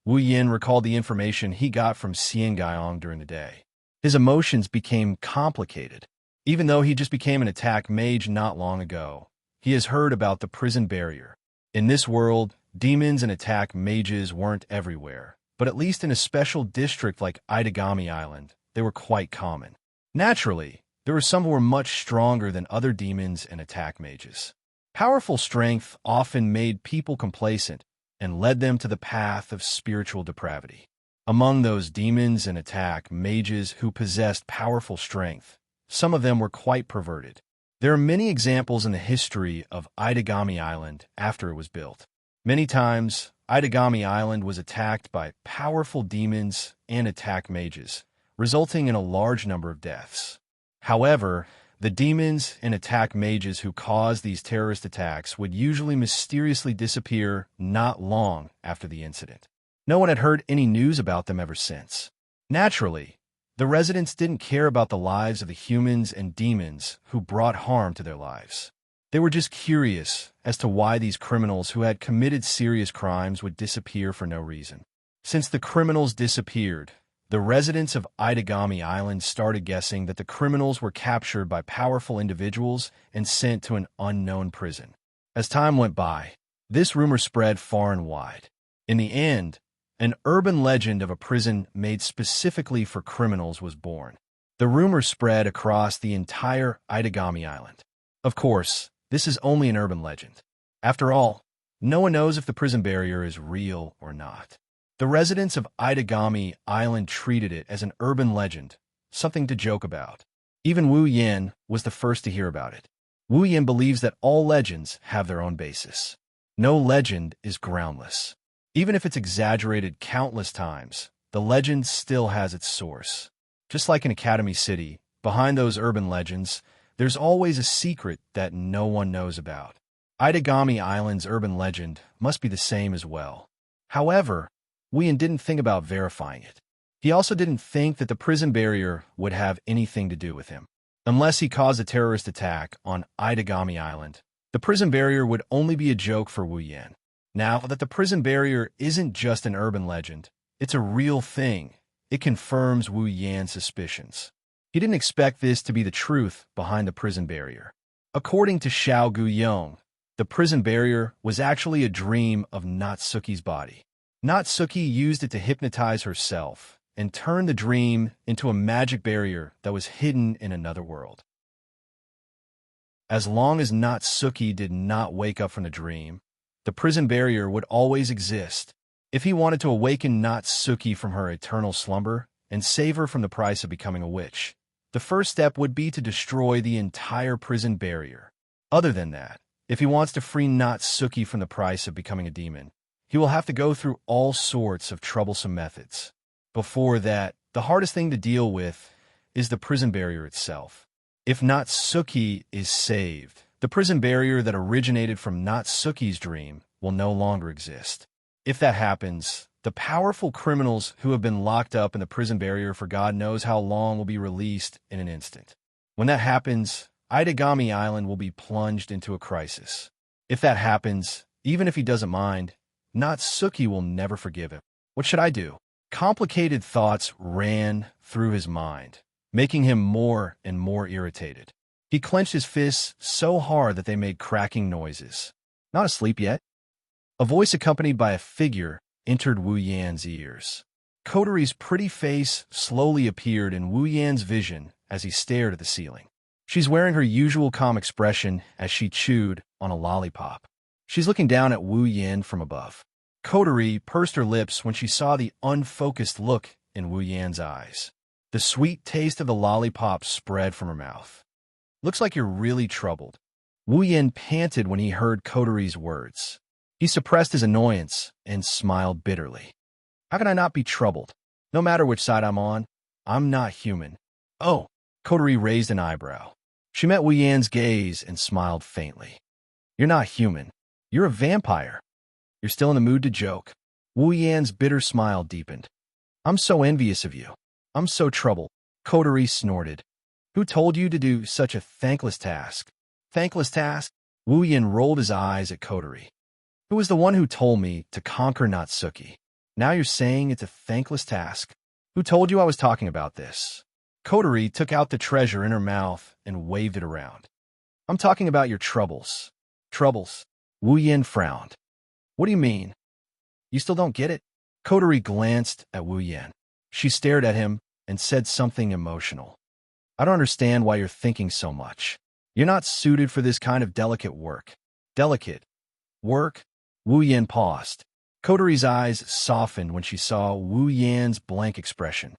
Wu Yin recalled the information he got from Xian Gaiyong during the day. His emotions became complicated. Even though he just became an attack mage not long ago, he has heard about the prison barrier. In this world, demons and attack mages weren't everywhere, but at least in a special district like Itagami Island, they were quite common. Naturally, there were some who were much stronger than other demons and attack mages. Powerful strength often made people complacent and led them to the path of spiritual depravity. Among those demons and attack mages who possessed powerful strength, some of them were quite perverted. There are many examples in the history of Itagami Island after it was built. Many times, Itagami Island was attacked by powerful demons and attack mages, resulting in a large number of deaths. However, the demons and attack mages who caused these terrorist attacks would usually mysteriously disappear not long after the incident. No one had heard any news about them ever since. Naturally, The residents didn't care about the lives of the humans and demons who brought harm to their lives. They were just curious as to why these criminals who had committed serious crimes would disappear for no reason. Since the criminals disappeared, the residents of Itagami Island started guessing that the criminals were captured by powerful individuals and sent to an unknown prison. As time went by, this rumor spread far and wide. In the end, an urban legend of a prison made specifically for criminals was born. The rumor spread across the entire Itagami Island. Of course, this is only an urban legend. After all, no one knows if the prison barrier is real or not. The residents of Itagami Island treated it as an urban legend, something to joke about. Even Wu Yan was the first to hear about it. Wu Yan believes that all legends have their own basis. No legend is groundless. Even if it's exaggerated countless times, the legend still has its source. Just like in Academy City, behind those urban legends, there's always a secret that no one knows about. Itagami Island's urban legend must be the same as well. However, Wu Yan didn't think about verifying it. He also didn't think that the prison barrier would have anything to do with him. Unless he caused a terrorist attack on Itagami Island, the prison barrier would only be a joke for Wu Yan. Now that the prison barrier isn't just an urban legend, it's a real thing, it confirms Wu Yan's suspicions. He didn't expect this to be the truth behind the prison barrier. According to Xiao Guyong, the prison barrier was actually a dream of Natsuki's body. Natsuki used it to hypnotize herself and turn the dream into a magic barrier that was hidden in another world. As long as Natsuki did not wake up from the dream, the prison barrier would always exist. If he wanted to awaken Natsuki from her eternal slumber and save her from the price of becoming a witch, the first step would be to destroy the entire prison barrier. Other than that, if he wants to free Natsuki from the price of becoming a demon, he will have to go through all sorts of troublesome methods. Before that, the hardest thing to deal with is the prison barrier itself. If Natsuki is saved, the prison barrier that originated from Natsuki's dream will no longer exist. If that happens, the powerful criminals who have been locked up in the prison barrier for God knows how long will be released in an instant. When that happens, Itagami Island will be plunged into a crisis. If that happens, even if he doesn't mind, Natsuki will never forgive him. What should I do? Complicated thoughts ran through his mind, making him more and more irritated. He clenched his fists so hard that they made cracking noises. Not asleep yet? A voice accompanied by a figure entered Wu Yan's ears. Kotori's pretty face slowly appeared in Wu Yan's vision as he stared at the ceiling. She's wearing her usual calm expression as she chewed on a lollipop. She's looking down at Wu Yan from above. Kotori pursed her lips when she saw the unfocused look in Wu Yan's eyes. The sweet taste of the lollipop spread from her mouth. Looks like you're really troubled. Wu Yan panted when he heard Kotori's words. He suppressed his annoyance and smiled bitterly. How can I not be troubled? No matter which side I'm on, I'm not human. Oh, Kotori raised an eyebrow. She met Wu Yan's gaze and smiled faintly. You're not human. You're a vampire. You're still in the mood to joke. Wu Yan's bitter smile deepened. I'm so envious of you. I'm so troubled. Kotori snorted. Who told you to do such a thankless task? Thankless task? Wu Yan rolled his eyes at Kotori. Who was the one who told me to conquer Natsuki? Now you're saying it's a thankless task? Who told you I was talking about this? Kotori took out the treasure in her mouth and waved it around. I'm talking about your troubles. Troubles? Wu Yan frowned. What do you mean? You still don't get it? Kotori glanced at Wu Yan. She stared at him and said something emotional. I don't understand why you're thinking so much. You're not suited for this kind of delicate work. Delicate? Work? Wu Yan paused. Kotori's eyes softened when she saw Wu Yan's blank expression.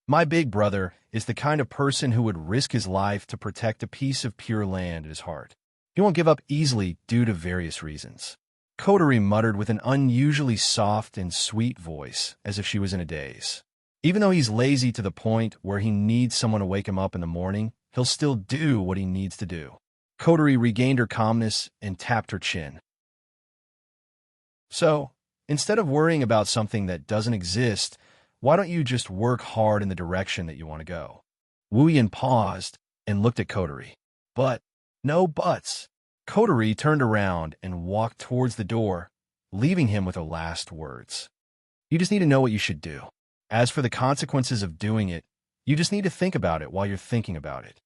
My big brother is the kind of person who would risk his life to protect a piece of pure land at his heart. He won't give up easily due to various reasons. Kotori muttered with an unusually soft and sweet voice, as if she was in a daze. Even though he's lazy to the point where he needs someone to wake him up in the morning, he'll still do what he needs to do. Kotori regained her calmness and tapped her chin. So, instead of worrying about something that doesn't exist, why don't you just work hard in the direction that you want to go? Wu Yin paused and looked at Kotori. But, no buts. Kotori turned around and walked towards the door, leaving him with her last words. You just need to know what you should do. As for the consequences of doing it, you just need to think about it while you're thinking about it.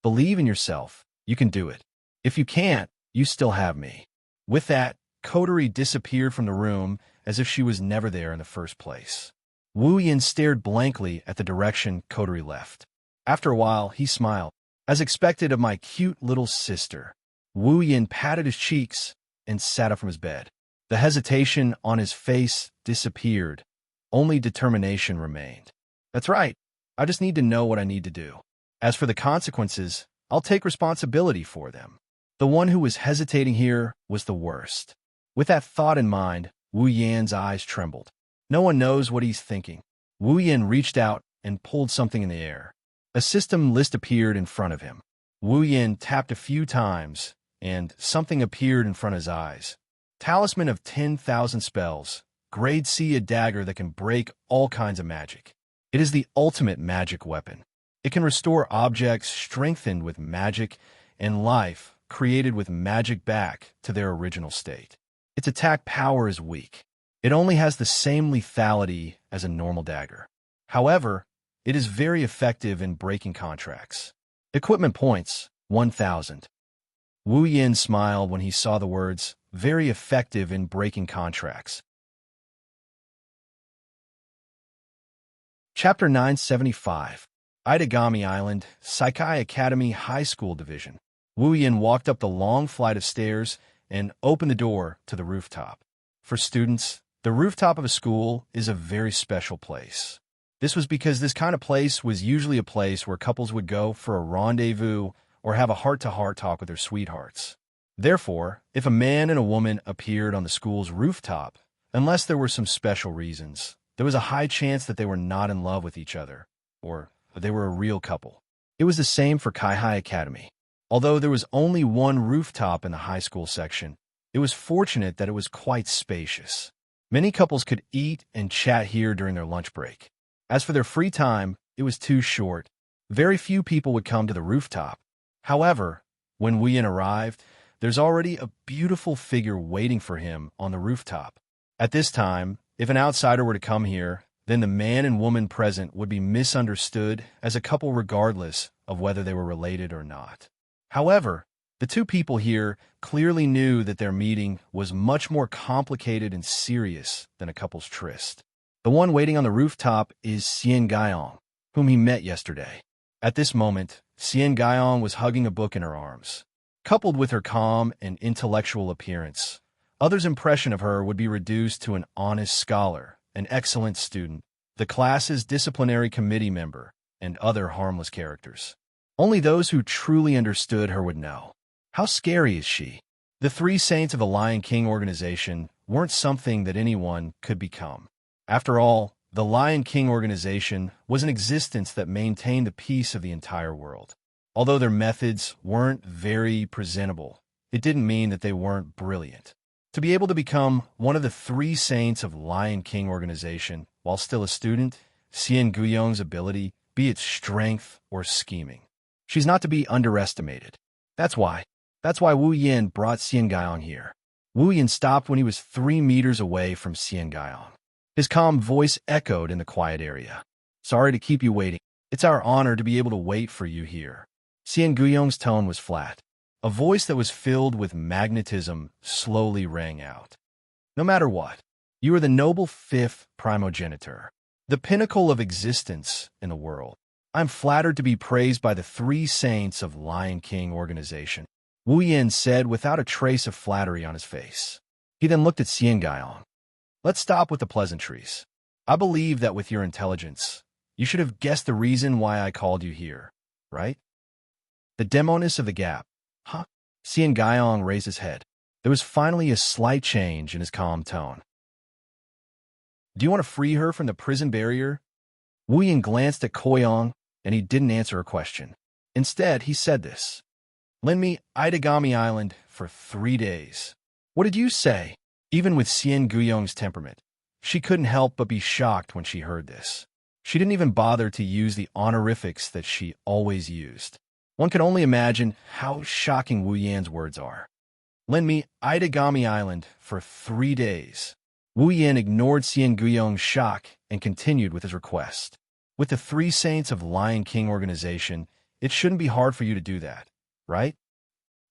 Believe in yourself. You can do it. If you can't, you still have me. With that, Kotori disappeared from the room as if she was never there in the first place. Wu Yin stared blankly at the direction Kotori left. After a while, he smiled. As expected of my cute little sister, Wu Yin patted his cheeks and sat up from his bed. The hesitation on his face disappeared. Only determination remained. That's right. I just need to know what I need to do. As for the consequences, I'll take responsibility for them. The one who was hesitating here was the worst. With that thought in mind, Wu Yan's eyes trembled. No one knows what he's thinking. Wu Yan reached out and pulled something in the air. A system list appeared in front of him. Wu Yan tapped a few times, and something appeared in front of his eyes. Talisman of 10,000 spells. Grade C, a dagger that can break all kinds of magic. It is the ultimate magic weapon. It can restore objects strengthened with magic and life created with magic back to their original state. Its attack power is weak. It only has the same lethality as a normal dagger. However, it is very effective in breaking contracts. Equipment points, 1,000. Wu Yin smiled when he saw the words, very effective in breaking contracts. Chapter 975. Itagami Island, Saikai Academy High School Division. Wu Yin walked up the long flight of stairs and opened the door to the rooftop. For students, the rooftop of a school is a very special place. This was because this kind of place was usually a place where couples would go for a rendezvous or have a heart-to-heart talk with their sweethearts. Therefore, if a man and a woman appeared on the school's rooftop, unless there were some special reasons, there was a high chance that they were not in love with each other, or that they were a real couple. It was the same for Kaihai Academy. Although there was only one rooftop in the high school section, it was fortunate that it was quite spacious. Many couples could eat and chat here during their lunch break. As for their free time, it was too short. Very few people would come to the rooftop. However, when Wu Yin arrived, there's already a beautiful figure waiting for him on the rooftop. At this time, if an outsider were to come here, then the man and woman present would be misunderstood as a couple regardless of whether they were related or not. However, the two people here clearly knew that their meeting was much more complicated and serious than a couple's tryst. The one waiting on the rooftop is Xian Gaiyong, whom he met yesterday. At this moment, Xian Gaiyong was hugging a book in her arms. Coupled with her calm and intellectual appearance, others' impression of her would be reduced to an honest scholar, an excellent student, the class's disciplinary committee member, and other harmless characters. Only those who truly understood her would know. How scary is she? The three saints of the Lion King organization weren't something that anyone could become. After all, the Lion King organization was an existence that maintained the peace of the entire world. Although their methods weren't very presentable, it didn't mean that they weren't brilliant. To be able to become one of the three saints of Lion King organization while still a student, Xian Guiyong's ability, be it strength or scheming. She's not to be underestimated. That's why Wu Yin brought Xian Gaiyong here. Wu Yin stopped when he was 3 meters away from Xian Gaiyong. His calm voice echoed in the quiet area. Sorry to keep you waiting. It's our honor to be able to wait for you here. Xian Guiyong's tone was flat. A voice that was filled with magnetism slowly rang out. No matter what, you are the noble 5th primogenitor, the pinnacle of existence in the world. I'm flattered to be praised by the 3 saints of Lion King organization, Wu Yin said without a trace of flattery on his face. He then looked at Xian Gaiyong. Let's stop with the pleasantries. I believe that with your intelligence, you should have guessed the reason why I called you here, right? The demoness of the gap. Huh? Xian Gaiyong raised his head. There was finally a slight change in his calm tone. Do you want to free her from the prison barrier? Wu Yin glanced at Koyong, and he didn't answer her question. Instead, he said this. Lend me Itagami Island for 3 days. What did you say? Even with Xian Guiyong's temperament, She couldn't help but be shocked when she heard this. She didn't even bother to use the honorifics that she always used. One can only imagine how shocking Wu Yan's words are. Lend me Itagami Island for 3 days. Wu Yan ignored Xian Guiyong's shock and continued with his request. With the 3 Saints of Lion King organization, it shouldn't be hard for you to do that, right?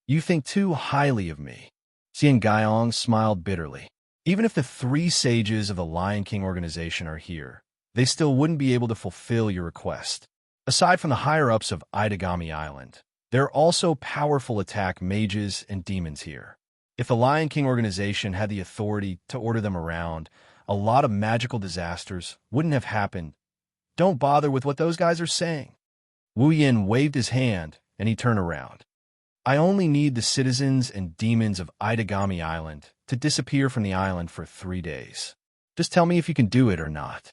You think too highly of me. Xian Guiyong smiled bitterly. Even if the 3 sages of the Lion King organization are here, they still wouldn't be able to fulfill your request. Aside from the higher-ups of Itagami Island, there are also powerful attack mages and demons here. If the Lion King organization had the authority to order them around, a lot of magical disasters wouldn't have happened. Don't bother with what those guys are saying. Wu Yan waved his hand, and he turned around. I only need the citizens and demons of Itagami Island to disappear from the island for 3 days. Just tell me if you can do it or not.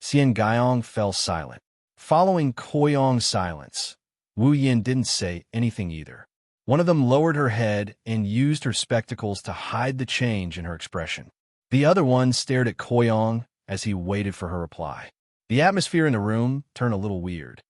Xian Guiyong fell silent. Following Koyong's silence, Wu Yan didn't say anything either. One of them lowered her head and used her spectacles to hide the change in her expression. The other one stared at Koyong as he waited for her reply. The atmosphere in the room turned a little weird.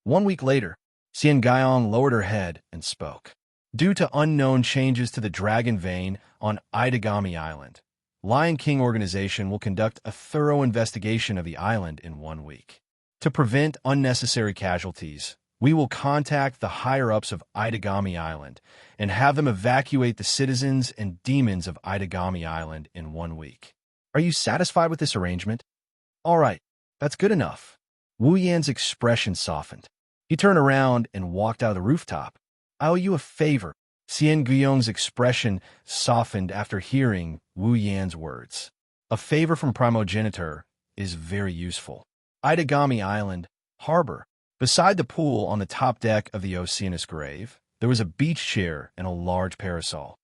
1 week later, Xian Guiyong lowered her head and spoke. Due to unknown changes to the dragon vein on Itagami Island, Lion King organization will conduct a thorough investigation of the island in 1 week. To prevent unnecessary casualties, we will contact the higher-ups of Itagami Island and have them evacuate the citizens and demons of Itagami Island in 1 week. Are you satisfied with this arrangement? All right, that's good enough. Wu Yan's expression softened. He turned around and walked out of the rooftop. I owe you a favor. Xian Guiyong's expression softened after hearing Wu Yan's words. A favor from primogenitor is very useful. Itagami Island, harbor. Beside the pool on the top deck of the Oceanus grave, there was a beach chair and a large parasol.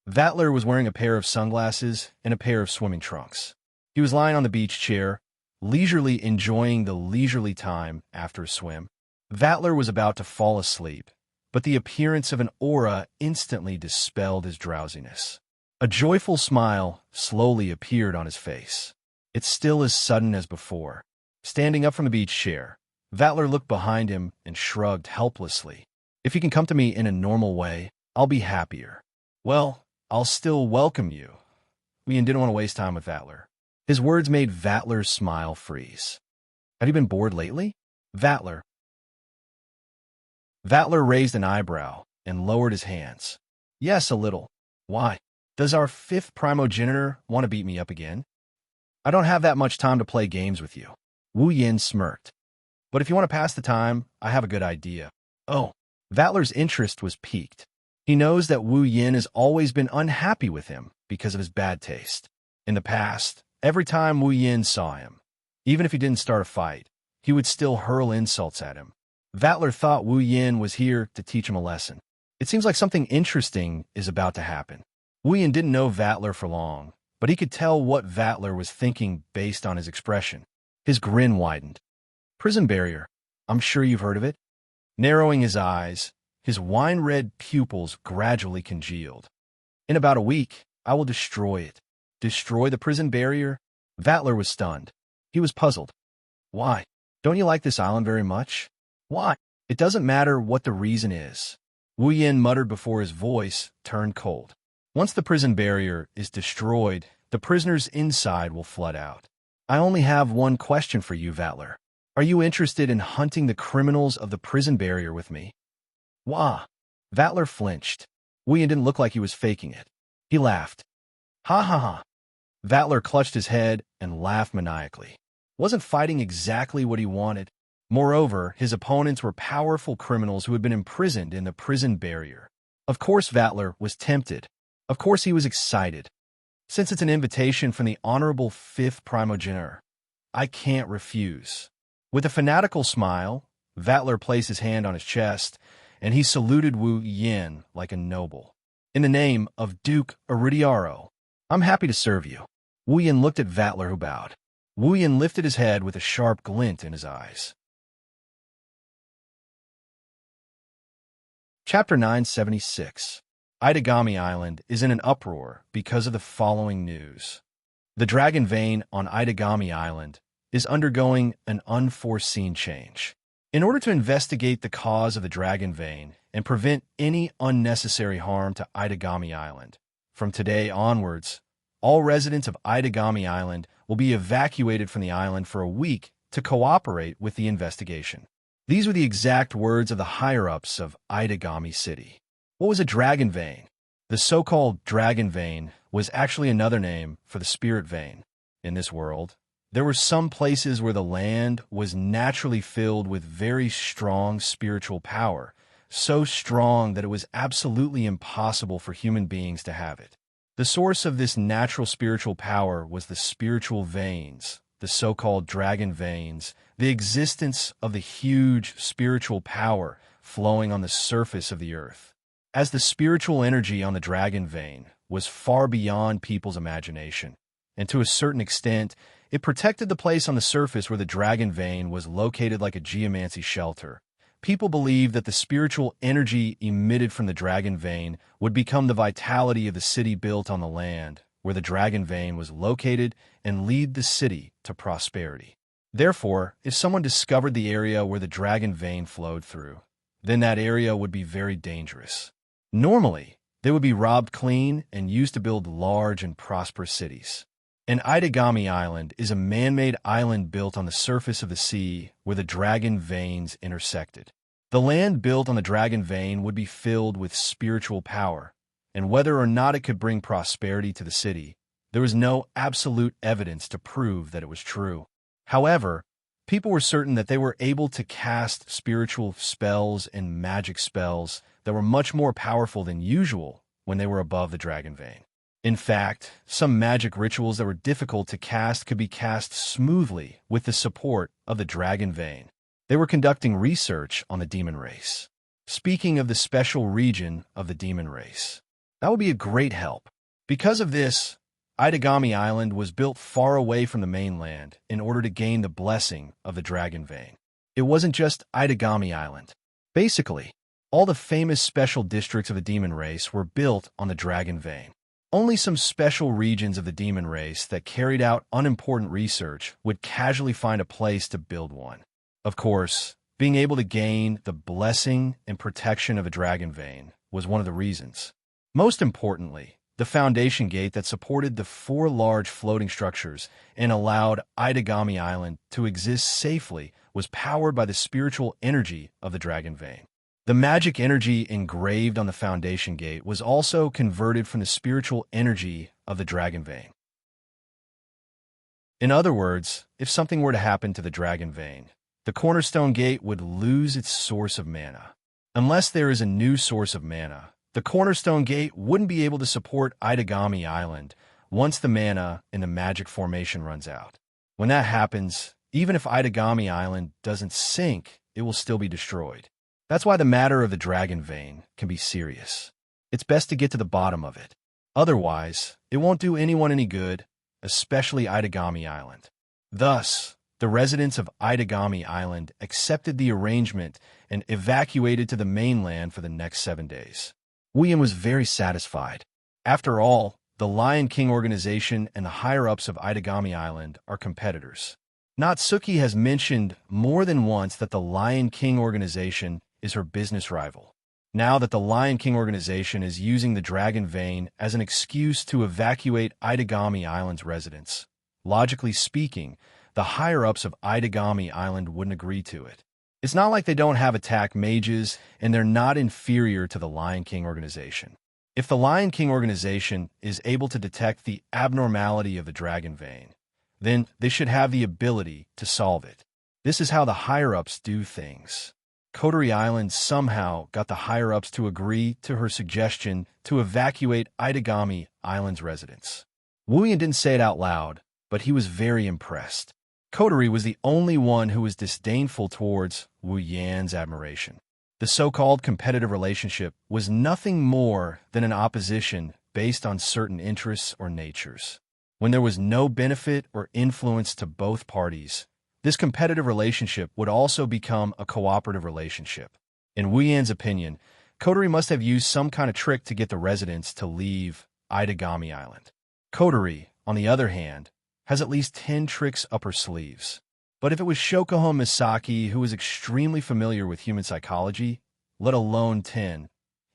Vatler was wearing a pair of sunglasses and a pair of swimming trunks. He was lying on the beach chair, leisurely enjoying the leisurely time after a swim. Vatler was about to fall asleep, but the appearance of an aura instantly dispelled his drowsiness. A joyful smile slowly appeared on his face. It's still as sudden as before. Standing up from the beach chair, Vatler looked behind him and shrugged helplessly. If you can come to me in a normal way, I'll be happier. Well, I'll still welcome you. Wu Yan didn't want to waste time with Vatler. His words made Vatler's smile freeze. Have you been bored lately? Vatler raised an eyebrow and lowered his hands. Yes, a little. Why? Does our 5th primogenitor want to beat me up again? I don't have that much time to play games with you. Wu Yan smirked. But if you want to pass the time, I have a good idea. Oh, Vatler's interest was piqued. He knows that Wu Yan has always been unhappy with him because of his bad taste. In the past, every time Wu Yan saw him, even if he didn't start a fight, he would still hurl insults at him. Vatler thought Wu Yan was here to teach him a lesson. It seems like something interesting is about to happen. Wu Yan didn't know Vatler for long, but he could tell what Vatler was thinking based on his expression. His grin widened. Prison barrier. I'm sure you've heard of it. Narrowing his eyes, his wine-red pupils gradually congealed. In about a week, I will destroy it. Destroy the prison barrier? Vatler was stunned. He was puzzled. Why? Don't you like this island very much? Why? It doesn't matter what the reason is. Wu Yan muttered before his voice turned cold. Once the prison barrier is destroyed, the prisoners inside will flood out. I only have one question for you, Vatler. Are you interested in hunting the criminals of the prison barrier with me? Wah! Vatler flinched. Wu Yan didn't look like he was faking it. He laughed. Ha ha ha. Vatler clutched his head and laughed maniacally. Wasn't fighting exactly what he wanted. Moreover, his opponents were powerful criminals who had been imprisoned in the prison barrier. Of course Vatler was tempted. Of course he was excited. Since it's an invitation from the Honorable 5th Primogenitor, I can't refuse. With a fanatical smile, Vatler placed his hand on his chest, and he saluted Wu Yan like a noble. In the name of Duke Iridiaro, I'm happy to serve you. Wu Yan looked at Vatler, who bowed. Wu Yan lifted his head with a sharp glint in his eyes. Chapter 976. Itagami Island is in an uproar because of the following news. The Dragon Vein on Itagami Island is undergoing an unforeseen change. In order to investigate the cause of the Dragon Vein and prevent any unnecessary harm to Itagami Island, from today onwards, all residents of Itagami Island will be evacuated from the island for a week to cooperate with the investigation. These were the exact words of the higher-ups of Itagami City. What was a Dragon Vein? The so-called Dragon Vein was actually another name for the Spirit Vein. In this world, there were some places where the land was naturally filled with very strong spiritual power, so strong that it was absolutely impossible for human beings to have it. The source of this natural spiritual power was the spiritual veins, the so-called dragon veins, the existence of the huge spiritual power flowing on the surface of the earth. As the spiritual energy on the dragon vein was far beyond people's imagination, and to a certain extent, it protected the place on the surface where the dragon vein was located like a geomancy shelter. People believed that the spiritual energy emitted from the dragon vein would become the vitality of the city built on the land where the dragon vein was located and lead the city to prosperity. Therefore, if someone discovered the area where the dragon vein flowed through, then that area would be very dangerous. Normally, they would be robbed clean and used to build large and prosperous cities. An Itagami Island is a man-made island built on the surface of the sea where the dragon veins intersected. The land built on the dragon vein would be filled with spiritual power, and whether or not it could bring prosperity to the city, there was no absolute evidence to prove that it was true. However, people were certain that they were able to cast spiritual spells and magic spells that were much more powerful than usual when they were above the dragon vein. In fact, some magic rituals that were difficult to cast could be cast smoothly with the support of the dragon vein. They were conducting research on the demon race. Speaking of the special region of the demon race, that would be a great help. Because of this, Itagami Island was built far away from the mainland in order to gain the blessing of the dragon vein. It wasn't just Itagami Island. Basically, all the famous special districts of the demon race were built on the dragon vein. Only some special regions of the demon race that carried out unimportant research would casually find a place to build one. Of course, being able to gain the blessing and protection of a dragon vein was one of the reasons. Most importantly, the foundation gate that supported the 4 large floating structures and allowed Itagami Island to exist safely was powered by the spiritual energy of the dragon vein. The magic energy engraved on the foundation gate was also converted from the spiritual energy of the dragon vein. In other words, if something were to happen to the dragon vein, the cornerstone gate would lose its source of mana. Unless there is a new source of mana, the cornerstone gate wouldn't be able to support Itagami Island once the mana in the magic formation runs out. When that happens, even if Itagami Island doesn't sink, it will still be destroyed. That's why the matter of the dragon vein can be serious. It's best to get to the bottom of it. Otherwise, it won't do anyone any good, especially Itagami Island. Thus, the residents of Itagami Island accepted the arrangement and evacuated to the mainland for the next 7 days. William was very satisfied. After all, the Lion King organization and the higher-ups of Itagami Island are competitors. Natsuki has mentioned more than once that the Lion King organization is her business rival. Now that the Lion King organization is using the Dragon Vein as an excuse to evacuate Itagami Island's residents, logically speaking, the higher-ups of Itagami Island wouldn't agree to it. It's not like they don't have attack mages and they're not inferior to the Lion King organization. If the Lion King organization is able to detect the abnormality of the Dragon Vein, then they should have the ability to solve it. This is how the higher-ups do things. Kotori Island somehow got the higher-ups to agree to her suggestion to evacuate Itagami Island's residents. Wuyan didn't say it out loud, but he was very impressed. Kotori was the only one who was disdainful towards Wu Yan's admiration. The so-called competitive relationship was nothing more than an opposition based on certain interests or natures. When there was no benefit or influence to both parties, this competitive relationship would also become a cooperative relationship. In Wu Yan's opinion, Kotori must have used some kind of trick to get the residents to leave Itagami Island. Kotori on the other hand, has at least 10 tricks up her sleeves. But if it was Shokuhon Misaki, who was extremely familiar with human psychology, let alone 10,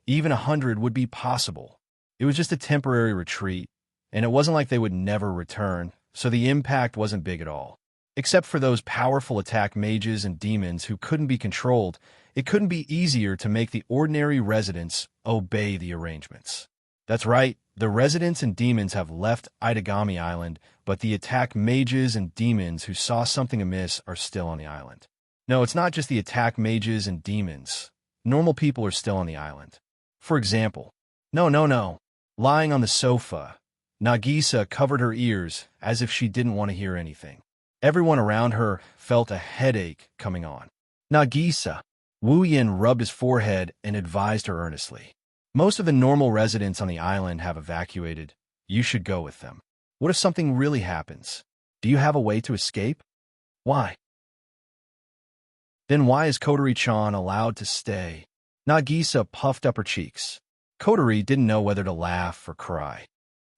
even 100 would be possible. It was just a temporary retreat, and it wasn't like they would never return, so the impact wasn't big at all. Except for those powerful attack mages and demons who couldn't be controlled, it couldn't be easier to make the ordinary residents obey the arrangements. That's right, the residents and demons have left Itagami Island, but the attack mages and demons who saw something amiss are still on the island. No, it's not just the attack mages and demons. Normal people are still on the island. For example, no. Lying on the sofa, Nagisa covered her ears as if she didn't want to hear anything. Everyone around her felt a headache coming on. Nagisa. Wu Yin rubbed his forehead and advised her earnestly. Most of the normal residents on the island have evacuated. You should go with them. What if something really happens? Do you have a way to escape? Why? Then why is Kotori-chan allowed to stay? Nagisa puffed up her cheeks. Kotori didn't know whether to laugh or cry.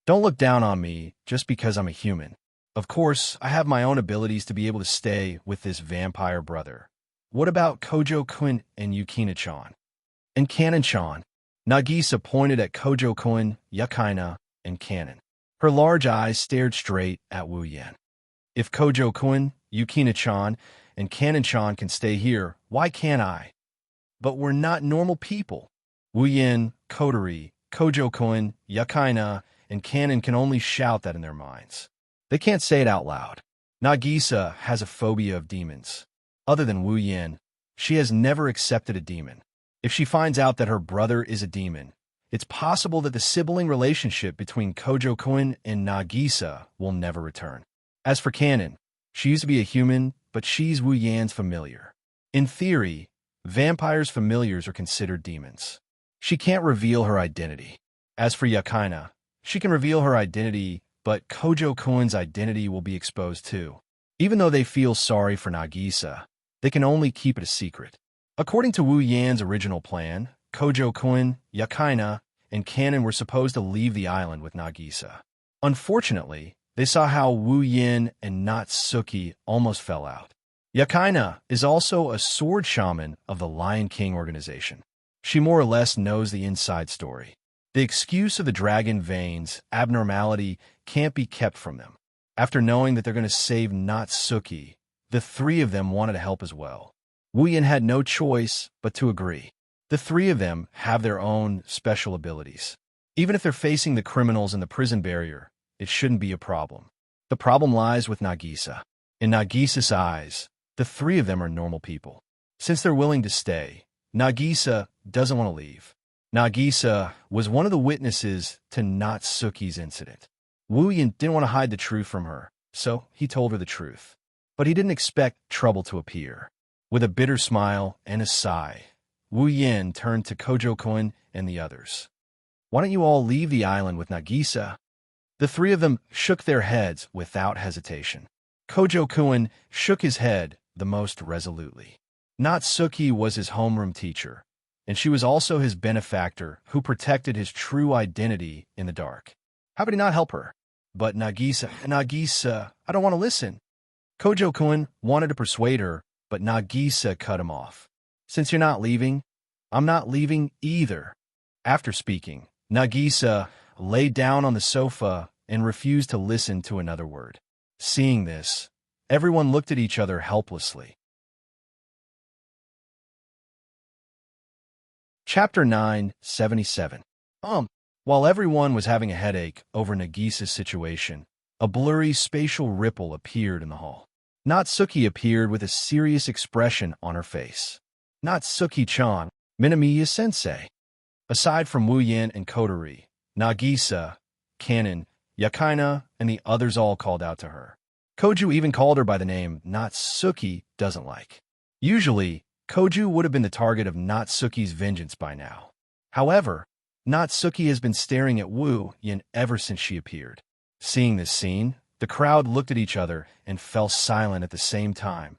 Don't look down on me just because I'm a human. Of course, I have my own abilities to be able to stay with this vampire brother. What about Kojo-kun and Yukina-chan? And Kanon-chan? Nagisa pointed at Kojo-kun, Yukaina, and Kanon. Her large eyes stared straight at Wu Yen. If Kojo-kun, Yukina-chan, and Kanon-chan can stay here, why can't I? But we're not normal people. Wu Yen, Kotori, Kojo-kun, Yukaina, and Kanon can only shout that in their minds. They can't say it out loud. Nagisa has a phobia of demons. Other than Wu Yen, she has never accepted a demon. If she finds out that her brother is a demon, it's possible that the sibling relationship between Kojo-kun and Nagisa will never return. As for Kanon, she used to be a human, but she's Wu Yan's familiar. In theory, vampires' familiars are considered demons. She can't reveal her identity. As for Yukaina, she can reveal her identity, but Kojo-kun's identity will be exposed too. Even though they feel sorry for Nagisa, they can only keep it a secret. According to Wu Yan's original plan, Kojo-kun, Yukaina, and Kanon were supposed to leave the island with Nagisa. Unfortunately, they saw how Wu Yen and Natsuki almost fell out. Yukaina is also a sword shaman of the Lion King organization. She more or less knows the inside story. The excuse of the dragon veins abnormality can't be kept from them. After knowing that they're going to save Natsuki, the three of them wanted to help as well. Wu Yen had no choice but to agree. The three of them have their own special abilities. Even if they're facing the criminals in the prison barrier, it shouldn't be a problem. The problem lies with Nagisa. In Nagisa's eyes, the three of them are normal people. Since they're willing to stay, Nagisa doesn't want to leave. Nagisa was one of the witnesses to Natsuki's incident. Wu Yen didn't want to hide the truth from her, so he told her the truth. But he didn't expect trouble to appear. With a bitter smile and a sigh, Wu Yen turned to Kojo-kun and the others. Why don't you all leave the island with Nagisa? The three of them shook their heads without hesitation. Kojo-kun shook his head the most resolutely. Natsuki was his homeroom teacher, and she was also his benefactor who protected his true identity in the dark. How could he not help her? But Nagisa, I don't want to listen. Kojo-kun wanted to persuade her, but Nagisa cut him off. Since you're not leaving, I'm not leaving either. After speaking, Nagisa lay down on the sofa and refused to listen to another word. Seeing this, everyone looked at each other helplessly. Chapter 977. While everyone was having a headache over Nagisa's situation, a blurry spatial ripple appeared in the hall. Natsuki appeared with a serious expression on her face. Natsuki-chan, Minamiya-sensei. Aside from Wu Yen and Kotori, Nagisa, Kanon, Yukaina, and the others all called out to her. Koju even called her by the name Natsuki doesn't like. Usually, Koju would have been the target of Natsuki's vengeance by now. However, Natsuki has been staring at Wu Yen ever since she appeared. Seeing this scene, the crowd looked at each other and fell silent at the same time.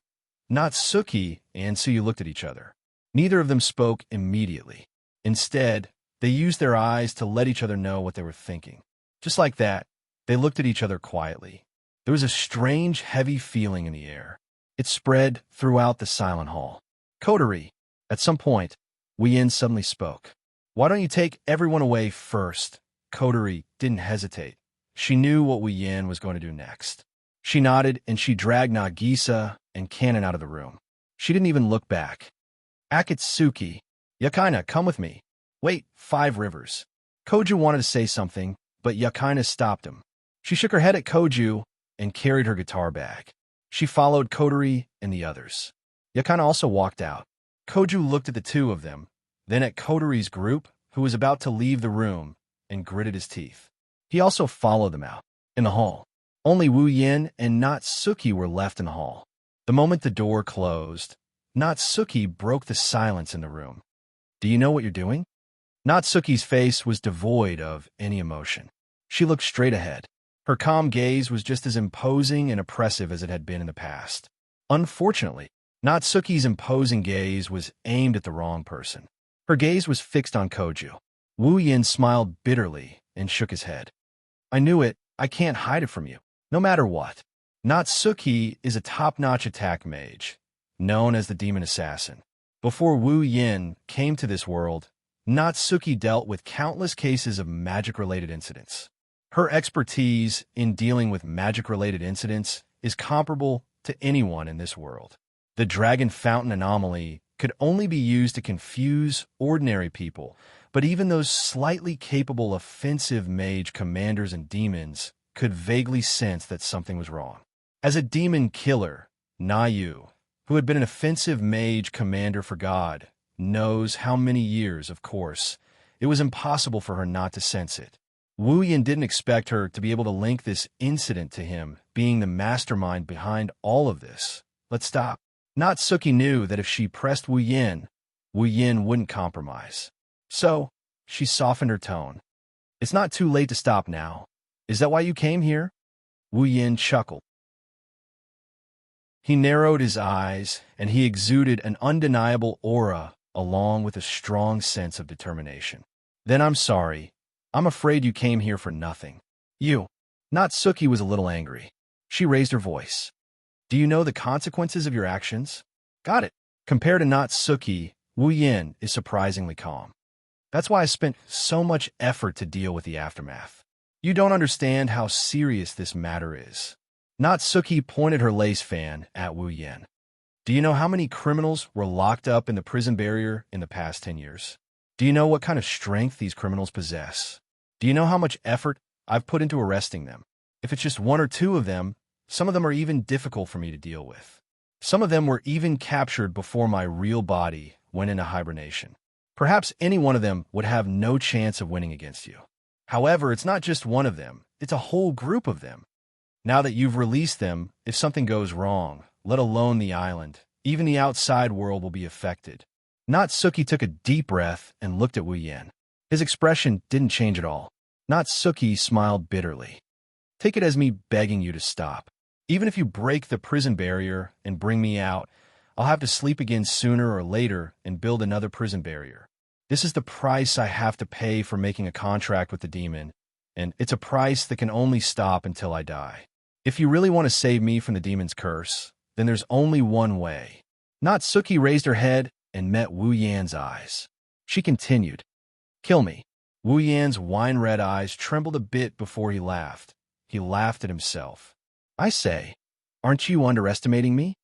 Natsuki and Suyu looked at each other. Neither of them spoke immediately. Instead, they used their eyes to let each other know what they were thinking. Just like that, They looked at each other quietly. There was a strange, heavy feeling in the air. It spread throughout the silent hall. Coterie. At some point, Wu Yin suddenly spoke. Why don't you take everyone away first? Coterie didn't hesitate. She knew what Wu Yin was going to do next. She nodded and she dragged Nagisa and Kanon out of the room. She didn't even look back. Akatsuki, Yakaina, come with me. Wait, 5 Rivers. Koju wanted to say something, but Yakaina stopped him. She shook her head at Koju and carried her guitar bag. She followed Coterie and the others. Yakaina also walked out. Koju looked at the two of them, then at Coterie's group, who was about to leave the room, and gritted his teeth. He also followed them out. In the hall, only Wu Yin and Natsuki were left in the hall. The moment the door closed, Natsuki broke the silence in the room. Do you know what you're doing? Natsuki's face was devoid of any emotion. She looked straight ahead. Her calm gaze was just as imposing and oppressive as it had been in the past. Unfortunately, Natsuki's imposing gaze was aimed at the wrong person. Her gaze was fixed on Koju. Wu Yin smiled bitterly and shook his head. I knew it. I can't hide it from you, no matter what. Natsuki is a top-notch attack mage, known as the Demon Assassin. Before Wu Yin came to this world, Natsuki dealt with countless cases of magic-related incidents. Her expertise in dealing with magic-related incidents is comparable to anyone in this world. The Dragon Fountain anomaly could only be used to confuse ordinary people, but even those slightly capable offensive mage commanders and demons could vaguely sense that something was wrong. As a demon killer, Nayu, who had been an offensive mage commander for God, knows how many years, of course. It was impossible for her not to sense it. Wu Yin didn't expect her to be able to link this incident to him being the mastermind behind all of this. Let's stop. Natsuki knew that if she pressed Wu Yin wouldn't compromise. So, she softened her tone. It's not too late to stop now. Is that why you came here? Wu Yin chuckled. He narrowed his eyes, and he exuded an undeniable aura along with a strong sense of determination. Then I'm sorry. I'm afraid you came here for nothing. You. Natsuki was a little angry. She raised her voice. Do you know the consequences of your actions? Got it. Compared to Natsuki, Wu Yin is surprisingly calm. That's why I spent so much effort to deal with the aftermath. You don't understand how serious this matter is. Natsuki pointed her lace fan at Wu Yin. Do you know how many criminals were locked up in the prison barrier in the past 10 years? Do you know what kind of strength these criminals possess? Do you know how much effort I've put into arresting them? If it's just 1 or 2 of them, some of them are even difficult for me to deal with. Some of them were even captured before my real body went into hibernation. Perhaps any one of them would have no chance of winning against you. However, it's not just one of them, it's a whole group of them. Now that you've released them, if something goes wrong, let alone the island, even the outside world will be affected. Natsuki took a deep breath and looked at Wu Yin. His expression didn't change at all. Natsuki smiled bitterly. Take it as me begging you to stop. Even if you break the prison barrier and bring me out, I'll have to sleep again sooner or later and build another prison barrier. This is the price I have to pay for making a contract with the demon, and it's a price that can only stop until I die. If you really want to save me from the demon's curse, then there's only one way. Natsuki raised her head and met Wu Yan's eyes. She continued, Kill me. Wu Yan's wine-red eyes trembled a bit before he laughed. He laughed at himself. I say, aren't you underestimating me?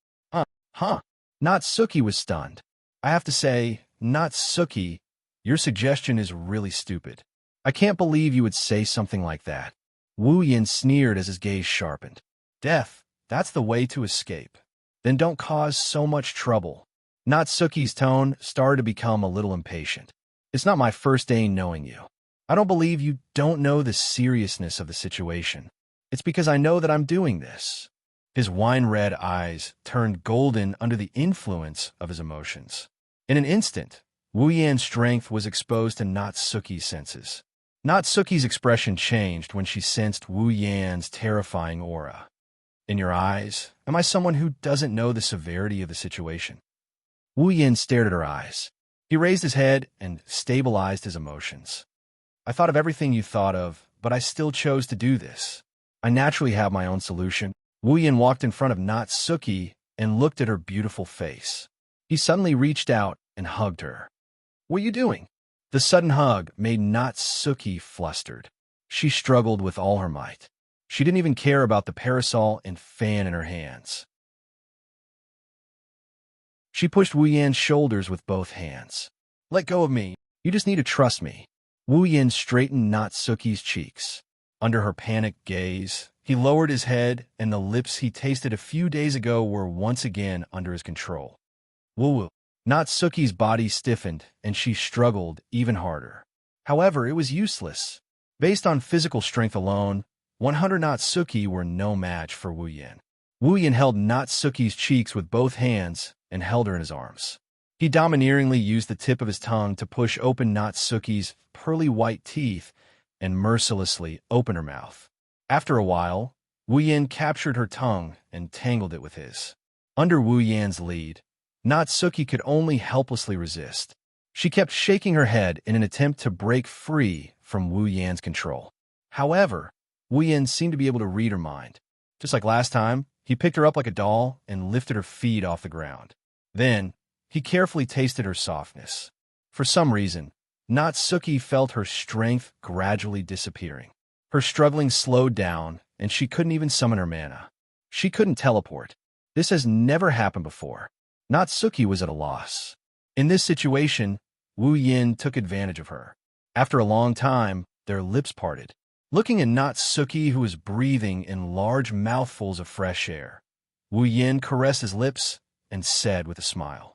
Huh. Natsuki was stunned. I have to say, Natsuki, your suggestion is really stupid. I can't believe you would say something like that. Wu Yin sneered as his gaze sharpened. Death, that's the way to escape. Then don't cause so much trouble. Natsuki's tone started to become a little impatient. It's not my first day knowing you. I don't believe you don't know the seriousness of the situation. It's because I know that I'm doing this. His wine-red eyes turned golden under the influence of his emotions. In an instant, Wu Yan's strength was exposed to Natsuki's senses. Natsuki's expression changed when she sensed Wu Yan's terrifying aura. In your eyes, am I someone who doesn't know the severity of the situation? Wu Yin stared at her eyes. He raised his head and stabilized his emotions. I thought of everything you thought of, but I still chose to do this. I naturally have my own solution. Wu Yin walked in front of Natsuki and looked at her beautiful face. He suddenly reached out and hugged her. What are you doing? The sudden hug made Natsuki flustered. She struggled with all her might. She didn't even care about the parasol and fan in her hands. She pushed Wu Yan's shoulders with both hands. Let go of me. You just need to trust me. Wu Yan straightened Natsuki's cheeks. Under her panicked gaze, he lowered his head, and the lips he tasted a few days ago were once again under his control. Woo-woo. Natsuki's body stiffened, and she struggled even harder. However, it was useless. Based on physical strength alone, 100 Natsuki were no match for Wu Yan. Wu Yan held Natsuki's cheeks with both hands and held her in his arms. He domineeringly used the tip of his tongue to push open Natsuki's pearly white teeth and mercilessly open her mouth. After a while, Wu Yan captured her tongue and tangled it with his. Under Wu Yan's lead, Natsuki could only helplessly resist. She kept shaking her head in an attempt to break free from Wu Yan's control. However, Wu Yan seemed to be able to read her mind. Just like last time, he picked her up like a doll and lifted her feet off the ground. Then, he carefully tasted her softness. For some reason, Natsuki felt her strength gradually disappearing. Her struggling slowed down, and she couldn't even summon her mana. She couldn't teleport. This has never happened before. Natsuki was at a loss. In this situation, Wu Yan took advantage of her. After a long time, their lips parted. Looking at Natsuki, who was breathing in large mouthfuls of fresh air, Wu Yan caressed his lips and said with a smile,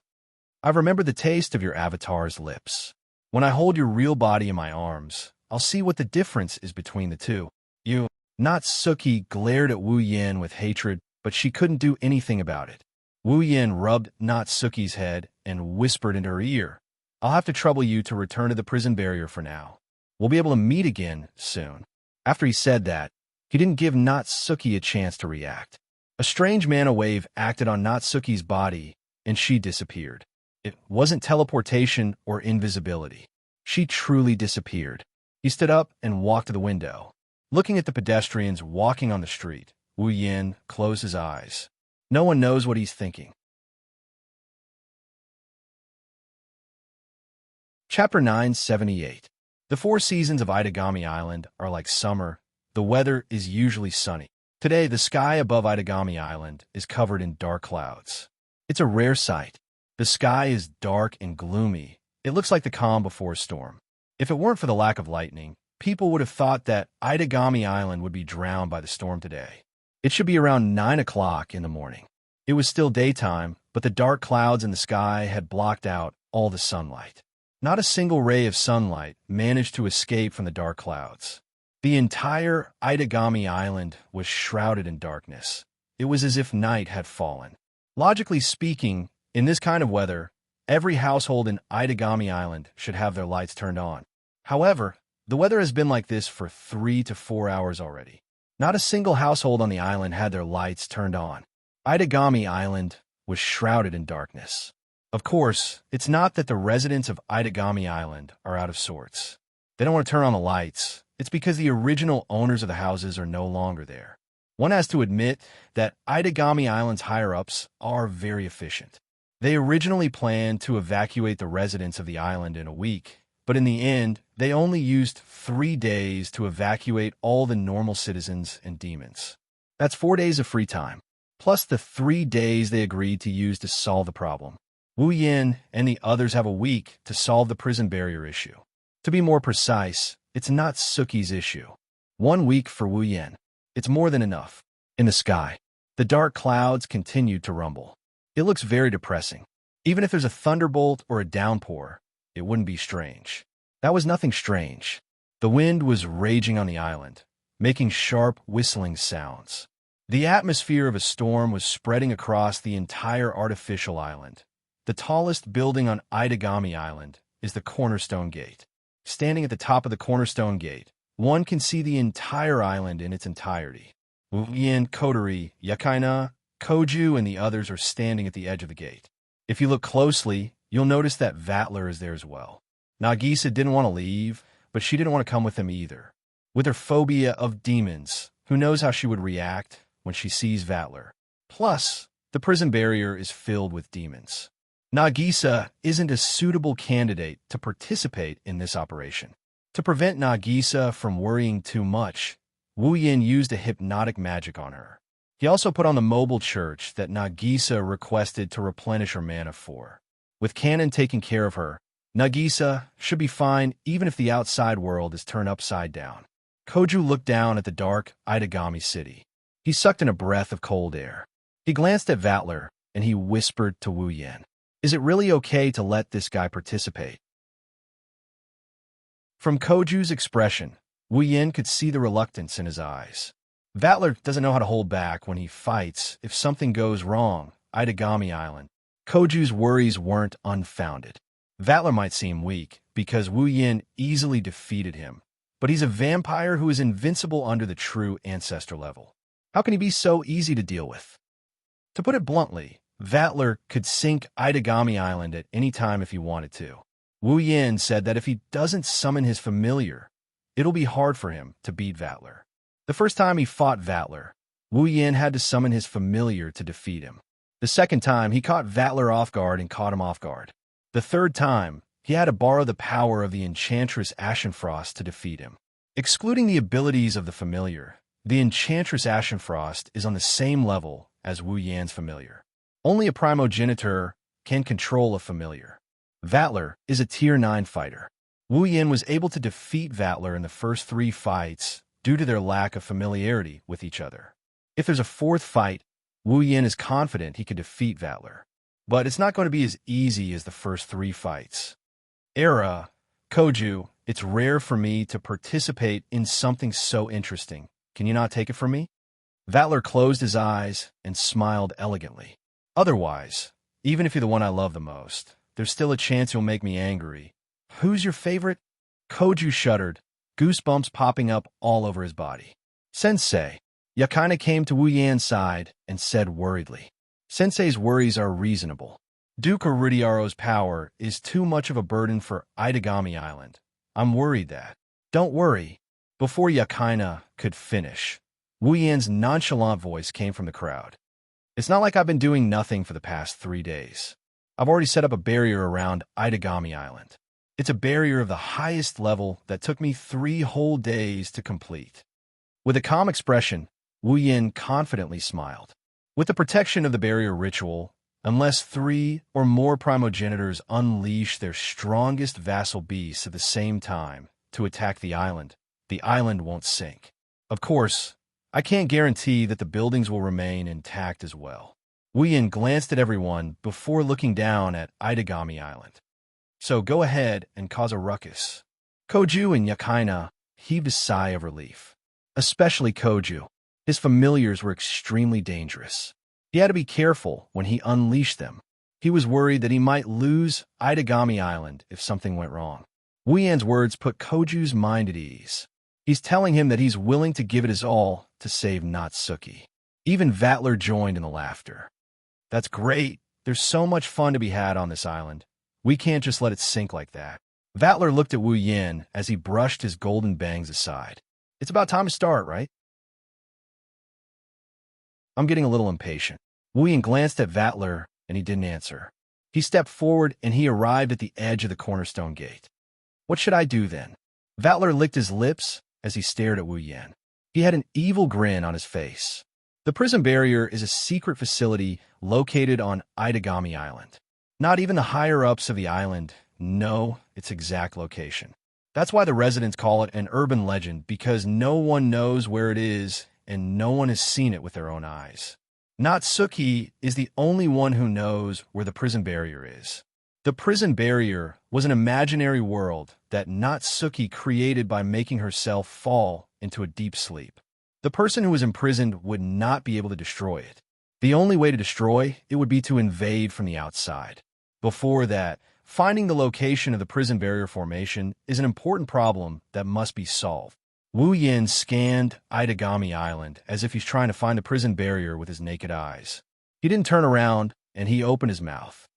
I've remembered the taste of your avatar's lips. When I hold your real body in my arms, I'll see what the difference is between the two. You. Natsuki glared at Wu Yan with hatred, but she couldn't do anything about it. Wu Yan rubbed Natsuki's head and whispered into her ear, I'll have to trouble you to return to the prison barrier for now. We'll be able to meet again soon. After he said that, he didn't give Natsuki a chance to react. A strange mana wave acted on Natsuki's body, and she disappeared. It wasn't teleportation or invisibility. She truly disappeared. He stood up and walked to the window. Looking at the pedestrians walking on the street, Wu Yan closed his eyes. No one knows what he's thinking. Chapter 978. The 4 seasons of Itagami Island are like summer. The weather is usually sunny. Today, the sky above Itagami Island is covered in dark clouds. It's a rare sight. The sky is dark and gloomy. It looks like the calm before a storm. If it weren't for the lack of lightning, people would have thought that Itagami Island would be drowned by the storm today. It should be around 9 o'clock in the morning. It was still daytime, but the dark clouds in the sky had blocked out all the sunlight. Not a single ray of sunlight managed to escape from the dark clouds. The entire Itagami Island was shrouded in darkness. It was as if night had fallen. Logically speaking, in this kind of weather, every household in Itagami Island should have their lights turned on. However, the weather has been like this for 3 to 4 hours already. Not a single household on the island had their lights turned on. Itagami Island was shrouded in darkness. Of course, it's not that the residents of Itagami Island are out of sorts. They don't want to turn on the lights. It's because the original owners of the houses are no longer there. One has to admit that Itagami Island's higher-ups are very efficient. They originally planned to evacuate the residents of the island in a week, but in the end, they only used 3 days to evacuate all the normal citizens and demons. That's 4 days of free time, plus the 3 days they agreed to use to solve the problem. Wu Yan and the others have a week to solve the prison barrier issue. To be more precise, it's not Suki's issue. 1 week for Wu Yan. It's more than enough. In the sky, the dark clouds continued to rumble. It looks very depressing. Even if there's a thunderbolt or a downpour, it wouldn't be strange. That was nothing strange. The wind was raging on the island, making sharp whistling sounds. The atmosphere of a storm was spreading across the entire artificial island. The tallest building on Itagami Island is the Cornerstone Gate. Standing at the top of the Cornerstone Gate, one can see the entire island in its entirety. Wu Yan, Kodori, Yakaina, Koju, and the others are standing at the edge of the gate. If you look closely, you'll notice that Vatler is there as well. Nagisa didn't want to leave, but she didn't want to come with him either. With her phobia of demons, who knows how she would react when she sees Vatler. Plus, the prison barrier is filled with demons. Nagisa isn't a suitable candidate to participate in this operation. To prevent Nagisa from worrying too much, Wu Yin used a hypnotic magic on her. He also put on the mobile church that Nagisa requested to replenish her mana for. With Canon taking care of her, Nagisa should be fine even if the outside world is turned upside down. Koju looked down at the dark Itagami city. He sucked in a breath of cold air. He glanced at Vatler, and he whispered to Wu Yin, "Is it really okay to let this guy participate?" From Koju's expression, Wu Yin could see the reluctance in his eyes. Vatler doesn't know how to hold back when he fights if something goes wrong. Itagami Island. Koju's worries weren't unfounded. Vatler might seem weak because Wu Yin easily defeated him, but he's a vampire who is invincible under the true ancestor level. How can he be so easy to deal with? To put it bluntly, Vatler could sink Itagami Island at any time if he wanted to. Wu Yin said that if he doesn't summon his familiar, it'll be hard for him to beat Vatler. The first time he fought Vatler, Wu Yin had to summon his familiar to defeat him. The second time, he caught Vatler off guard and caught him off guard. The third time, he had to borrow the power of the Enchantress Ashenfrost to defeat him. Excluding the abilities of the familiar, the Enchantress Ashenfrost is on the same level as Wu Yan's familiar. Only a primogenitor can control a familiar. Vatler is a Tier 9 fighter. Wu Yin was able to defeat Vatler in the first 3 fights due to their lack of familiarity with each other. If there's a 4th fight, Wu Yin is confident he could defeat Vatler. But it's not going to be as easy as the first 3 fights. Koju, it's rare for me to participate in something so interesting. Can you not take it from me? Vatler closed his eyes and smiled elegantly. Otherwise, even if you're the one I love the most, there's still a chance you'll make me angry. Who's your favorite? Koju shuddered, goosebumps popping up all over his body. Sensei. Yakina came to Wu Yan's side and said worriedly, "Sensei's worries are reasonable. Duke Iridiaro's power is too much of a burden for Itagami Island. I'm worried that." "Don't worry." Before Yakina could finish, Wu Yan's nonchalant voice came from the crowd. "It's not like I've been doing nothing for the past 3 days. I've already set up a barrier around Itagami Island. It's a barrier of the highest level that took me 3 whole days to complete." With a calm expression, Wu Yin confidently smiled. With the protection of the barrier ritual, unless 3 or more primogenitors unleash their strongest vassal beasts at the same time to attack the island won't sink. Of course, I can't guarantee that the buildings will remain intact as well. Wu Yin glanced at everyone before looking down at Itagami Island. "So go ahead and cause a ruckus." Koju and Yakina heaved a sigh of relief. Especially Koju. His familiars were extremely dangerous. He had to be careful when he unleashed them. He was worried that he might lose Itagami Island if something went wrong. Wu Yan's words put Koju's mind at ease. He's telling him that he's willing to give it his all to save Natsuki. Even Vatler joined in the laughter. "That's great. There's so much fun to be had on this island. We can't just let it sink like that." Vatler looked at Wu Yin as he brushed his golden bangs aside. "It's about time to start, right?" "I'm getting a little impatient." Wu Yin glanced at Vatler, and he didn't answer. He stepped forward, and he arrived at the edge of the cornerstone gate. "What should I do then?" Vatler licked his lips as he stared at Wu Yin. He had an evil grin on his face. The prison barrier is a secret facility located on Itagami Island. Not even the higher-ups of the island know its exact location. That's why the residents call it an urban legend, because no one knows where it is and no one has seen it with their own eyes. Natsuki is the only one who knows where the prison barrier is. The prison barrier was an imaginary world that Natsuki created by making herself fall into a deep sleep. The person who was imprisoned would not be able to destroy it. The only way to destroy it would be to invade from the outside. Before that, finding the location of the prison barrier formation is an important problem that must be solved. Wu Yin scanned Itagami Island as if he's trying to find the prison barrier with his naked eyes. He didn't turn around, and he opened his mouth.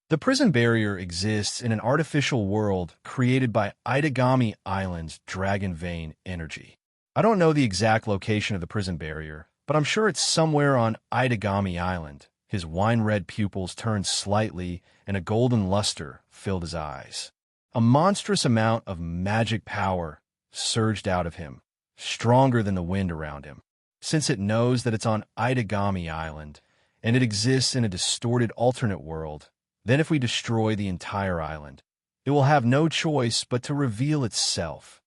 The prison barrier exists in an artificial world created by Itagami Island's dragon vein energy. I don't know the exact location of the prison barrier, but I'm sure it's somewhere on Itagami Island. His wine-red pupils turned slightly, and a golden luster filled his eyes. A monstrous amount of magic power surged out of him, stronger than the wind around him. Since it knows that it's on Itagami Island, and it exists in a distorted alternate world, then if we destroy the entire island, it will have no choice but to reveal itself.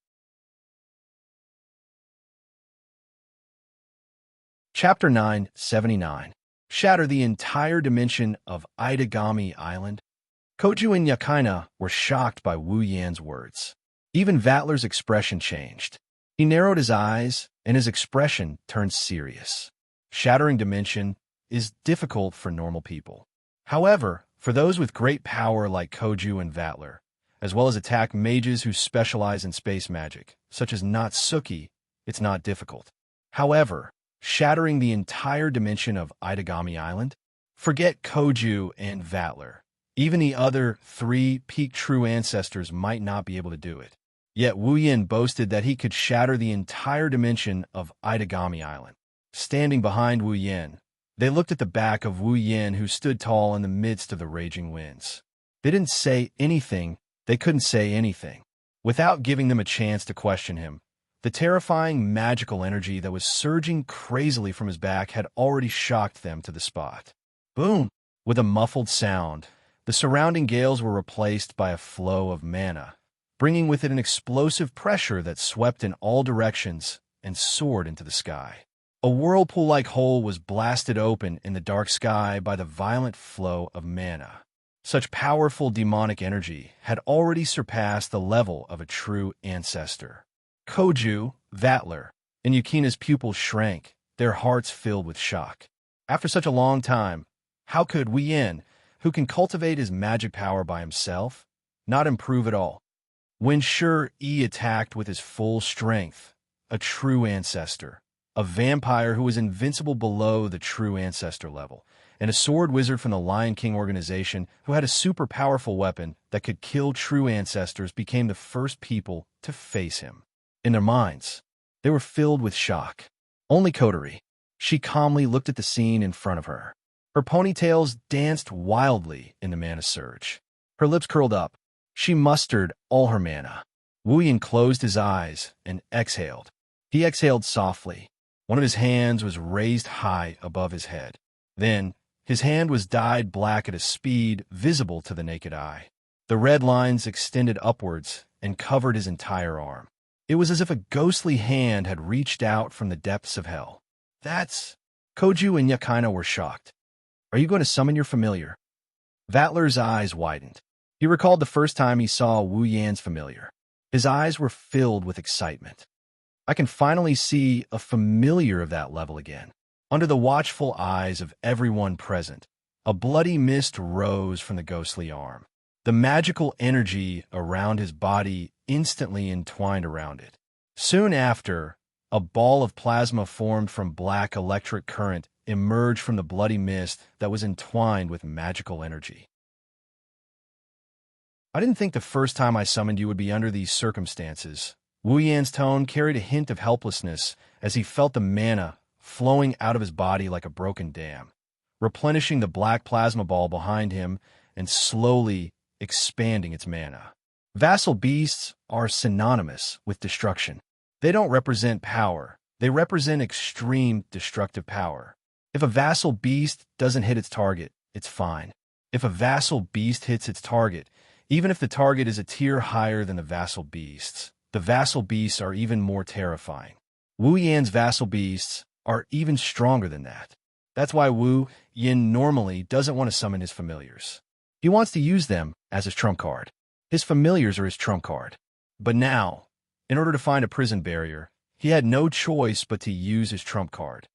Chapter 979. Shatter the entire dimension of Itagami Island. Koju and Yakina were shocked by Wu Yan's words. Even Vatler's expression changed. He narrowed his eyes, and his expression turned serious. Shattering dimension is difficult for normal people. However, for those with great power like Koju and Vatler, as well as attack mages who specialize in space magic, such as Natsuki, it's not difficult. However, shattering the entire dimension of Itagami Island? Forget Koju and Vatler. Even the other 3 peak true ancestors might not be able to do it. Yet Wu Yin boasted that he could shatter the entire dimension of Itagami Island. Standing behind Wu Yin, they looked at the back of Wu Yin, who stood tall in the midst of the raging winds. They didn't say anything. They couldn't say anything. Without giving them a chance to question him, the terrifying magical energy that was surging crazily from his back had already shocked them to the spot. Boom! With a muffled sound, the surrounding gales were replaced by a flow of mana, bringing with it an explosive pressure that swept in all directions and soared into the sky. A whirlpool-like hole was blasted open in the dark sky by the violent flow of mana. Such powerful demonic energy had already surpassed the level of a true ancestor. Koju, Vatler, and Yukina's pupils shrank, their hearts filled with shock. After such a long time, how could Wu Yin, who can cultivate his magic power by himself, not improve at all? When Shi attacked with his full strength, a true ancestor, a vampire who was invincible below the true ancestor level, and a sword wizard from the Lion King organization who had a super powerful weapon that could kill true ancestors became the first people to face him. In their minds, they were filled with shock. Only Kotori. She calmly looked at the scene in front of her. Her ponytails danced wildly in the mana surge. Her lips curled up. She mustered all her mana. Wu Yin closed his eyes and exhaled. He exhaled softly. One of his hands was raised high above his head. Then, his hand was dyed black at a speed visible to the naked eye. The red lines extended upwards and covered his entire arm. It was as if a ghostly hand had reached out from the depths of hell. That's... Koju and Yakina were shocked. Are you going to summon your familiar? Vatler's eyes widened. He recalled the first time he saw Wu Yan's familiar. His eyes were filled with excitement. I can finally see a familiar of that level again. Under the watchful eyes of everyone present, a bloody mist rose from the ghostly arm. The magical energy around his body instantly entwined around it. Soon after, a ball of plasma formed from black electric current emerged from the bloody mist that was entwined with magical energy. I didn't think the first time I summoned you would be under these circumstances. Wu Yan's tone carried a hint of helplessness as he felt the mana flowing out of his body like a broken dam, replenishing the black plasma ball behind him and slowly expanding its mana. Vassal beasts are synonymous with destruction. They don't represent power. They represent extreme destructive power. If a vassal beast doesn't hit its target, it's fine. If a vassal beast hits its target, even if the target is a tier higher than the vassal beasts, the vassal beasts are even more terrifying. Wu Yan's vassal beasts are even stronger than that. That's why Wu Yin normally doesn't want to summon his familiars. He wants to use them as his trump card. His familiars are his trump card. But now, in order to find a prison barrier, he had no choice but to use his trump card.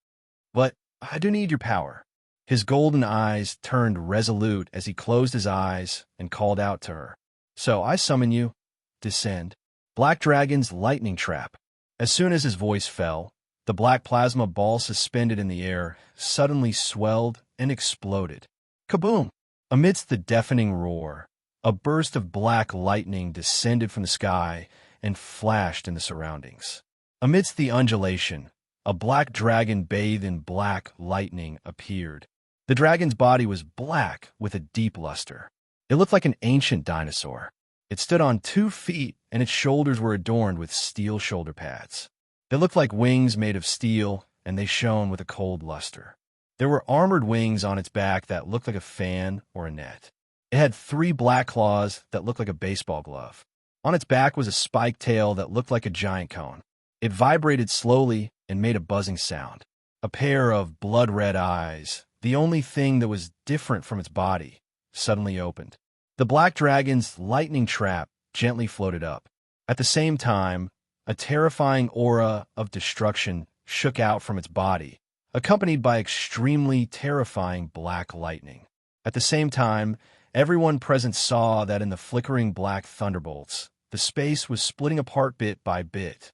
But I do need your power. His golden eyes turned resolute as he closed his eyes and called out to her. So I summon you. Descend. Black Dragon's lightning trap. As soon as his voice fell, the black plasma ball suspended in the air suddenly swelled and exploded. Kaboom! Amidst the deafening roar, a burst of black lightning descended from the sky and flashed in the surroundings. Amidst the undulation, a black dragon bathed in black lightning appeared. The dragon's body was black with a deep luster. It looked like an ancient dinosaur. It stood on 2 feet, and its shoulders were adorned with steel shoulder pads. They looked like wings made of steel, and they shone with a cold luster. There were armored wings on its back that looked like a fan or a net. It had 3 black claws that looked like a baseball glove. On its back was a spiked tail that looked like a giant cone. It vibrated slowly and made a buzzing sound. A pair of blood-red eyes, the only thing that was different from its body, suddenly opened. The black dragon's lightning trap gently floated up. At the same time, a terrifying aura of destruction shook out from its body, accompanied by extremely terrifying black lightning. At the same time, everyone present saw that in the flickering black thunderbolts, the space was splitting apart bit by bit.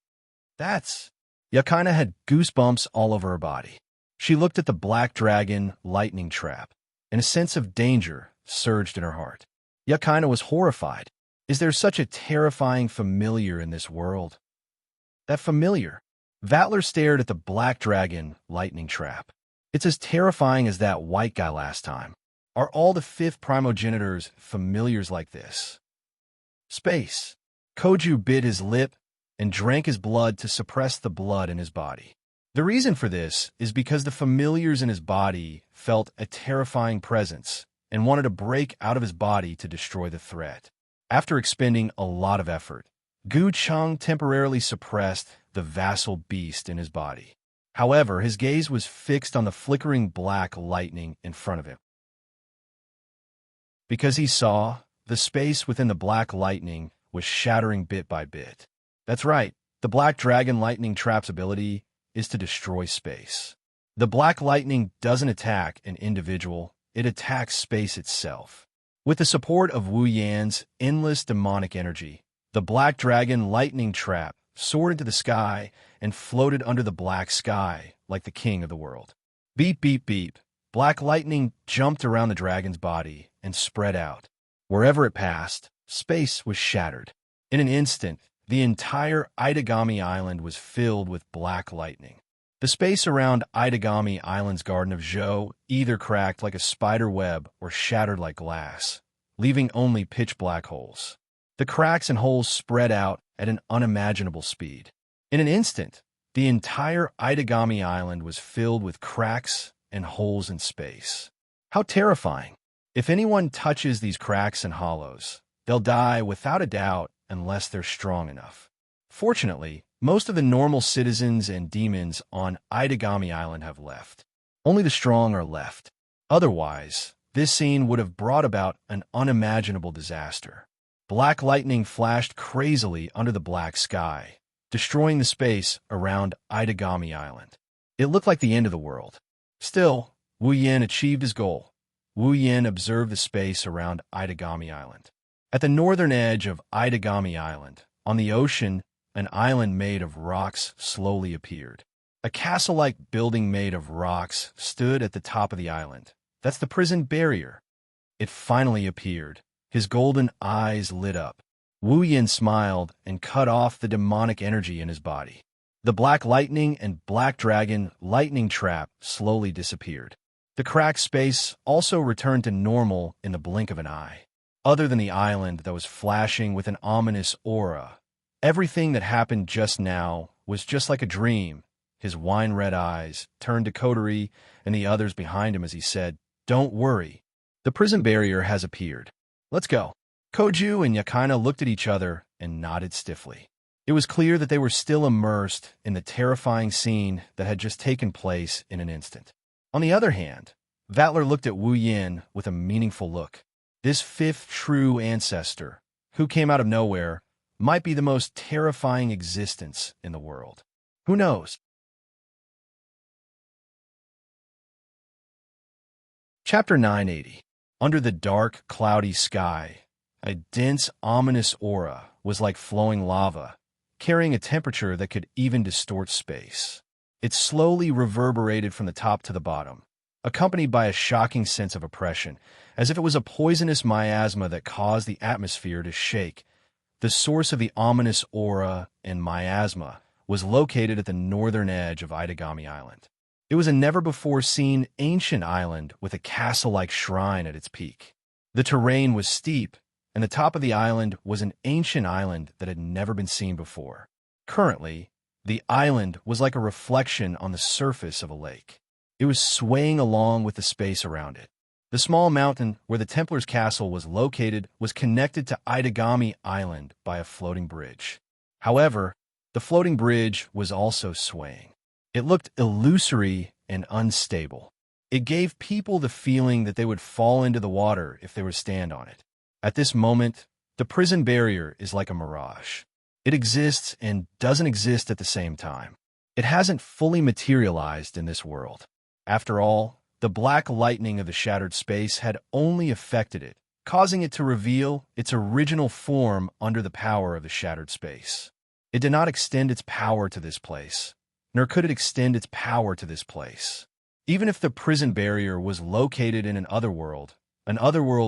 Yakaina had goosebumps all over her body. She looked at the black dragon lightning trap, and a sense of danger surged in her heart. Yakaina was horrified. Is there such a terrifying familiar in this world? That familiar. Vatler stared at the black dragon lightning trap. It's as terrifying as that white guy last time. Are all the 5th primogenitors familiars like this? Space. Koju bit his lip and drank his blood to suppress the blood in his body. The reason for this is because the familiars in his body felt a terrifying presence and wanted to break out of his body to destroy the threat. After expending a lot of effort, Gu Cheng temporarily suppressed the vassal beast in his body. However, his gaze was fixed on the flickering black lightning in front of him. Because he saw, the space within the black lightning was shattering bit by bit. That's right, the black dragon lightning trap's ability is to destroy space. The black lightning doesn't attack an individual, it attacks space itself. With the support of Wu Yan's endless demonic energy, the black dragon lightning trap soared into the sky and floated under the black sky like the king of the world. Beep, beep, beep. Black lightning jumped around the dragon's body and spread out. Wherever it passed, space was shattered. In an instant, the entire Itagami Island was filled with black lightning. The space around Itagami Island's Garden of Zhou either cracked like a spider web or shattered like glass, leaving only pitch-black holes. The cracks and holes spread out at an unimaginable speed. In an instant, the entire Itagami Island was filled with cracks and holes in space. How terrifying! If anyone touches these cracks and hollows, they'll die without a doubt unless they're strong enough. Fortunately, most of the normal citizens and demons on Itagami Island have left. Only the strong are left. Otherwise, this scene would have brought about an unimaginable disaster. Black lightning flashed crazily under the black sky, destroying the space around Itagami Island. It looked like the end of the world. Still, Wu Yan achieved his goal. Wu Yan observed the space around Itagami Island. At the northern edge of Itagami Island, on the ocean, an island made of rocks slowly appeared. A castle-like building made of rocks stood at the top of the island. That's the prison barrier. It finally appeared. His golden eyes lit up. Wu Yin smiled and cut off the demonic energy in his body. The black lightning and black dragon lightning trap slowly disappeared. The cracked space also returned to normal in the blink of an eye. Other than the island that was flashing with an ominous aura, everything that happened just now was just like a dream. His wine-red eyes turned to Kotori and the others behind him as he said, "Don't worry. The prison barrier has appeared. Let's go." Koju and Yakaina looked at each other and nodded stiffly. It was clear that they were still immersed in the terrifying scene that had just taken place in an instant. On the other hand, Vatler looked at Wu Yin with a meaningful look. This 5th true ancestor, who came out of nowhere, might be the most terrifying existence in the world. Who knows? Chapter 980. Under the dark, cloudy sky, a dense, ominous aura was like flowing lava, carrying a temperature that could even distort space. It slowly reverberated from the top to the bottom, accompanied by a shocking sense of oppression, as if it was a poisonous miasma that caused the atmosphere to shake. The source of the ominous aura and miasma was located at the northern edge of Itagami Island. It was a never-before-seen ancient island with a castle-like shrine at its peak. The terrain was steep, and the top of the island was an ancient island that had never been seen before. Currently, the island was like a reflection on the surface of a lake. It was swaying along with the space around it. The small mountain where the Templar's castle was located was connected to Itagami Island by a floating bridge. However, the floating bridge was also swaying. It looked illusory and unstable. It gave people the feeling that they would fall into the water if they were to stand on it. At this moment, the prison barrier is like a mirage. It exists and doesn't exist at the same time. It hasn't fully materialized in this world. After all, the black lightning of the shattered space had only affected it, causing it to reveal its original form under the power of the shattered space. It did not extend its power to this place, nor could it extend its power to this place. Even if the prison barrier was located in an otherworld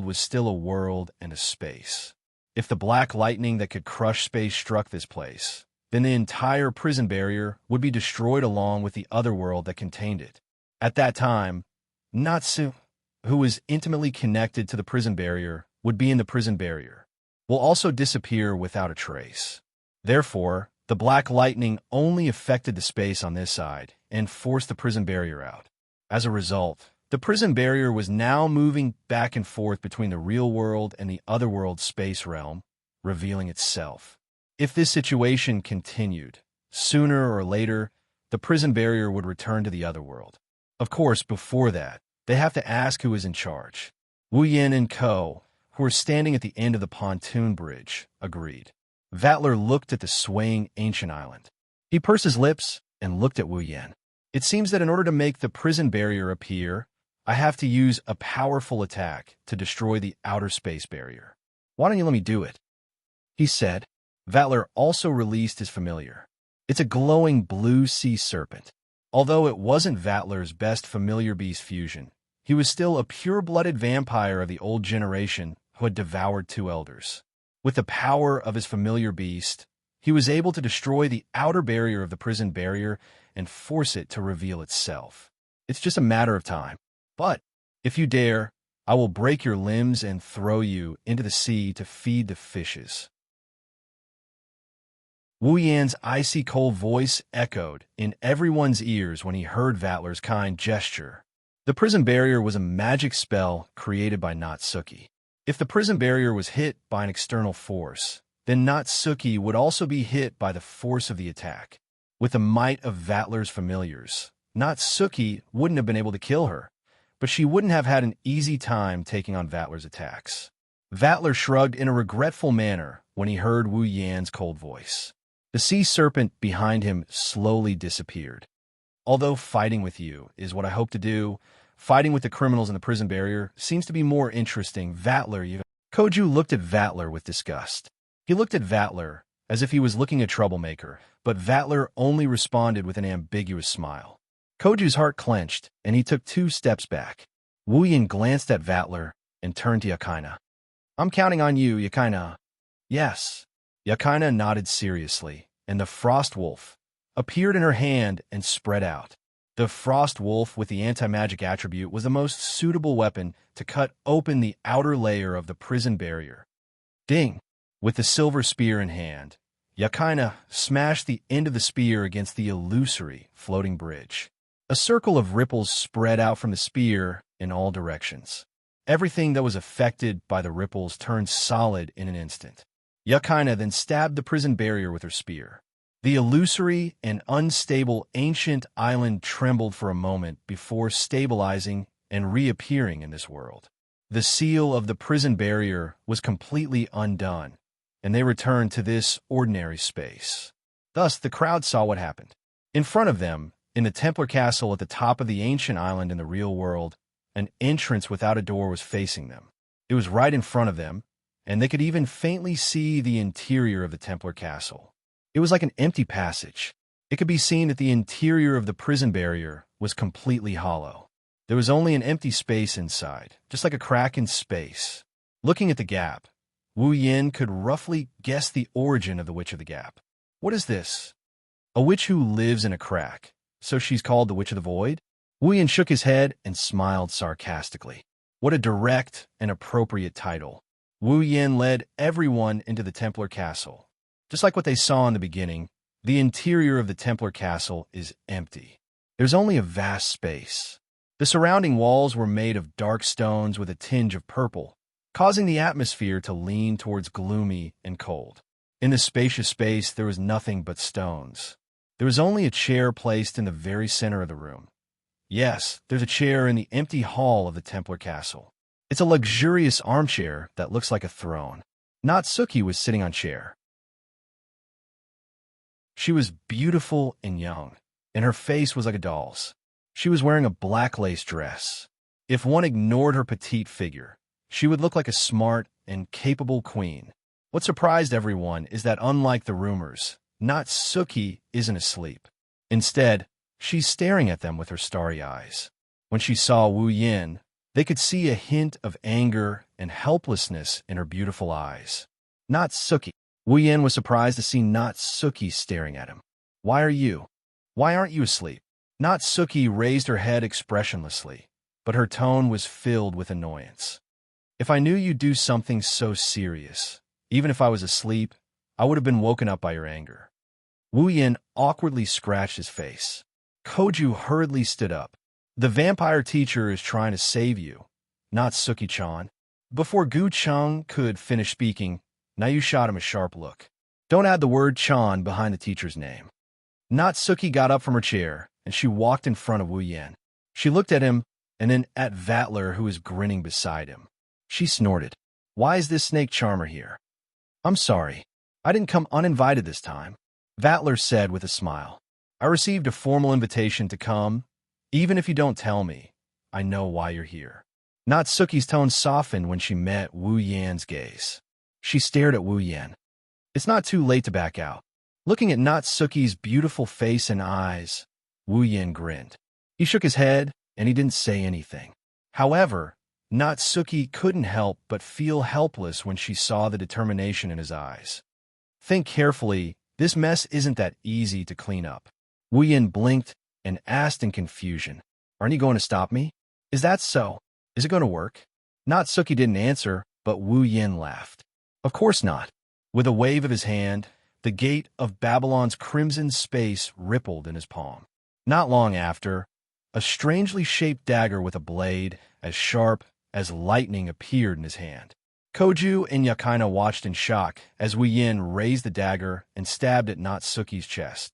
was still a world and a space. If the black lightning that could crush space struck this place, then the entire prison barrier would be destroyed along with the otherworld that contained it. At that time, Natsu, who was intimately connected to the prison barrier, would be in the prison barrier, will also disappear without a trace. Therefore, the black lightning only affected the space on this side and forced the prison barrier out. As a result, the prison barrier was now moving back and forth between the real world and the otherworld space realm, revealing itself. If this situation continued, sooner or later, the prison barrier would return to the otherworld. Of course, before that, they have to ask who is in charge. Wu Yin and Ko, who were standing at the end of the pontoon bridge, agreed. Vatler looked at the swaying ancient island. He pursed his lips and looked at Wu Yin. It seems that in order to make the prison barrier appear, I have to use a powerful attack to destroy the outer space barrier. Why don't you let me do it? He said. Vatler also released his familiar. It's a glowing blue sea serpent. Although it wasn't Vatler's best familiar beast fusion, he was still a pure-blooded vampire of the old generation who had devoured two elders. With the power of his familiar beast, he was able to destroy the outer barrier of the prison barrier and force it to reveal itself. It's just a matter of time. But, if you dare, I will break your limbs and throw you into the sea to feed the fishes. Wu Yan's icy cold voice echoed in everyone's ears when he heard Vatler's kind gesture. The prison barrier was a magic spell created by Natsuki. If the prison barrier was hit by an external force, then Natsuki would also be hit by the force of the attack. With the might of Vatler's familiars, Natsuki wouldn't have been able to kill her, but she wouldn't have had an easy time taking on Vatler's attacks. Vatler shrugged in a regretful manner when he heard Wu Yan's cold voice. The sea serpent behind him slowly disappeared. Although fighting with you is what I hope to do, fighting with the criminals in the prison barrier seems to be more interesting. Koju looked at Vatler with disgust. He looked at Vatler as if he was looking at a troublemaker, but Vatler only responded with an ambiguous smile. Koju's heart clenched, and he took 2 steps back. Wu Yin glanced at Vatler and turned to Yakaina. I'm counting on you, Yakaina. Yes. Yakaina nodded seriously, and the frost wolf appeared in her hand and spread out. The frost wolf with the anti-magic attribute was the most suitable weapon to cut open the outer layer of the prison barrier. Ding! With the silver spear in hand, Yakaina smashed the end of the spear against the illusory floating bridge. A circle of ripples spread out from the spear in all directions. Everything that was affected by the ripples turned solid in an instant. Yakaina then stabbed the prison barrier with her spear. The illusory and unstable ancient island trembled for a moment before stabilizing and reappearing in this world. The seal of the prison barrier was completely undone, and they returned to this ordinary space. Thus, the crowd saw what happened. In front of them, in the Templar castle at the top of the ancient island in the real world, an entrance without a door was facing them. It was right in front of them, and they could even faintly see the interior of the Templar castle. It was like an empty passage. It could be seen that the interior of the prison barrier was completely hollow. There was only an empty space inside, just like a crack in space. Looking at the gap, Wu Yin could roughly guess the origin of the Witch of the Gap. What is this? A witch who lives in a crack. So she's called the Witch of the Void? Wu Yin shook his head and smiled sarcastically. What a direct and appropriate title. Wu Yin led everyone into the Templar Castle. Just like what they saw in the beginning, the interior of the Templar Castle is empty. There's only a vast space. The surrounding walls were made of dark stones with a tinge of purple, causing the atmosphere to lean towards gloomy and cold. In the spacious space, there was nothing but stones. There was only a chair placed in the very center of the room. Yes, there's a chair in the empty hall of the Templar Castle. It's a luxurious armchair that looks like a throne. Natsuki was sitting on chair. She was beautiful and young, and her face was like a doll's. She was wearing a black lace dress. If one ignored her petite figure, she would look like a smart and capable queen. What surprised everyone is that unlike the rumors, Natsuki isn't asleep. Instead, she's staring at them with her starry eyes. When she saw Wu Yin, they could see a hint of anger and helplessness in her beautiful eyes. Natsuki. Wu Yin was surprised to see Natsuki staring at him. Why aren't you asleep? Natsuki raised her head expressionlessly, but her tone was filled with annoyance. If I knew you'd do something so serious, even if I was asleep, I would have been woken up by your anger. Wu Yin awkwardly scratched his face. Koju hurriedly stood up. The vampire teacher is trying to save you, Natsuki-chan. Before Gu Cheng could finish speaking, Nayu shot him a sharp look. Don't add the word Chan behind the teacher's name. Natsuki got up from her chair, and she walked in front of Wu Yin. She looked at him, and then at Vatler, who was grinning beside him. She snorted. Why is this snake charmer here? I'm sorry. I didn't come uninvited this time, Vatler said with a smile. I received a formal invitation to come. Even if you don't tell me, I know why you're here. Natsuki's tone softened when she met Wu Yin's gaze. She stared at Wu Yin. It's not too late to back out. Looking at Natsuki's beautiful face and eyes, Wu Yin grinned. He shook his head, and he didn't say anything. However, Natsuki couldn't help but feel helpless when she saw the determination in his eyes. Think carefully, this mess isn't that easy to clean up. Wu Yin blinked and asked in confusion, Aren't you going to stop me? Is that so? Is it going to work? Natsuki didn't answer, but Wu Yin laughed. Of course not. With a wave of his hand, the gate of Babylon's crimson space rippled in his palm. Not long after, a strangely shaped dagger with a blade as sharp as lightning appeared in his hand. Koju and Yakaina watched in shock as Wu Yin raised the dagger and stabbed at Natsuki's chest.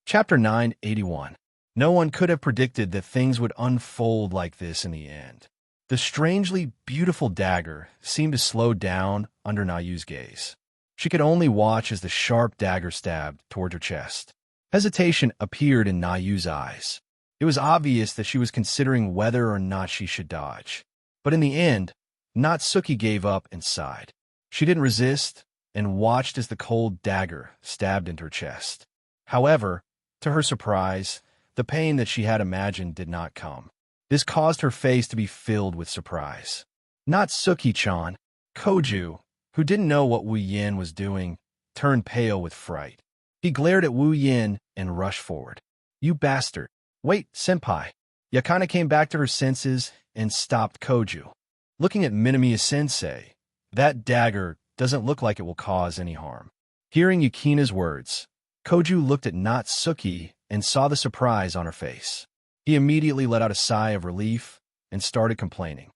Chapter 981. No one could have predicted that things would unfold like this in the end. The strangely beautiful dagger seemed to slow down under Nayu's gaze. She could only watch as the sharp dagger stabbed toward her chest. Hesitation appeared in Nayu's eyes. It was obvious that she was considering whether or not she should dodge. But in the end, Natsuki gave up and sighed. She didn't resist and watched as the cold dagger stabbed into her chest. However, to her surprise, the pain that she had imagined did not come. This caused her face to be filled with surprise. Natsuki-chan, Koju, who didn't know what Wu Yin was doing, turned pale with fright. He glared at Wu Yin and rushed forward. You bastard. Wait, senpai. Yakaina came back to her senses and stopped Koju. Looking at Minamiya-sensei, that dagger doesn't look like it will cause any harm. Hearing Yukina's words, Koju looked at Natsuki and saw the surprise on her face. He immediately let out a sigh of relief and started complaining.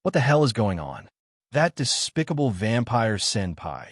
What the hell is going on? That despicable vampire senpai.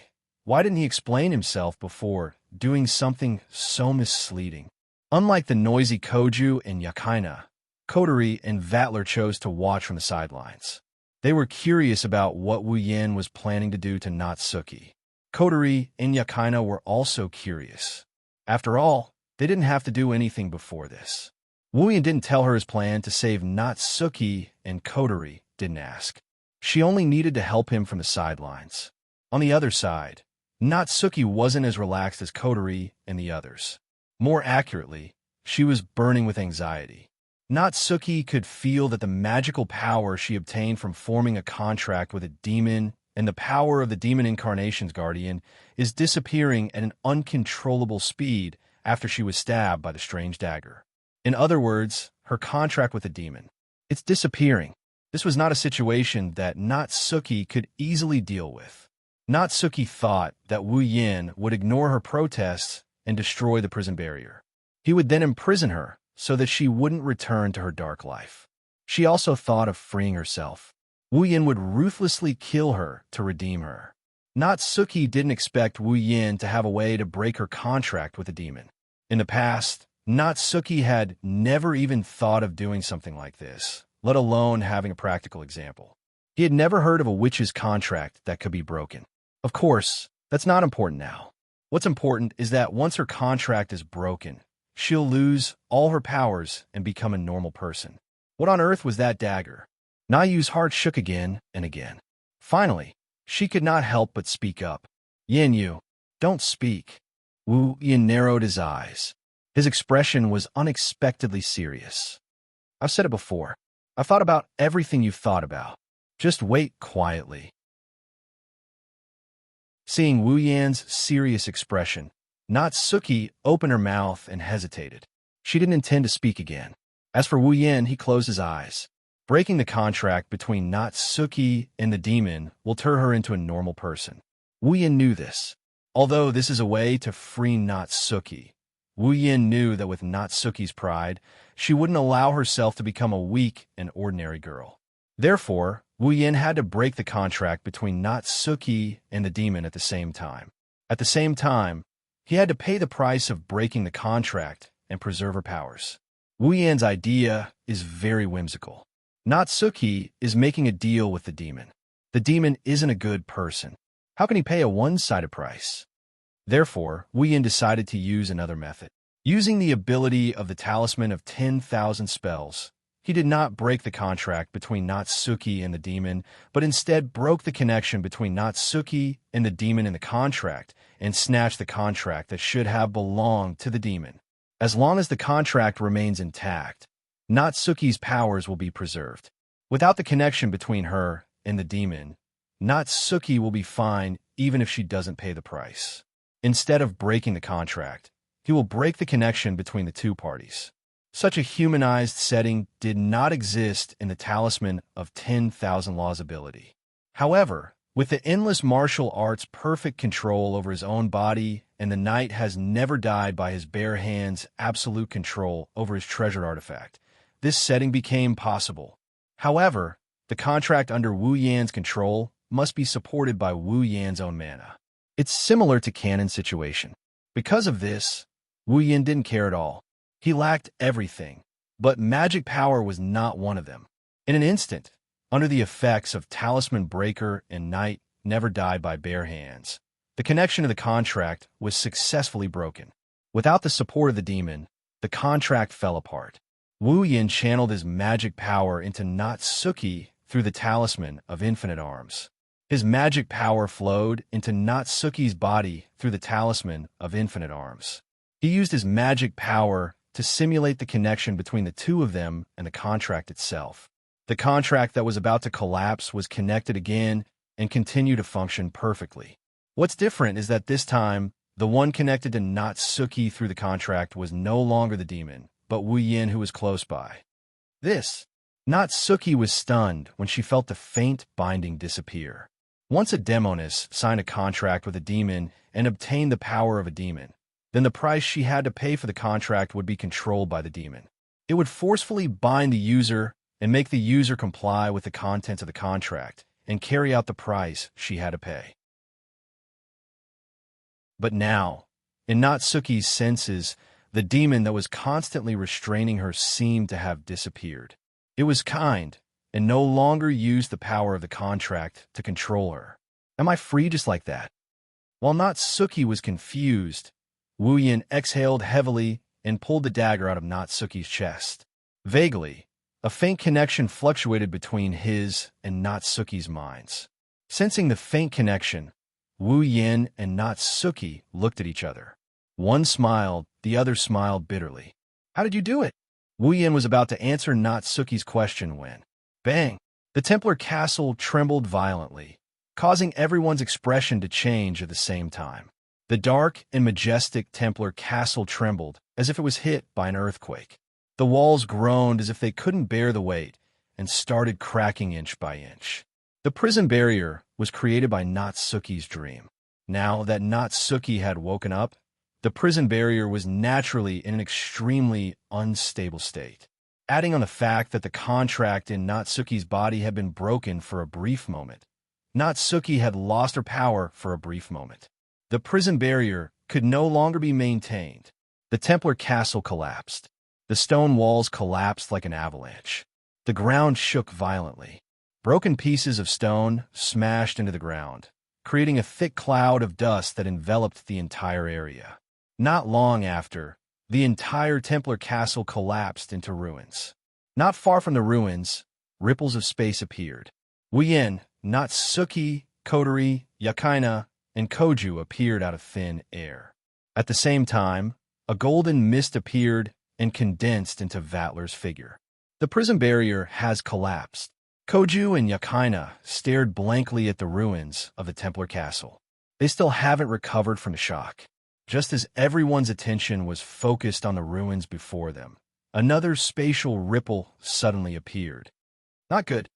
Why didn't he explain himself before doing something so misleading? Unlike the noisy Koju and Yakaina, Kotori and Vatler chose to watch from the sidelines. They were curious about what Wu Yin was planning to do to Natsuki. Kotori and Yakaina were also curious. After all, they didn't have to do anything before this. Wu Yin didn't tell her his plan to save Natsuki, and Kotori didn't ask. She only needed to help him from the sidelines. On the other side, Natsuki wasn't as relaxed as Kotori and the others. More accurately, she was burning with anxiety. Natsuki could feel that the magical power she obtained from forming a contract with a demon and the power of the demon incarnation's guardian is disappearing at an uncontrollable speed after she was stabbed by the strange dagger. In other words, her contract with the demon. It's disappearing. This was not a situation that Natsuki could easily deal with. Natsuki thought that Wu Yin would ignore her protests and destroy the prison barrier. He would then imprison her so that she wouldn't return to her dark life. She also thought of freeing herself. Wu Yin would ruthlessly kill her to redeem her. Natsuki didn't expect Wu Yin to have a way to break her contract with the demon. In the past, Natsuki had never even thought of doing something like this, let alone having a practical example. He had never heard of a witch's contract that could be broken. Of course, that's not important now. What's important is that once her contract is broken, she'll lose all her powers and become a normal person. What on earth was that dagger? Nayu's heart shook again and again. Finally, she could not help but speak up. Yin Yu, don't speak. Wu Yin narrowed his eyes. His expression was unexpectedly serious. I've said it before. I've thought about everything you've thought about. Just wait quietly. Seeing Wu Yan's serious expression, Natsuki opened her mouth and hesitated. She didn't intend to speak again. As for Wu Yan, he closed his eyes. Breaking the contract between Natsuki and the demon will turn her into a normal person. Wu Yan knew this. Although this is a way to free Natsuki, Wu Yan knew that with Natsuki's pride, she wouldn't allow herself to become a weak and ordinary girl. Therefore, Wu Yan had to break the contract between Natsuki and the demon at the same time. At the same time, he had to pay the price of breaking the contract and preserve her powers. Wu Yan's idea is very whimsical. Natsuki is making a deal with the demon. The demon isn't a good person. How can he pay a one-sided price? Therefore, Wu Yan decided to use another method. Using the ability of the Talisman of 10,000 Spells, he did not break the contract between Natsuki and the demon, but instead broke the connection between Natsuki and the demon in the contract and snatched the contract that should have belonged to the demon. As long as the contract remains intact, Natsuki's powers will be preserved. Without the connection between her and the demon, Natsuki will be fine even if she doesn't pay the price. Instead of breaking the contract, he will break the connection between the two parties. Such a humanized setting did not exist in the Talisman of 10,000 Laws ability. However, with the endless martial arts' perfect control over his own body, and the knight has never died by his bare hands' absolute control over his treasured artifact, this setting became possible. However, the contract under Wu Yan's control must be supported by Wu Yan's own mana. It's similar to Canon's situation. Because of this, Wu Yan didn't care at all. He lacked everything, but magic power was not one of them. In an instant, under the effects of Talisman Breaker and Knight never died by bare hands, the connection of the contract was successfully broken. Without the support of the demon, the contract fell apart. Wu Yan channeled his magic power into Natsuki through the Talisman of Infinite Arms. His magic power flowed into Natsuki's body through the Talisman of Infinite Arms. He used his magic power to simulate the connection between the two of them and the contract itself. The contract that was about to collapse was connected again and continued to function perfectly. What's different is that this time, the one connected to Natsuki through the contract was no longer the demon, but Wu Yan, who was close by. Natsuki was stunned when she felt the faint binding disappear. Once a demoness signed a contract with a demon and obtained the power of a demon, then the price she had to pay for the contract would be controlled by the demon. It would forcefully bind the user and make the user comply with the contents of the contract and carry out the price she had to pay. But now, in Natsuki's senses, the demon that was constantly restraining her seemed to have disappeared. It was kind and no longer used the power of the contract to control her. Am I free just like that? While Natsuki was confused, Wu Yan exhaled heavily and pulled the dagger out of Natsuki's chest. Vaguely, a faint connection fluctuated between his and Natsuki's minds. Sensing the faint connection, Wu Yan and Natsuki looked at each other. One smiled, the other smiled bitterly. How did you do it? Wu Yan was about to answer Natsuki's question when, bang! The Templar castle trembled violently, causing everyone's expression to change at the same time. The dark and majestic Templar castle trembled as if it was hit by an earthquake. The walls groaned as if they couldn't bear the weight and started cracking inch by inch. The prison barrier was created by Natsuki's dream. Now that Natsuki had woken up, the prison barrier was naturally in an extremely unstable state. Adding on the fact that the contract in Natsuki's body had been broken for a brief moment, Natsuki had lost her power for a brief moment. The prison barrier could no longer be maintained. The Templar castle collapsed. The stone walls collapsed like an avalanche. The ground shook violently. Broken pieces of stone smashed into the ground, creating a thick cloud of dust that enveloped the entire area. Not long after, the entire Templar castle collapsed into ruins. Not far from the ruins, ripples of space appeared. Wien, Natsuki, Kotori, Yakaina, and Koju appeared out of thin air. At the same time, a golden mist appeared and condensed into Vatler's figure. The prison barrier has collapsed. Koju and Yakaina stared blankly at the ruins of the Templar castle. They still haven't recovered from the shock. Just as everyone's attention was focused on the ruins before them, another spatial ripple suddenly appeared. Not good.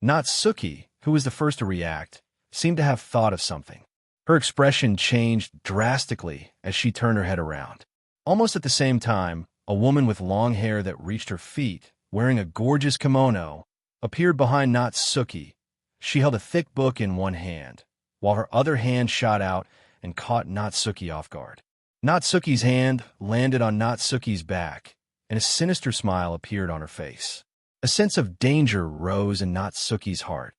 Natsuki, who was the first to react, seemed to have thought of something. Her expression changed drastically as she turned her head around. Almost at the same time, a woman with long hair that reached her feet, wearing a gorgeous kimono, appeared behind Natsuki. She held a thick book in one hand, while her other hand shot out and caught Natsuki off guard. Natsuki's hand landed on Natsuki's back, and a sinister smile appeared on her face. A sense of danger rose in Natsuki's heart.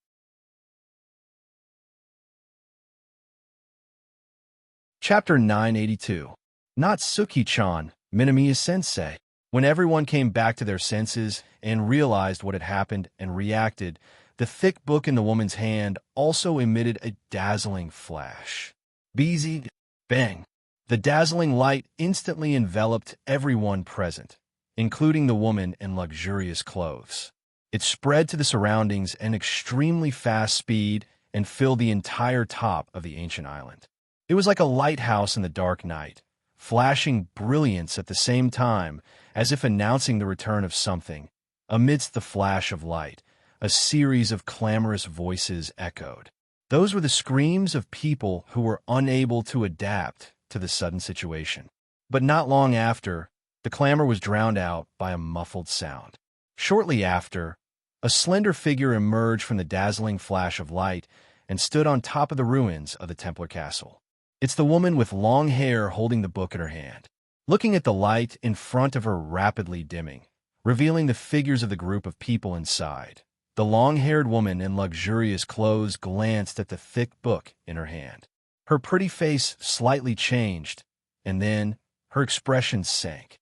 Chapter 982. Natsuki-chan, Minamiya-sensei. When everyone came back to their senses and realized what had happened and reacted, the thick book in the woman's hand also emitted a dazzling flash. Beezy, bang! The dazzling light instantly enveloped everyone present, including the woman in luxurious clothes. It spread to the surroundings at an extremely fast speed and filled the entire top of the ancient island. It was like a lighthouse in the dark night, flashing brilliance at the same time as if announcing the return of something. Amidst the flash of light, a series of clamorous voices echoed. Those were the screams of people who were unable to adapt to the sudden situation. But not long after, the clamor was drowned out by a muffled sound. Shortly after, a slender figure emerged from the dazzling flash of light and stood on top of the ruins of the Templar castle. It's the woman with long hair holding the book in her hand. Looking at the light in front of her rapidly dimming, revealing the figures of the group of people inside, the long-haired woman in luxurious clothes glanced at the thick book in her hand. Her pretty face slightly changed, and then her expression sank.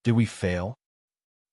Did we fail?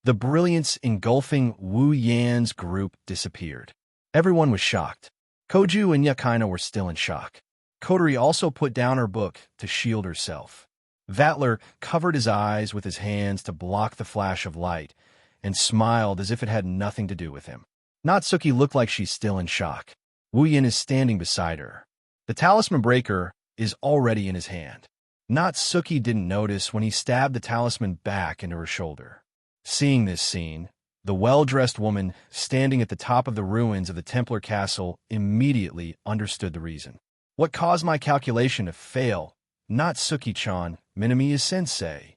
The brilliance engulfing Wu Yan's group disappeared. Everyone was shocked. Koju and Yakaina were still in shock. Kotori also put down her book to shield herself. Vatler covered his eyes with his hands to block the flash of light and smiled as if it had nothing to do with him. Natsuki looked like she's still in shock. Wu Yan is standing beside her. The talisman breaker is already in his hand. Natsuki didn't notice when he stabbed the talisman back into her shoulder. Seeing this scene, the well-dressed woman standing at the top of the ruins of the Templar castle immediately understood the reason. What caused my calculation to fail? Natsuki-chan, Minamiya-sensei.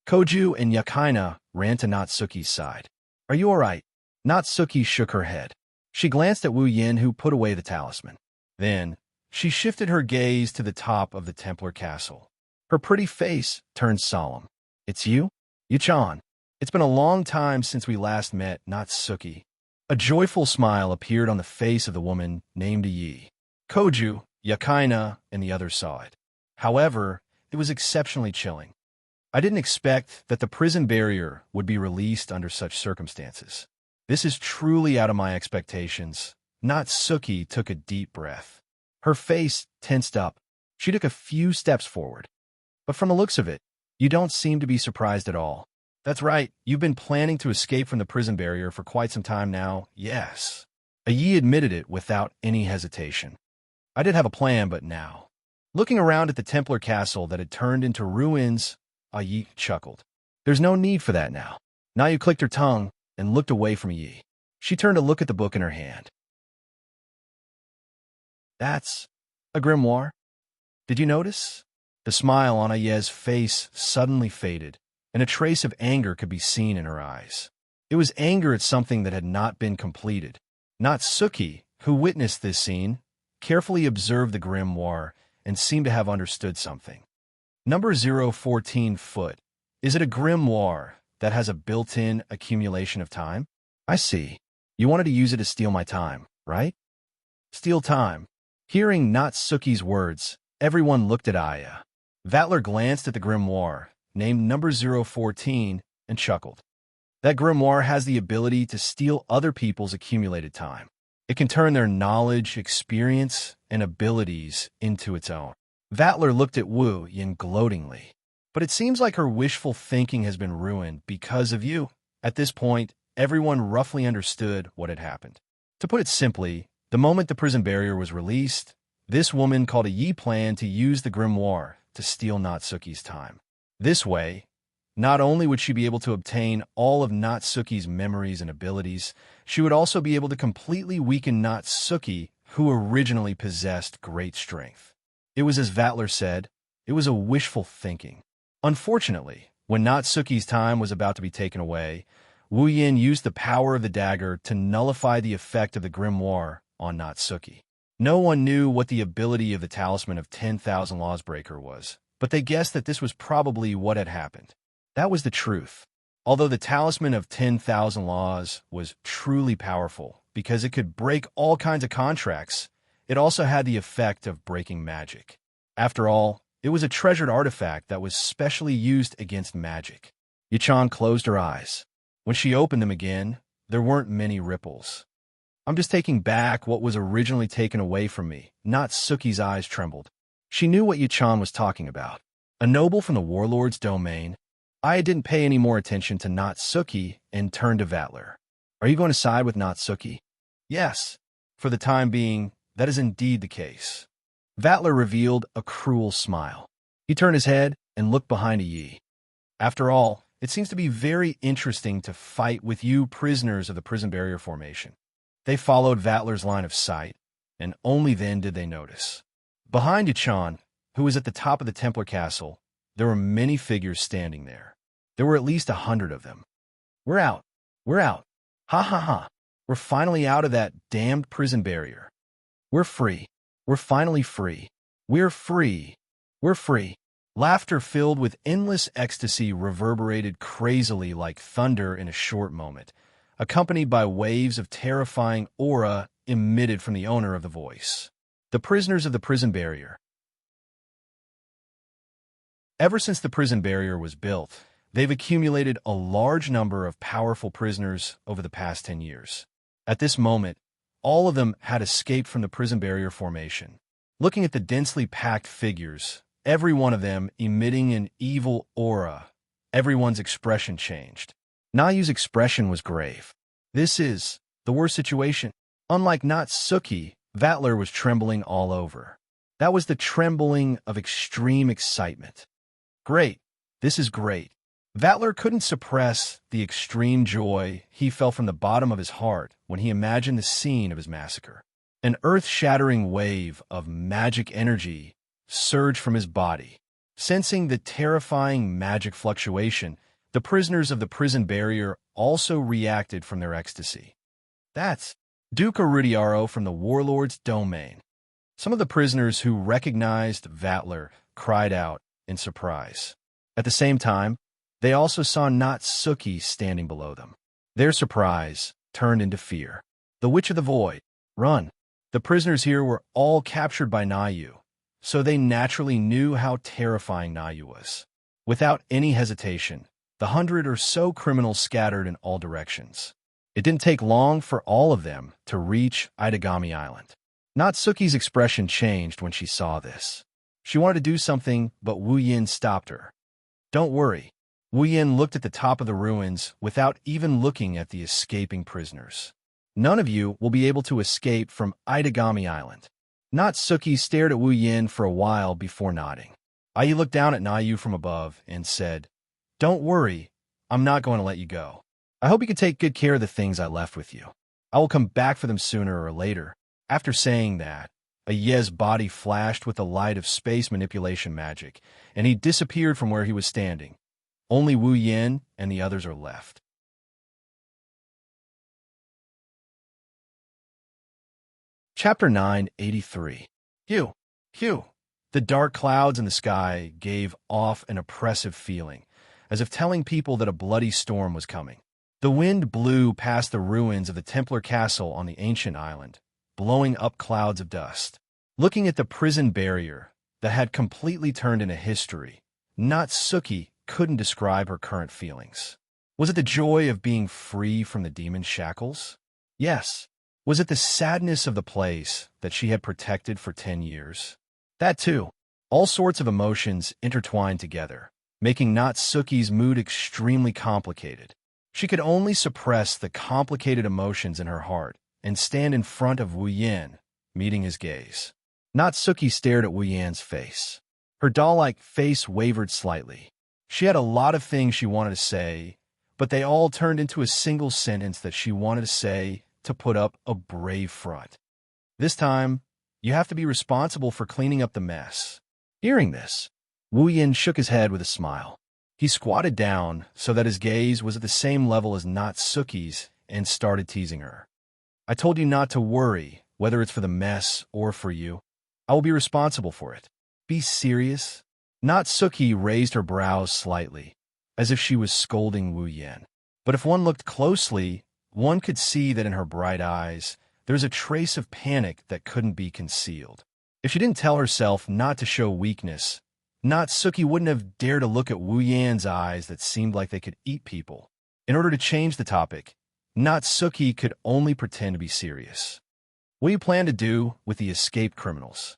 Koju and Yakaina ran to Natsuki's side. Are you all right? Natsuki shook her head. She glanced at Wu Yan, who put away the talisman. Then, she shifted her gaze to the top of the Templar castle. Her pretty face turned solemn. It's you? Yu-chan. It's been a long time since we last met, Natsuki. A joyful smile appeared on the face of the woman named Yi. Koju, Yakaina, and the others saw it. However, it was exceptionally chilling. I didn't expect that the prison barrier would be released under such circumstances. This is truly out of my expectations. Natsuki took a deep breath. Her face tensed up. She took a few steps forward. But from the looks of it, you don't seem to be surprised at all. That's right, you've been planning to escape from the prison barrier for quite some time now, yes. Yi admitted it without any hesitation. I did have a plan, but now. Looking around at the Templar castle that had turned into ruins, Yi chuckled. There's no need for that now. Nayu clicked her tongue and looked away from Yi. She turned to look at the book in her hand. That's a grimoire? Did you notice? The smile on Aye's face suddenly faded, and a trace of anger could be seen in her eyes. It was anger at something that had not been completed. Natsuki, who witnessed this scene, carefully observed the grimoire and seemed to have understood something. Number 014 foot. Is it a grimoire that has a built-in accumulation of time? I see. You wanted to use it to steal my time, right? Steal time. Hearing Natsuki's words, everyone looked at Aya. Vatler glanced at the grimoire, named number 014, and chuckled. That grimoire has the ability to steal other people's accumulated time. It can turn their knowledge, experience, and abilities into its own. Vatler looked at Wu Yin gloatingly. But it seems like her wishful thinking has been ruined because of you. At this point, everyone roughly understood what had happened. To put it simply, the moment the prison barrier was released, this woman called a Yi plan to use the grimoire to steal Natsuki's time. This way, not only would she be able to obtain all of Natsuki's memories and abilities, she would also be able to completely weaken Natsuki, who originally possessed great strength. It was as Vatler said, it was a wishful thinking. Unfortunately, when Natsuki's time was about to be taken away, Wu Yin used the power of the dagger to nullify the effect of the grimoire on Natsuki. No one knew what the ability of the Talisman of 10,000 Lawsbreaker was, but they guessed that this was probably what had happened. That was the truth. Although the Talisman of 10,000 Laws was truly powerful because it could break all kinds of contracts, it also had the effect of breaking magic. After all, it was a treasured artifact that was specially used against magic. Yichan closed her eyes. When she opened them again, there weren't many ripples. I'm just taking back what was originally taken away from me. Natsuki's eyes trembled. She knew what Yichan was talking about. A noble from the warlord's domain. I didn't pay any more attention to Natsuki and turned to Vatler. Are you going to side with Natsuki? Yes. For the time being, that is indeed the case. Vatler revealed a cruel smile. He turned his head and looked behind Yi. After all, it seems to be very interesting to fight with you prisoners of the prison barrier formation. They followed Vatler's line of sight, and only then did they notice. Behind Yichan, who was at the top of the Templar castle, there were many figures standing there. There were at least 100 of them. We're out. We're out. Ha ha ha. We're finally out of that damned prison barrier. We're free. We're finally free. We're free. We're free. Laughter filled with endless ecstasy reverberated crazily like thunder in a short moment, accompanied by waves of terrifying aura emitted from the owner of the voice. The prisoners of the prison barrier. Ever since the prison barrier was built, they've accumulated a large number of powerful prisoners over the past 10 years. At this moment, all of them had escaped from the prison barrier formation. Looking at the densely packed figures, every one of them emitting an evil aura, everyone's expression changed. Nayu's expression was grave. This is the worst situation. Unlike Natsuki, Vatler was trembling all over. That was the trembling of extreme excitement. Great. This is great. Vatler couldn't suppress the extreme joy he felt from the bottom of his heart when he imagined the scene of his massacre. An earth-shattering wave of magic energy surged from his body. Sensing the terrifying magic fluctuation, the prisoners of the prison barrier also reacted from their ecstasy. That's Duke Rudiaro from the warlord's domain. Some of the prisoners who recognized Vatler cried out in surprise. At the same time, they also saw Natsuki standing below them. Their surprise turned into fear. The Witch of the Void. Run. The prisoners here were all captured by Nayu, so they naturally knew how terrifying Nayu was. Without any hesitation, the 100 or so criminals scattered in all directions. It didn't take long for all of them to reach Itagami Island. Natsuki's expression changed when she saw this. She wanted to do something, but Wu Yin stopped her. Don't worry. Wu Yin looked at the top of the ruins without even looking at the escaping prisoners. None of you will be able to escape from Itagami Island. Natsuki stared at Wu Yin for a while before nodding. Ai looked down at Nayu from above and said, "Don't worry, I'm not going to let you go. I hope you can take good care of the things I left with you. I will come back for them sooner or later." After saying that, Aye's body flashed with the light of space manipulation magic, and he disappeared from where he was standing. Only Wu Yin and the others are left. Chapter 983. Hugh. Hugh. The dark clouds in the sky gave off an oppressive feeling, as if telling people that a bloody storm was coming. The wind blew past the ruins of the Templar castle on the ancient island, blowing up clouds of dust. Looking at the prison barrier that had completely turned into history, Natsuki couldn't describe her current feelings. Was it the joy of being free from the demon's shackles? Yes. Was it the sadness of the place that she had protected for 10 years? That too. All sorts of emotions intertwined together, making Natsuki's mood extremely complicated. She could only suppress the complicated emotions in her heart and stand in front of Wu Yin, meeting his gaze. Natsuki stared at Wu Yan's face. Her doll-like face wavered slightly. She had a lot of things she wanted to say, but they all turned into a single sentence that she wanted to say to put up a brave front. This time, you have to be responsible for cleaning up the mess. Hearing this, Wu Yin shook his head with a smile. He squatted down so that his gaze was at the same level as Natsuki's and started teasing her. "I told you not to worry, whether it's for the mess or for you. I will be responsible for it. Be serious." Natsuki raised her brows slightly, as if she was scolding Wu Yin. But if one looked closely, one could see that in her bright eyes, there was a trace of panic that couldn't be concealed. If she didn't tell herself not to show weakness, Natsuki wouldn't have dared to look at Wu Yan's eyes that seemed like they could eat people. In order to change the topic, Natsuki could only pretend to be serious. "What do you plan to do with the escaped criminals?"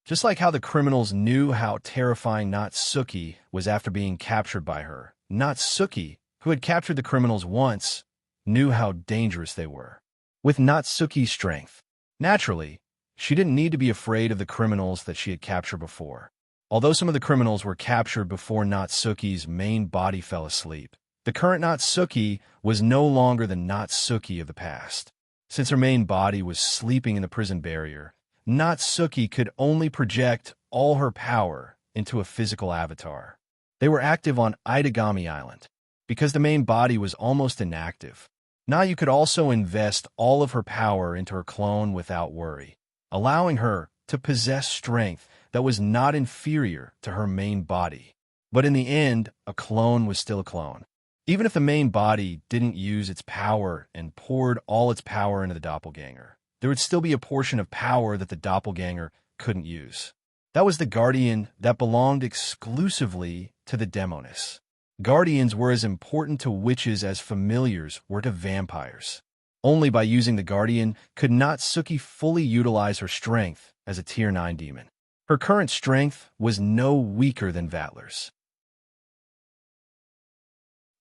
Just like how the criminals knew how terrifying Natsuki was after being captured by her, Natsuki, who had captured the criminals once, knew how dangerous they were. With Natsuki's strength, naturally, she didn't need to be afraid of the criminals that she had captured before. Although some of the criminals were captured before Natsuki's main body fell asleep, the current Natsuki was no longer the Natsuki of the past. Since her main body was sleeping in the prison barrier, Natsuki could only project all her power into a physical avatar. They were active on Itagami Island. Because the main body was almost inactive, Nayu could also invest all of her power into her clone without worry, allowing her to possess strength that was not inferior to her main body. But in the end, a clone was still a clone. Even if the main body didn't use its power and poured all its power into the doppelganger, there would still be a portion of power that the doppelganger couldn't use. That was the guardian that belonged exclusively to the demoness. Guardians were as important to witches as familiars were to vampires. Only by using the guardian could Natsuki fully utilize her strength as a Tier 9 demon. Her current strength was no weaker than Vatler's.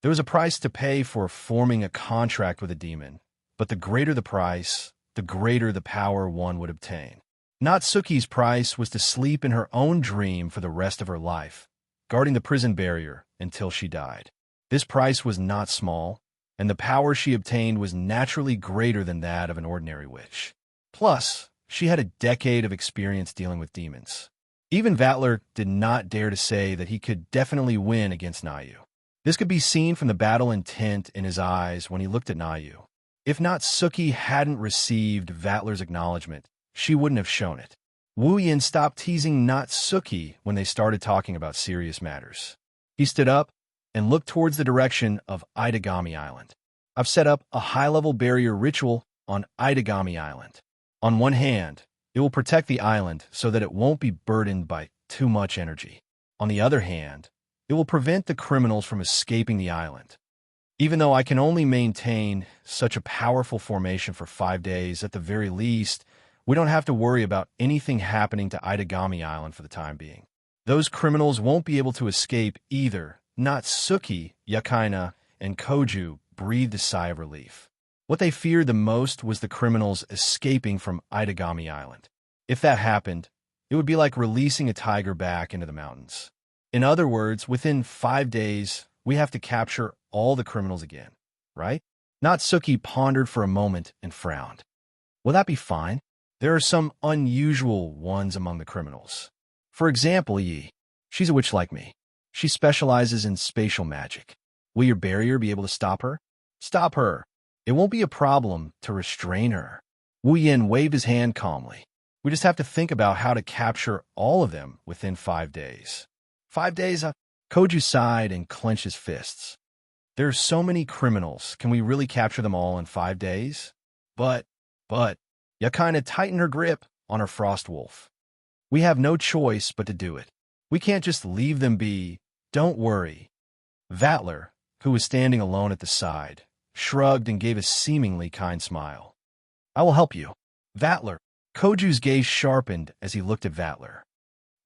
There was a price to pay for forming a contract with a demon, but the greater the price, the greater the power one would obtain. Natsuki's price was to sleep in her own dream for the rest of her life, guarding the prison barrier until she died. This price was not small, and the power she obtained was naturally greater than that of an ordinary witch. Plus, she had a decade of experience dealing with demons. Even Vatler did not dare to say that he could definitely win against Nayu. This could be seen from the battle intent in his eyes when he looked at Nayu. If Natsuki hadn't received Vatler's acknowledgement, she wouldn't have shown it. Wu Yin stopped teasing Natsuki when they started talking about serious matters. He stood up and looked towards the direction of Itagami Island. "I've set up a high-level barrier ritual on Itagami Island. On one hand, it will protect the island so that it won't be burdened by too much energy. On the other hand, it will prevent the criminals from escaping the island. Even though I can only maintain such a powerful formation for 5 days, at the very least, we don't have to worry about anything happening to Itagami Island for the time being. Those criminals won't be able to escape either." Natsuki, Yakaina, and Koju breathed a sigh of relief. What they feared the most was the criminals escaping from Itagami Island. If that happened, it would be like releasing a tiger back into the mountains. In other words, within 5 days, we have to capture all the criminals again, right? Natsuki pondered for a moment and frowned. Will that be fine? There are some unusual ones among the criminals. For example, Yi. She's a witch like me. She specializes in spatial magic. Will your barrier be able to stop her? Stop her. It won't be a problem to restrain her. Wu Yin waved his hand calmly. We just have to think about how to capture all of them within 5 days. 5 days? Koju sighed and clenched his fists. There are so many criminals. Can we really capture them all in 5 days? But, Yakina tightened her grip on her frost wolf. We have no choice but to do it. We can't just leave them be. Don't worry. Vatler, who was standing alone at the side, shrugged and gave a seemingly kind smile. I will help you. Vatler. Koju's gaze sharpened as he looked at Vatler.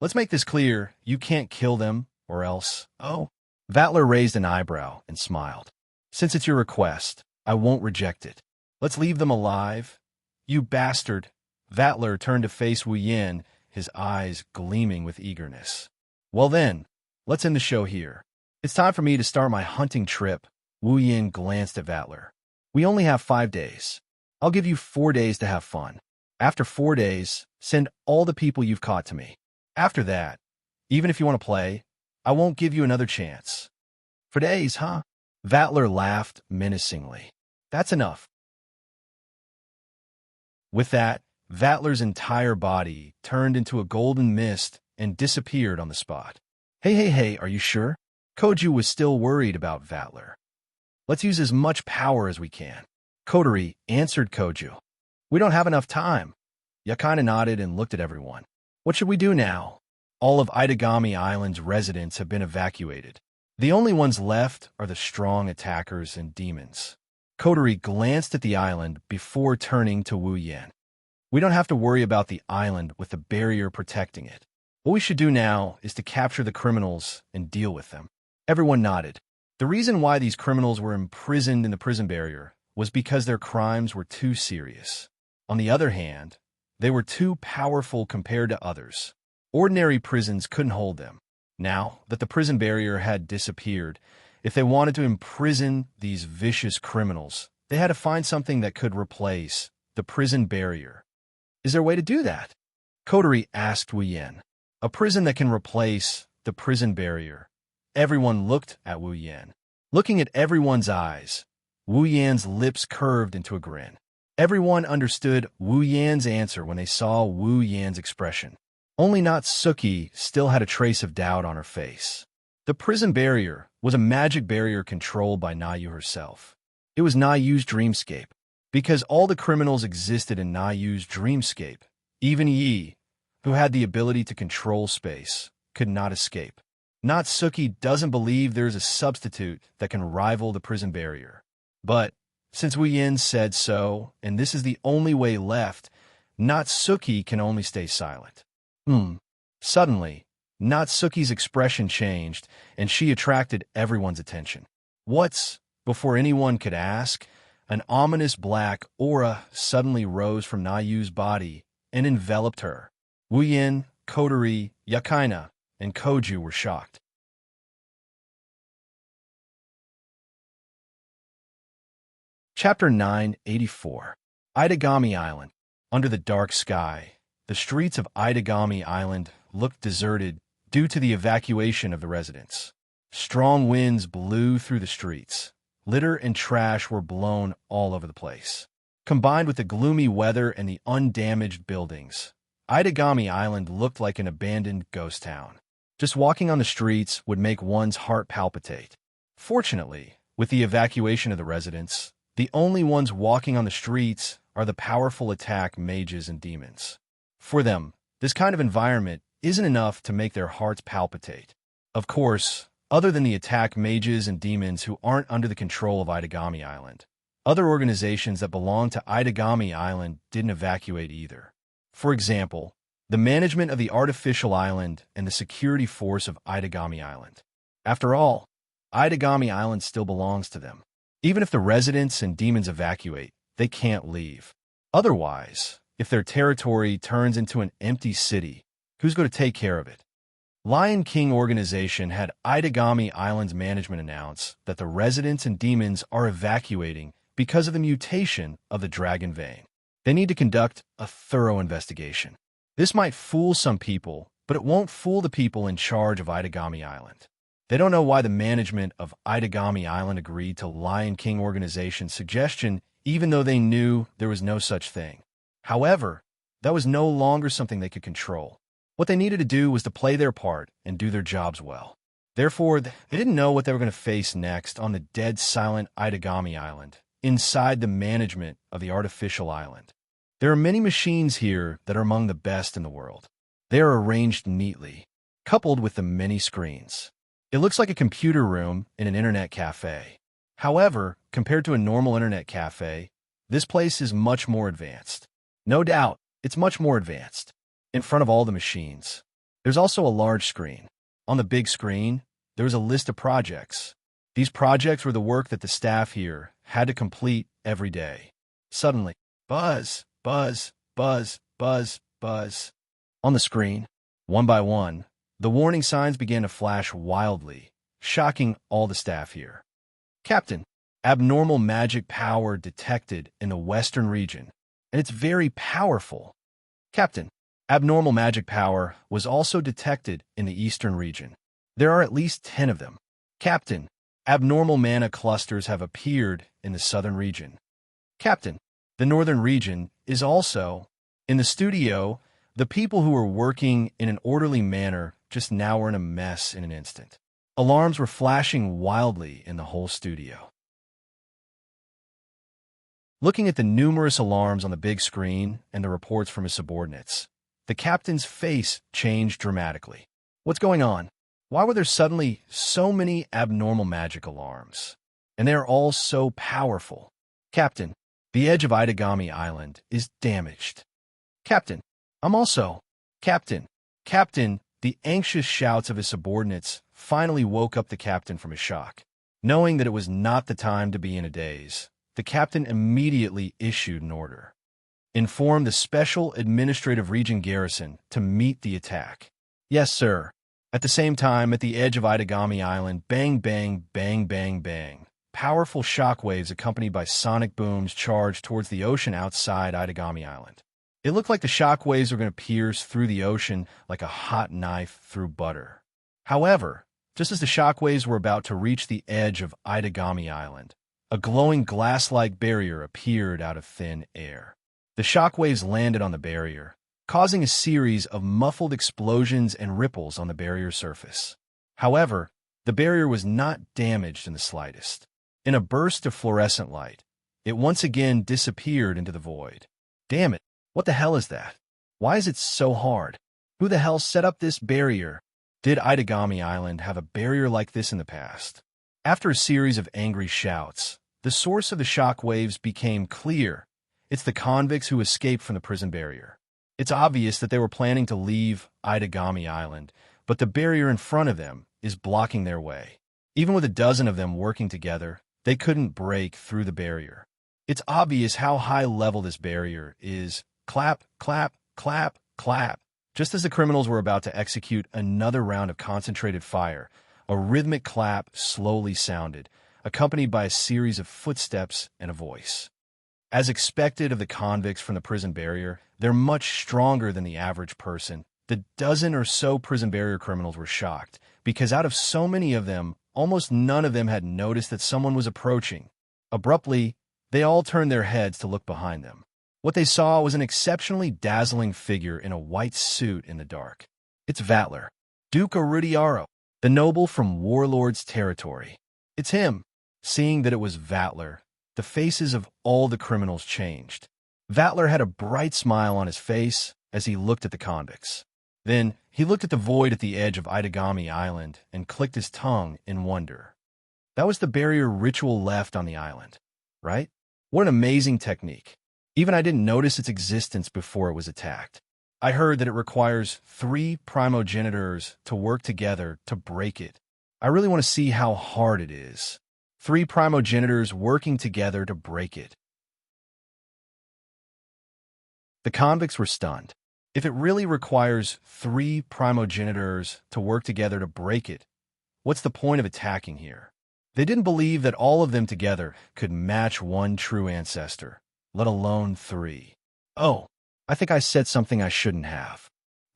Let's make this clear. You can't kill them, or else. Oh. Vatler raised an eyebrow and smiled. Since it's your request, I won't reject it. Let's leave them alive. You bastard. Vatler turned to face Wu Yin, his eyes gleaming with eagerness. Well then, let's end the show here. It's time for me to start my hunting trip. Wu Yin glanced at Vatler. We only have 5 days. I'll give you 4 days to have fun. After 4 days, send all the people you've caught to me. After that, even if you want to play, I won't give you another chance. For days, huh? Vatler laughed menacingly. That's enough. With that, Vatler's entire body turned into a golden mist and disappeared on the spot. Hey, are you sure? Koju was still worried about Vatler. Let's use as much power as we can. Kotori answered Koju. We don't have enough time. Yakina nodded and looked at everyone. What should we do now? All of Itagami Island's residents have been evacuated. The only ones left are the strong attackers and demons. Kotori glanced at the island before turning to Wu Yin. We don't have to worry about the island with the barrier protecting it. What we should do now is to capture the criminals and deal with them. Everyone nodded. The reason why these criminals were imprisoned in the prison barrier was because their crimes were too serious. On the other hand, they were too powerful compared to others. Ordinary prisons couldn't hold them. Now that the prison barrier had disappeared, if they wanted to imprison these vicious criminals, they had to find something that could replace the prison barrier. Is there a way to do that? Kotori asked Wu Yin. A prison that can replace the prison barrier. Everyone looked at Wu Yin. Looking at everyone's eyes, Wu Yan's lips curved into a grin. Everyone understood Wu Yan's answer when they saw Wu Yan's expression. Only Natsuki still had a trace of doubt on her face. The prison barrier was a magic barrier controlled by Nayu herself. It was Nayu's dreamscape. Because all the criminals existed in Nayu's dreamscape, even Yi, who had the ability to control space, could not escape. Natsuki doesn't believe there is a substitute that can rival the prison barrier. But since Wu Yin said so, and this is the only way left, Natsuki can only stay silent. Suddenly, Natsuki's expression changed, and she attracted everyone's attention. Before anyone could ask, an ominous black aura suddenly rose from Nayu's body and enveloped her. Wu Yin, Kotori, Yakina, and Koju were shocked. Chapter 984. Itagami Island. Under the dark sky, the streets of Itagami Island looked deserted due to the evacuation of the residents. Strong winds blew through the streets. Litter and trash were blown all over the place. Combined with the gloomy weather and the undamaged buildings, Itagami Island looked like an abandoned ghost town. Just walking on the streets would make one's heart palpitate. Fortunately, with the evacuation of the residents, the only ones walking on the streets are the powerful attack mages and demons. For them, this kind of environment isn't enough to make their hearts palpitate. Of course, other than the attack mages and demons who aren't under the control of Itagami Island, other organizations that belong to Itagami Island didn't evacuate either. For example, the management of the artificial island and the security force of Itagami Island. After all, Itagami Island still belongs to them. Even if the residents and demons evacuate, they can't leave. Otherwise, If their territory turns into an empty city, who's going to take care of it? Lion King Organization had Itagami Island's management announce that the residents and demons are evacuating because of the mutation of the dragon vein. They need to conduct a thorough investigation. This might fool some people, but it won't fool the people in charge of Itagami Island. They don't know why the management of Itagami Island agreed to Lion King Organization's suggestion, even though they knew there was no such thing. However, that was no longer something they could control. What they needed to do was to play their part and do their jobs well. Therefore, they didn't know what they were going to face next on the dead silent Itagami Island, inside the management of the artificial island. There are many machines here that are among the best in the world. They are arranged neatly, coupled with the many screens. It looks like a computer room in an internet cafe. However, compared to a normal internet cafe, this place is much more advanced. No doubt, it's much more advanced. In front of all the machines, there's also a large screen. On the big screen, there was a list of projects. These projects were the work that the staff here had to complete every day. Suddenly, buzz, buzz, buzz, buzz, buzz. On the screen, one by one, the warning signs began to flash wildly, shocking all the staff here. Captain, abnormal magic power detected in the western region, and it's very powerful. Captain, abnormal magic power was also detected in the eastern region. There are at least 10 of them. Captain, abnormal mana clusters have appeared in the southern region. Captain, the northern region is also in the studio. The people who were working in an orderly manner just now were in a mess in an instant. Alarms were flashing wildly in the whole studio. Looking at the numerous alarms on the big screen and the reports from his subordinates, the captain's face changed dramatically. What's going on? Why were there suddenly so many abnormal magic alarms? And they are all so powerful. Captain, the edge of Itagami Island is damaged. Captain, I'm also. Captain, the anxious shouts of his subordinates finally woke up the captain from his shock. Knowing that it was not the time to be in a daze, the captain immediately issued an order. Inform the Special Administrative Region Garrison to meet the attack. Yes, sir. At the same time, at the edge of Itagami Island, bang, bang, bang, bang, bang. Powerful shockwaves accompanied by sonic booms charged towards the ocean outside Itagami Island. It looked like the shockwaves were going to pierce through the ocean like a hot knife through butter. However, just as the shockwaves were about to reach the edge of Itagami Island, a glowing glass-like barrier appeared out of thin air. The shockwaves landed on the barrier, causing a series of muffled explosions and ripples on the barrier surface. However, the barrier was not damaged in the slightest. In a burst of fluorescent light, it once again disappeared into the void. Damn it, what the hell is that? Why is it so hard? Who the hell set up this barrier? Did Itagami Island have a barrier like this in the past? After a series of angry shouts, the source of the shock waves became clear. It's the convicts who escaped from the prison barrier. It's obvious that they were planning to leave Itagami Island, but the barrier in front of them is blocking their way. Even with a dozen of them working together, they couldn't break through the barrier. It's obvious how high level this barrier is. Clap, clap, clap, clap. Just as the criminals were about to execute another round of concentrated fire, a rhythmic clap slowly sounded, accompanied by a series of footsteps and a voice. As expected of the convicts from the prison barrier, they're much stronger than the average person. The dozen or so prison barrier criminals were shocked, because out of so many of them, almost none of them had noticed that someone was approaching. Abruptly, they all turned their heads to look behind them. What they saw was an exceptionally dazzling figure in a white suit in the dark. It's Vatler, Duke Arudiaro, the noble from Warlord's territory. It's him. Seeing that it was Vatler, the faces of all the criminals changed. Vatler had a bright smile on his face as he looked at the convicts. Then he looked at the void at the edge of Itagami Island and clicked his tongue in wonder. That was the barrier ritual left on the island, right? What an amazing technique. Even I didn't notice its existence before it was attacked. I heard that it requires 3 primogenitors to work together to break it. I really want to see how hard it is. 3 primogenitors working together to break it. The convicts were stunned. If it really requires 3 primogenitors to work together to break it, what's the point of attacking here? They didn't believe that all of them together could match one true ancestor, let alone 3. Oh, I think I said something I shouldn't have.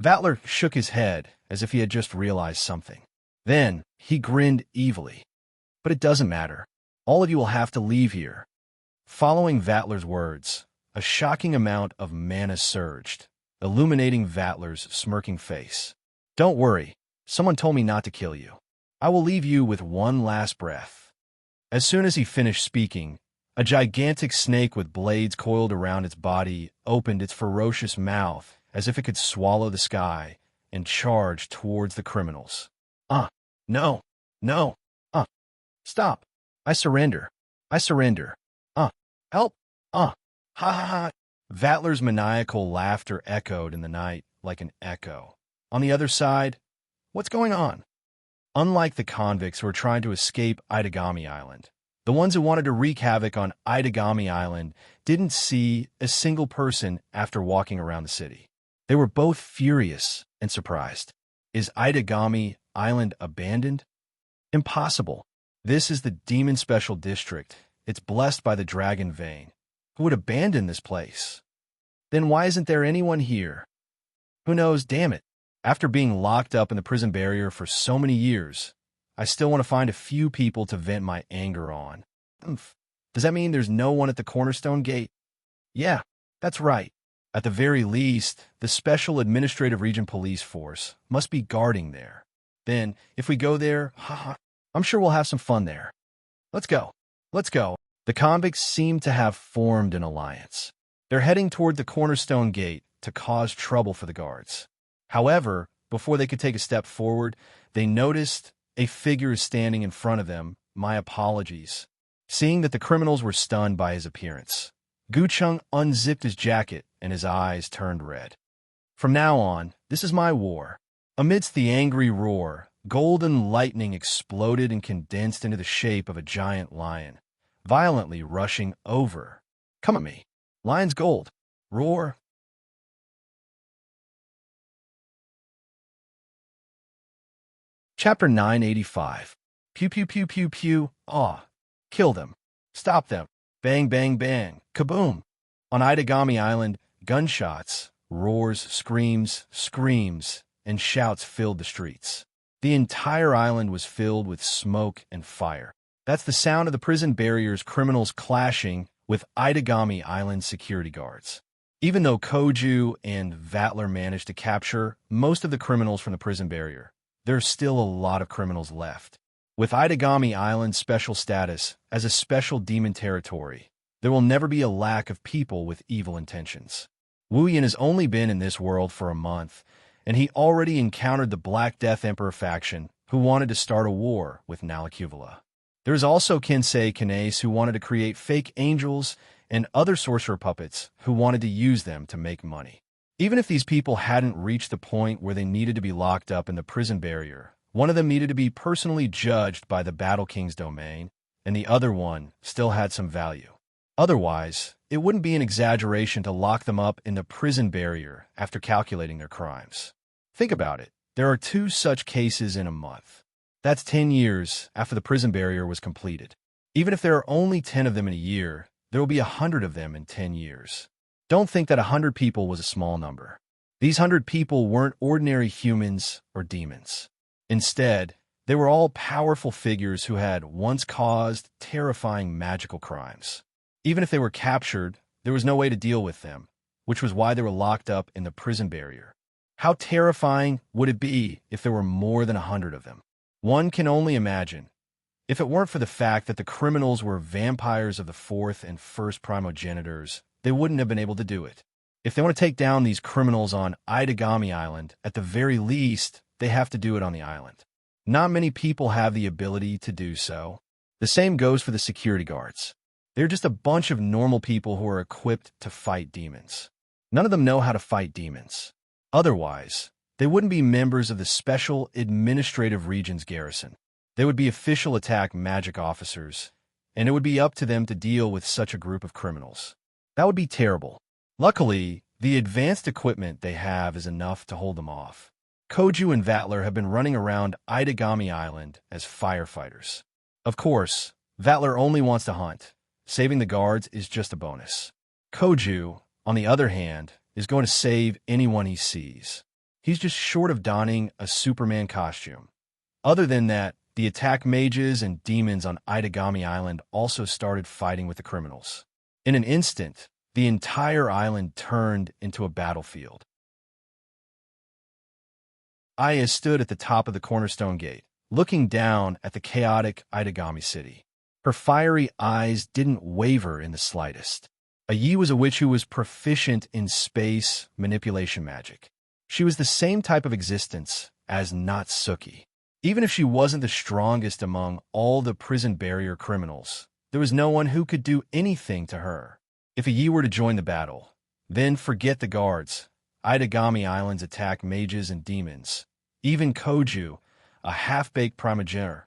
Vatler shook his head as if he had just realized something. Then he grinned evilly. But it doesn't matter. All of you will have to leave here. Following Vatler's words, a shocking amount of mana surged, illuminating Vatler's smirking face. Don't worry, someone told me not to kill you. I will leave you with one last breath. As soon as he finished speaking, a gigantic snake with blades coiled around its body opened its ferocious mouth as if it could swallow the sky and charged towards the criminals. No, no, stop. I surrender. I surrender. Help. Ha ha ha. Vatler's maniacal laughter echoed in the night like an echo. On the other side, what's going on? Unlike the convicts who were trying to escape Itagami Island, the ones who wanted to wreak havoc on Itagami Island didn't see a single person after walking around the city. They were both furious and surprised. Is Itagami Island abandoned? Impossible. This is the Demon Special District. It's blessed by the Dragon Vein. Who would abandon this place? Then why isn't there anyone here? Who knows, damn it. After being locked up in the prison barrier for so many years, I still want to find a few people to vent my anger on. Does that mean there's no one at the Cornerstone Gate? Yeah, that's right. At the very least, the Special Administrative Region Police Force must be guarding there. Then, if we go there, I'm sure we'll have some fun there. Let's go. Let's go. The convicts seem to have formed an alliance. They're heading toward the Cornerstone Gate to cause trouble for the guards. However, before they could take a step forward, they noticed a figure standing in front of them. My apologies. Seeing that the criminals were stunned by his appearance, Gucheng unzipped his jacket and his eyes turned red. From now on, this is my war. Amidst the angry roar, golden lightning exploded and condensed into the shape of a giant lion, violently rushing over. Come at me. Lion's gold. Roar. Chapter 985. Pew pew pew pew pew. Kill them. Stop them. Bang bang bang. Kaboom. On Itagami Island, gunshots, roars, screams, and shouts filled the streets. The entire island was filled with smoke and fire. That's the sound of the prison barrier's criminals clashing with Itagami Island security guards. Even though Koju and Vatler managed to capture most of the criminals from the prison barrier, there's still a lot of criminals left. With Itagami Island's special status as a special demon territory, there will never be a lack of people with evil intentions. Wu Yan has only been in this world for a month, and he already encountered the Black Death Emperor faction who wanted to start a war with Nalakuvula. There is also Kinsei Kinase who wanted to create fake angels and other sorcerer puppets who wanted to use them to make money. Even if these people hadn't reached the point where they needed to be locked up in the prison barrier, one of them needed to be personally judged by the Battle King's domain, and the other one still had some value. Otherwise, it wouldn't be an exaggeration to lock them up in the prison barrier after calculating their crimes. Think about it. There are 2 such cases in a month. That's 10 years after the prison barrier was completed. Even if there are only 10 of them in a year, there will be 100 of them in 10 years. Don't think that 100 people was a small number. These 100 people weren't ordinary humans or demons. Instead, they were all powerful figures who had once caused terrifying magical crimes. Even if they were captured, there was no way to deal with them, which was why they were locked up in the prison barrier. How terrifying would it be if there were more than 100 of them? One can only imagine. If it weren't for the fact that the criminals were vampires of the 4th and 1st primogenitors, they wouldn't have been able to do it. If they want to take down these criminals on Itagami Island, at the very least, they have to do it on the island. Not many people have the ability to do so. The same goes for the security guards. They're just a bunch of normal people who are equipped to fight demons. None of them know how to fight demons. Otherwise, they wouldn't be members of the Special Administrative Region's garrison. They would be official attack magic officers, and it would be up to them to deal with such a group of criminals. That would be terrible. Luckily, The advanced equipment they have is enough to hold them off. Koju and Vatler have been running around Itagami Island as firefighters. Of course, Vatler only wants to hunt. Saving the guards is just a bonus. Koju, on the other hand, is going to save anyone he sees. He's just short of donning a Superman costume. Other than that, the attack mages and demons on Itagami Island also started fighting with the criminals. In an instant, the entire island turned into a battlefield. Aya stood at the top of the cornerstone gate, looking down at the chaotic Itagami city. Her fiery eyes didn't waver in the slightest. Ayi was a witch who was proficient in space manipulation magic. She was the same type of existence as Natsuki. Even if she wasn't the strongest among all the prison barrier criminals, there was no one who could do anything to her. If Ayi were to join the battle, then forget the guards. Itagami Island's attack mages and demons. Even Koju, a half-baked primogener,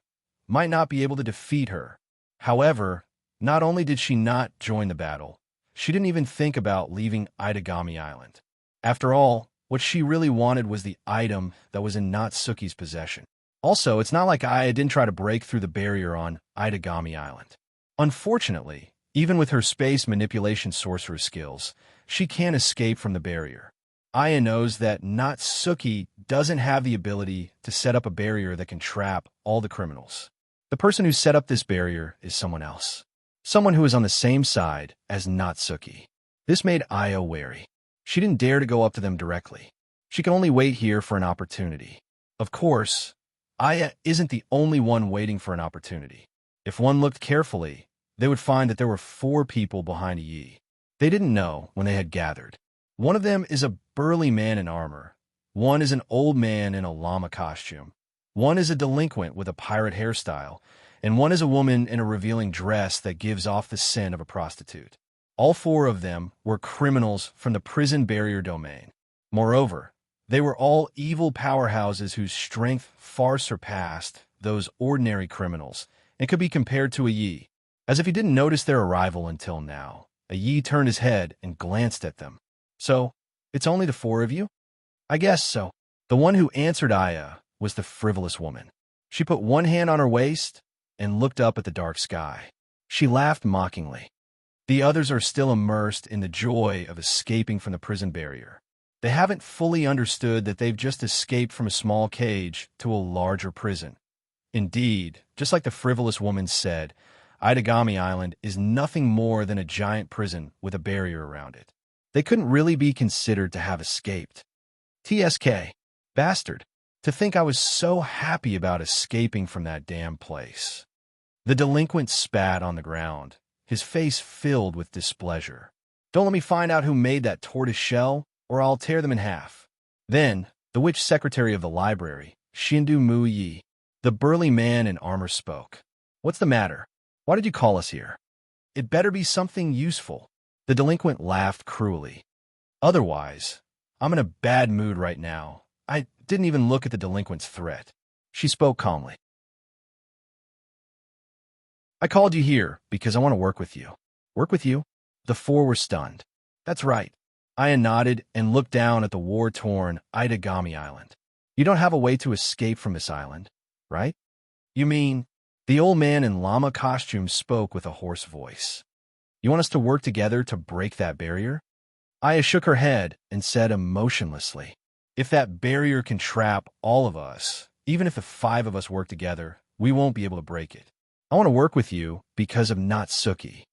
might not be able to defeat her. However, not only did she not join the battle, she didn't even think about leaving Itagami Island. After all, what she really wanted was the item that was in Natsuki's possession. Also, it's not like Aya didn't try to break through the barrier on Itagami Island. Unfortunately, even with her space manipulation sorcerer skills, she can't escape from the barrier. Aya knows that Natsuki doesn't have the ability to set up a barrier that can trap all the criminals. The person who set up this barrier is someone else. Someone who is on the same side as Natsuki. This made Aya wary. She didn't dare to go up to them directly. She could only wait here for an opportunity. Of course, Aya isn't the only one waiting for an opportunity. If one looked carefully, they would find that there were 4 people behind Yi. They didn't know when they had gathered. One of them is a burly man in armor. One is an old man in a llama costume. One is a delinquent with a pirate hairstyle. And one is a woman in a revealing dress that gives off the scent of a prostitute. All 4 of them were criminals from the prison barrier domain. Moreover, they were all evil powerhouses whose strength far surpassed those ordinary criminals and could be compared to Ayi. As if he didn't notice their arrival until now, Ayi turned his head and glanced at them. So, it's only the 4 of you? I guess so. The one who answered Aya was the frivolous woman. She put one hand on her waist and looked up at the dark sky. She laughed mockingly. The others are still immersed in the joy of escaping from the prison barrier. They haven't fully understood that they've just escaped from a small cage to a larger prison. Indeed, just like the frivolous woman said, Itagami Island is nothing more than a giant prison with a barrier around it. They couldn't really be considered to have escaped. TSK. Bastard. To think I was so happy about escaping from that damn place. The delinquent spat on the ground, his face filled with displeasure. Don't let me find out who made that tortoise shell, or I'll tear them in half. Then, the witch secretary of the library, Shindu Muyi, the burly man in armor spoke. What's the matter? Why did you call us here? It better be something useful. The delinquent laughed cruelly. Otherwise, I'm in a bad mood right now. I didn't even look at the delinquent's threat. She spoke calmly. I called you here because I want to work with you. Work with you? The 4 were stunned. That's right. Aya nodded and looked down at the war-torn Itagami Island. You don't have a way to escape from this island, right? You mean... The old man in llama costume spoke with a hoarse voice. You want us to work together to break that barrier? Aya shook her head and said emotionlessly, if that barrier can trap all of us, even if the 5 of us work together, we won't be able to break it. I want to work with you because of Natsuki,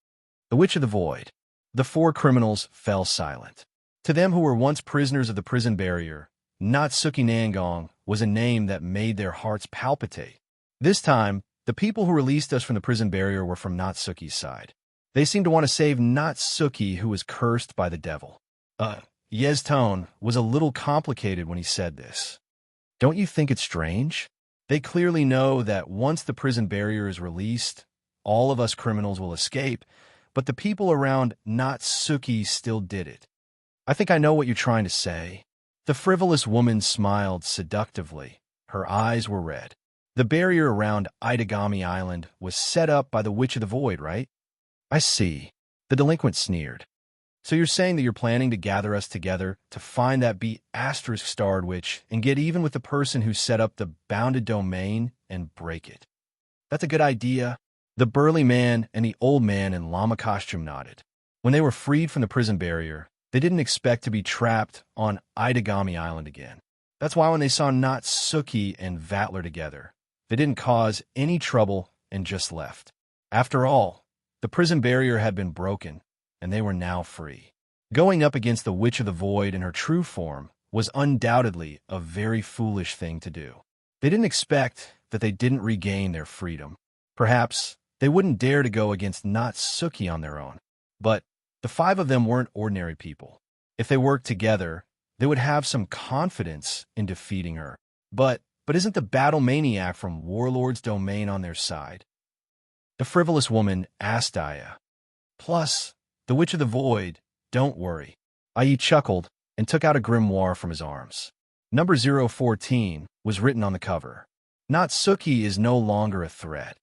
the Witch of the Void. The 4 criminals fell silent. To them who were once prisoners of the prison barrier, Natsuki Nangong was a name that made their hearts palpitate. This time, the people who released us from the prison barrier were from Natsuki's side. They seemed to want to save Natsuki, who was cursed by the devil. Ye's tone was a little complicated when he said this. Don't you think it's strange? They clearly know that once the prison barrier is released, all of us criminals will escape, but the people around Natsuki still did it. I think I know what you're trying to say. The frivolous woman smiled seductively. Her eyes were red. The barrier around Itagami Island was set up by the Witch of the Void, right? I see. The delinquent sneered. So you're saying that you're planning to gather us together to find that B***starred witch and get even with the person who set up the bounded domain and break it. That's a good idea. The burly man and the old man in llama costume nodded. When they were freed from the prison barrier, they didn't expect to be trapped on Itagami Island again. That's why when they saw Natsuki and Vatler together, they didn't cause any trouble and just left. After all, the prison barrier had been broken, and they were now free. Going up against the Witch of the Void in her true form was undoubtedly a very foolish thing to do. They didn't expect that they didn't regain their freedom. Perhaps they wouldn't dare to go against Natsuki on their own. But the five of them weren't ordinary people. If they worked together, they would have some confidence in defeating her. But isn't the battle maniac from Warlord's domain on their side? The frivolous woman asked Aya. Plus, the Witch of the Void, don't worry. Ai chuckled and took out a grimoire from his arms. Number 014 was written on the cover. Natsuki is no longer a threat.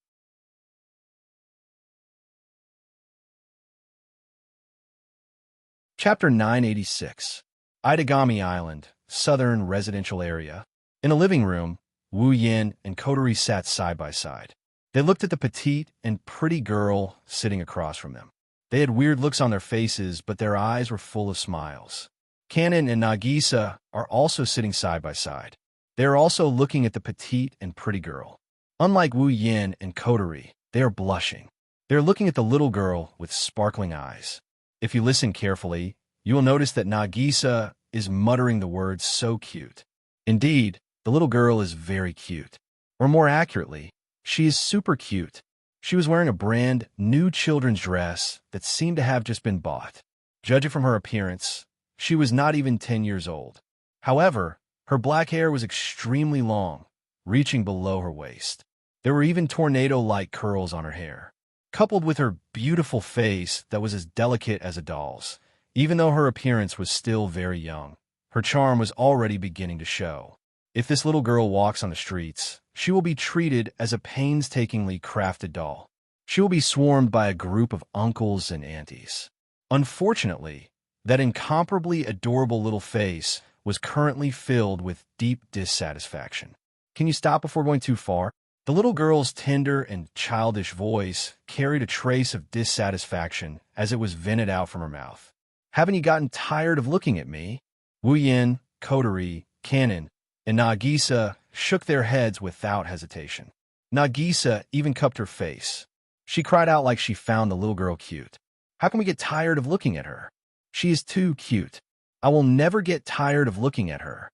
Chapter 986. Itagami Island, Southern Residential Area. In a living room, Wu Yin and Kotori sat side by side. They looked at the petite and pretty girl sitting across from them. They had weird looks on their faces, but their eyes were full of smiles. Kanon and Nagisa are also sitting side by side. They are also looking at the petite and pretty girl. Unlike Wu Yin and Kotori, they are blushing. They are looking at the little girl with sparkling eyes. If you listen carefully, you will notice that Nagisa is muttering the words "so cute." Indeed, the little girl is very cute. Or more accurately, she is super cute. She was wearing a brand new children's dress that seemed to have just been bought. Judging from her appearance, she was not even 10 years old. However, her black hair was extremely long, reaching below her waist. There were even tornado-like curls on her hair. Coupled with her beautiful face that was as delicate as a doll's, even though her appearance was still very young, her charm was already beginning to show. If this little girl walks on the streets, she will be treated as a painstakingly crafted doll. She will be swarmed by a group of uncles and aunties. Unfortunately, that incomparably adorable little face was currently filled with deep dissatisfaction. Can you stop before going too far? The little girl's tender and childish voice carried a trace of dissatisfaction as it was vented out from her mouth. Haven't you gotten tired of looking at me? Wu Yin, Kotori, Kanon, and Nagisa shook their heads without hesitation. Nagisa even cupped her face. She cried out like she found the little girl cute. How can we get tired of looking at her? She is too cute. I will never get tired of looking at her.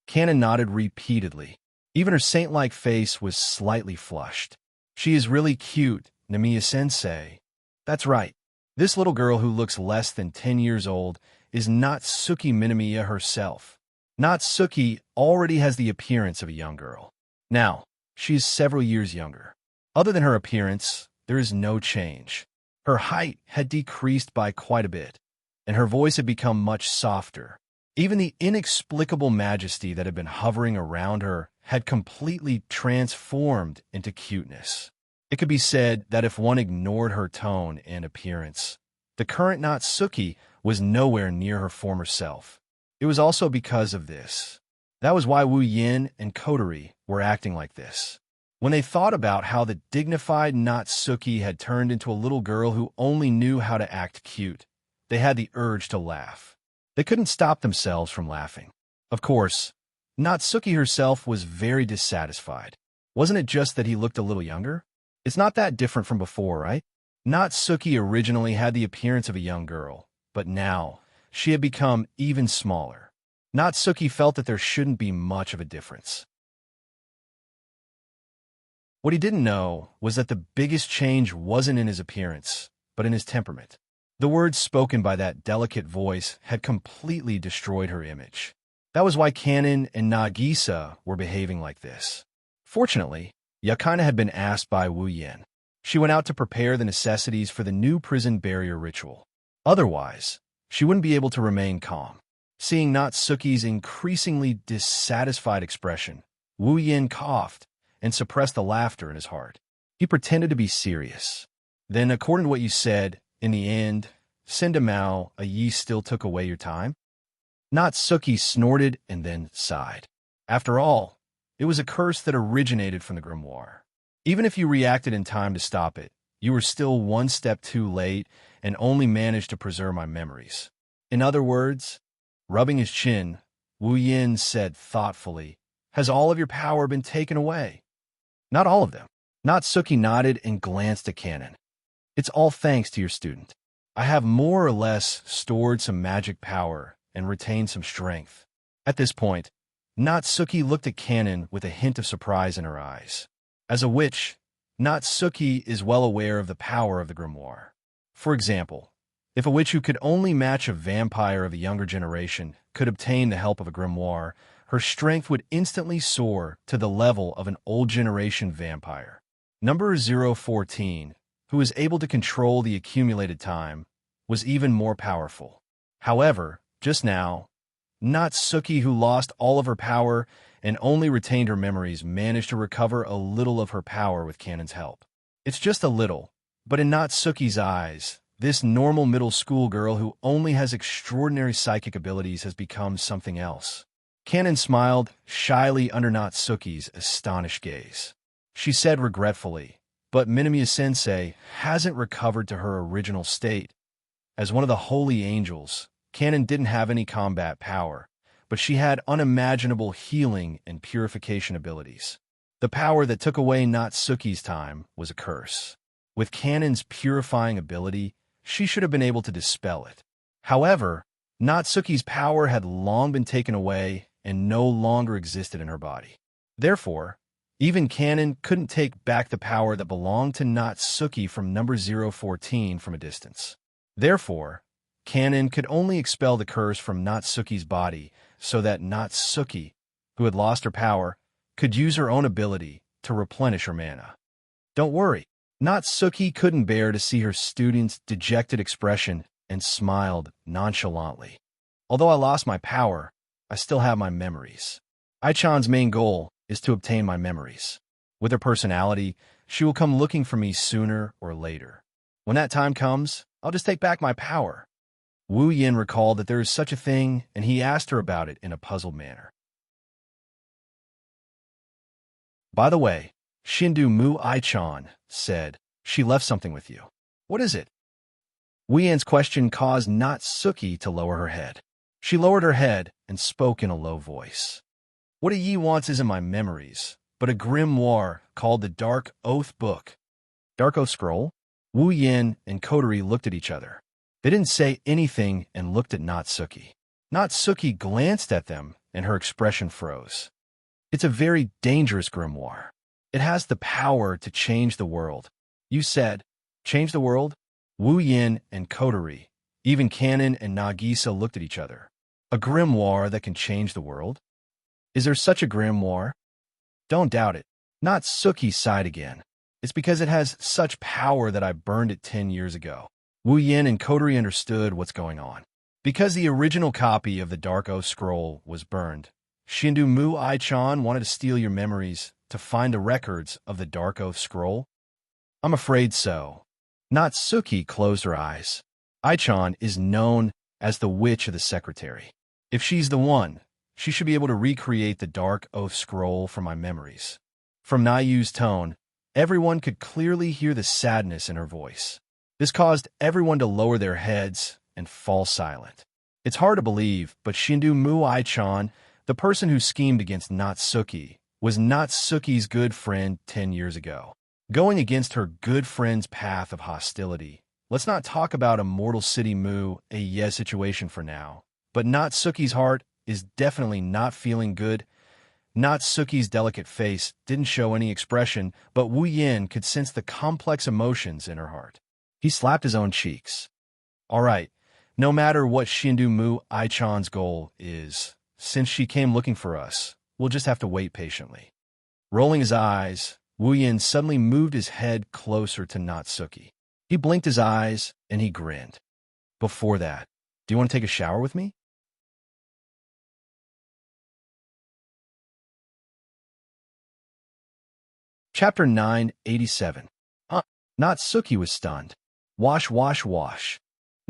Kanon nodded repeatedly. Even her saint-like face was slightly flushed. She is really cute, Namiya-sensei. That's right. This little girl who looks less than 10 years old is Natsuki Minamiya herself. Natsuki already has the appearance of a young girl. Now, she is several years younger. Other than her appearance, there is no change. Her height had decreased by quite a bit, and her voice had become much softer. Even the inexplicable majesty that had been hovering around her had completely transformed into cuteness. It could be said that if one ignored her tone and appearance, the current Natsuki was nowhere near her former self. It was also because of this. That was why Wu Yin and Kotori were acting like this. When they thought about how the dignified Natsuki had turned into a little girl who only knew how to act cute, they had the urge to laugh. They couldn't stop themselves from laughing. Of course, Natsuki herself was very dissatisfied. Wasn't it just that he looked a little younger? It's not that different from before, right? Natsuki originally had the appearance of a young girl, but now she had become even smaller. Natsuki felt that there shouldn't be much of a difference. What he didn't know was that the biggest change wasn't in his appearance, but in his temperament. The words spoken by that delicate voice had completely destroyed her image. That was why Kanon and Nagisa were behaving like this. Fortunately, Yakina had been asked by Wu Yin. She went out to prepare the necessities for the new prison barrier ritual. Otherwise, she wouldn't be able to remain calm. Seeing Natsuki's increasingly dissatisfied expression, Wu Yin coughed and suppressed the laughter in his heart. He pretended to be serious. Then, according to what you said, in the end, Sindamao, a ye still took away your time? Natsuki snorted and then sighed. After all, it was a curse that originated from the grimoire. Even if you reacted in time to stop it, you were still one step too late and only managed to preserve my memories. In other words, rubbing his chin, Wu Yin said thoughtfully, has all of your power been taken away? Not all of them. Natsuki nodded and glanced at Canon. It's all thanks to your student. I have more or less stored some magic power and retained some strength. At this point, Natsuki looked at Canon with a hint of surprise in her eyes. As a witch, Natsuki is well aware of the power of the grimoire. For example, if a witch who could only match a vampire of a younger generation could obtain the help of a grimoire, her strength would instantly soar to the level of an old generation vampire. Number 014, who was able to control the accumulated time, was even more powerful. However, just now, Natsuki, who lost all of her power and only retained her memories, managed to recover a little of her power with Canon's help. It's just a little, but in Natsuki's eyes, this normal middle school girl who only has extraordinary psychic abilities has become something else. Canon smiled shyly under Natsuki's astonished gaze. She said regretfully, but Minamiya-sensei hasn't recovered to her original state. As one of the holy angels, Canon didn't have any combat power, but she had unimaginable healing and purification abilities. The power that took away Natsuki's time was a curse. With Canon's purifying ability, she should have been able to dispel it. However, Natsuki's power had long been taken away and no longer existed in her body. Therefore, even Canon couldn't take back the power that belonged to Natsuki from number 014 from a distance. Therefore, Canon could only expel the curse from Natsuki's body so that Natsuki, who had lost her power, could use her own ability to replenish her mana. Don't worry, Natsuki couldn't bear to see her student's dejected expression and smiled nonchalantly. Although I lost my power, I still have my memories. Ai-chan's main goal is to obtain my memories. With her personality, she will come looking for me sooner or later. When that time comes, I'll just take back my power. Wu Yin recalled that there is such a thing, and he asked her about it in a puzzled manner. By the way, Shindu Mu Ai-chan said, she left something with you. What is it? Wu Yin's question caused Natsuki to lower her head. She lowered her head and spoke in a low voice. What a ye wants isn't my memories, but a grimoire called the Dark Oath Book. Dark Oath Scroll? Wu Yin and Kotori looked at each other. They didn't say anything and looked at Natsuki. Natsuki glanced at them, and her expression froze. It's a very dangerous grimoire. It has the power to change the world. You said, change the world? Wu Yin and Kotori, even Canon and Nagisa looked at each other. A grimoire that can change the world? Is there such a grimoire? Don't doubt it. Natsuki sighed again. It's because it has such power that I burned it 10 years ago. Wu Yin and Kotori understood what's going on. Because the original copy of the Dark Oath Scroll was burned, Shindu Mu Ai-chan wanted to steal your memories to find the records of the Dark Oath Scroll? I'm afraid so. Natsuki closed her eyes. Ai-chan is known as the Witch of the Secretary. If she's the one, she should be able to recreate the Dark Oath Scroll from my memories. From Nayu's tone, everyone could clearly hear the sadness in her voice. This caused everyone to lower their heads and fall silent. It's hard to believe, but Shindu Mu Ai-chan, the person who schemed against Natsuki, was Natsuki's good friend 10 years ago. Going against her good friend's path of hostility. Let's not talk about Immortal City Mu, a yes situation for now. But Natsuki's heart is definitely not feeling good. Natsuki's delicate face didn't show any expression, but Wu Yin could sense the complex emotions in her heart. He slapped his own cheeks. All right, no matter what Shindu Mu Ai-chan's goal is, since she came looking for us, we'll just have to wait patiently. Rolling his eyes, Wu Yin suddenly moved his head closer to Natsuki. He blinked his eyes, and he grinned. Before that, do you want to take a shower with me? Chapter 987. Natsuki was stunned. Wash, wash, wash.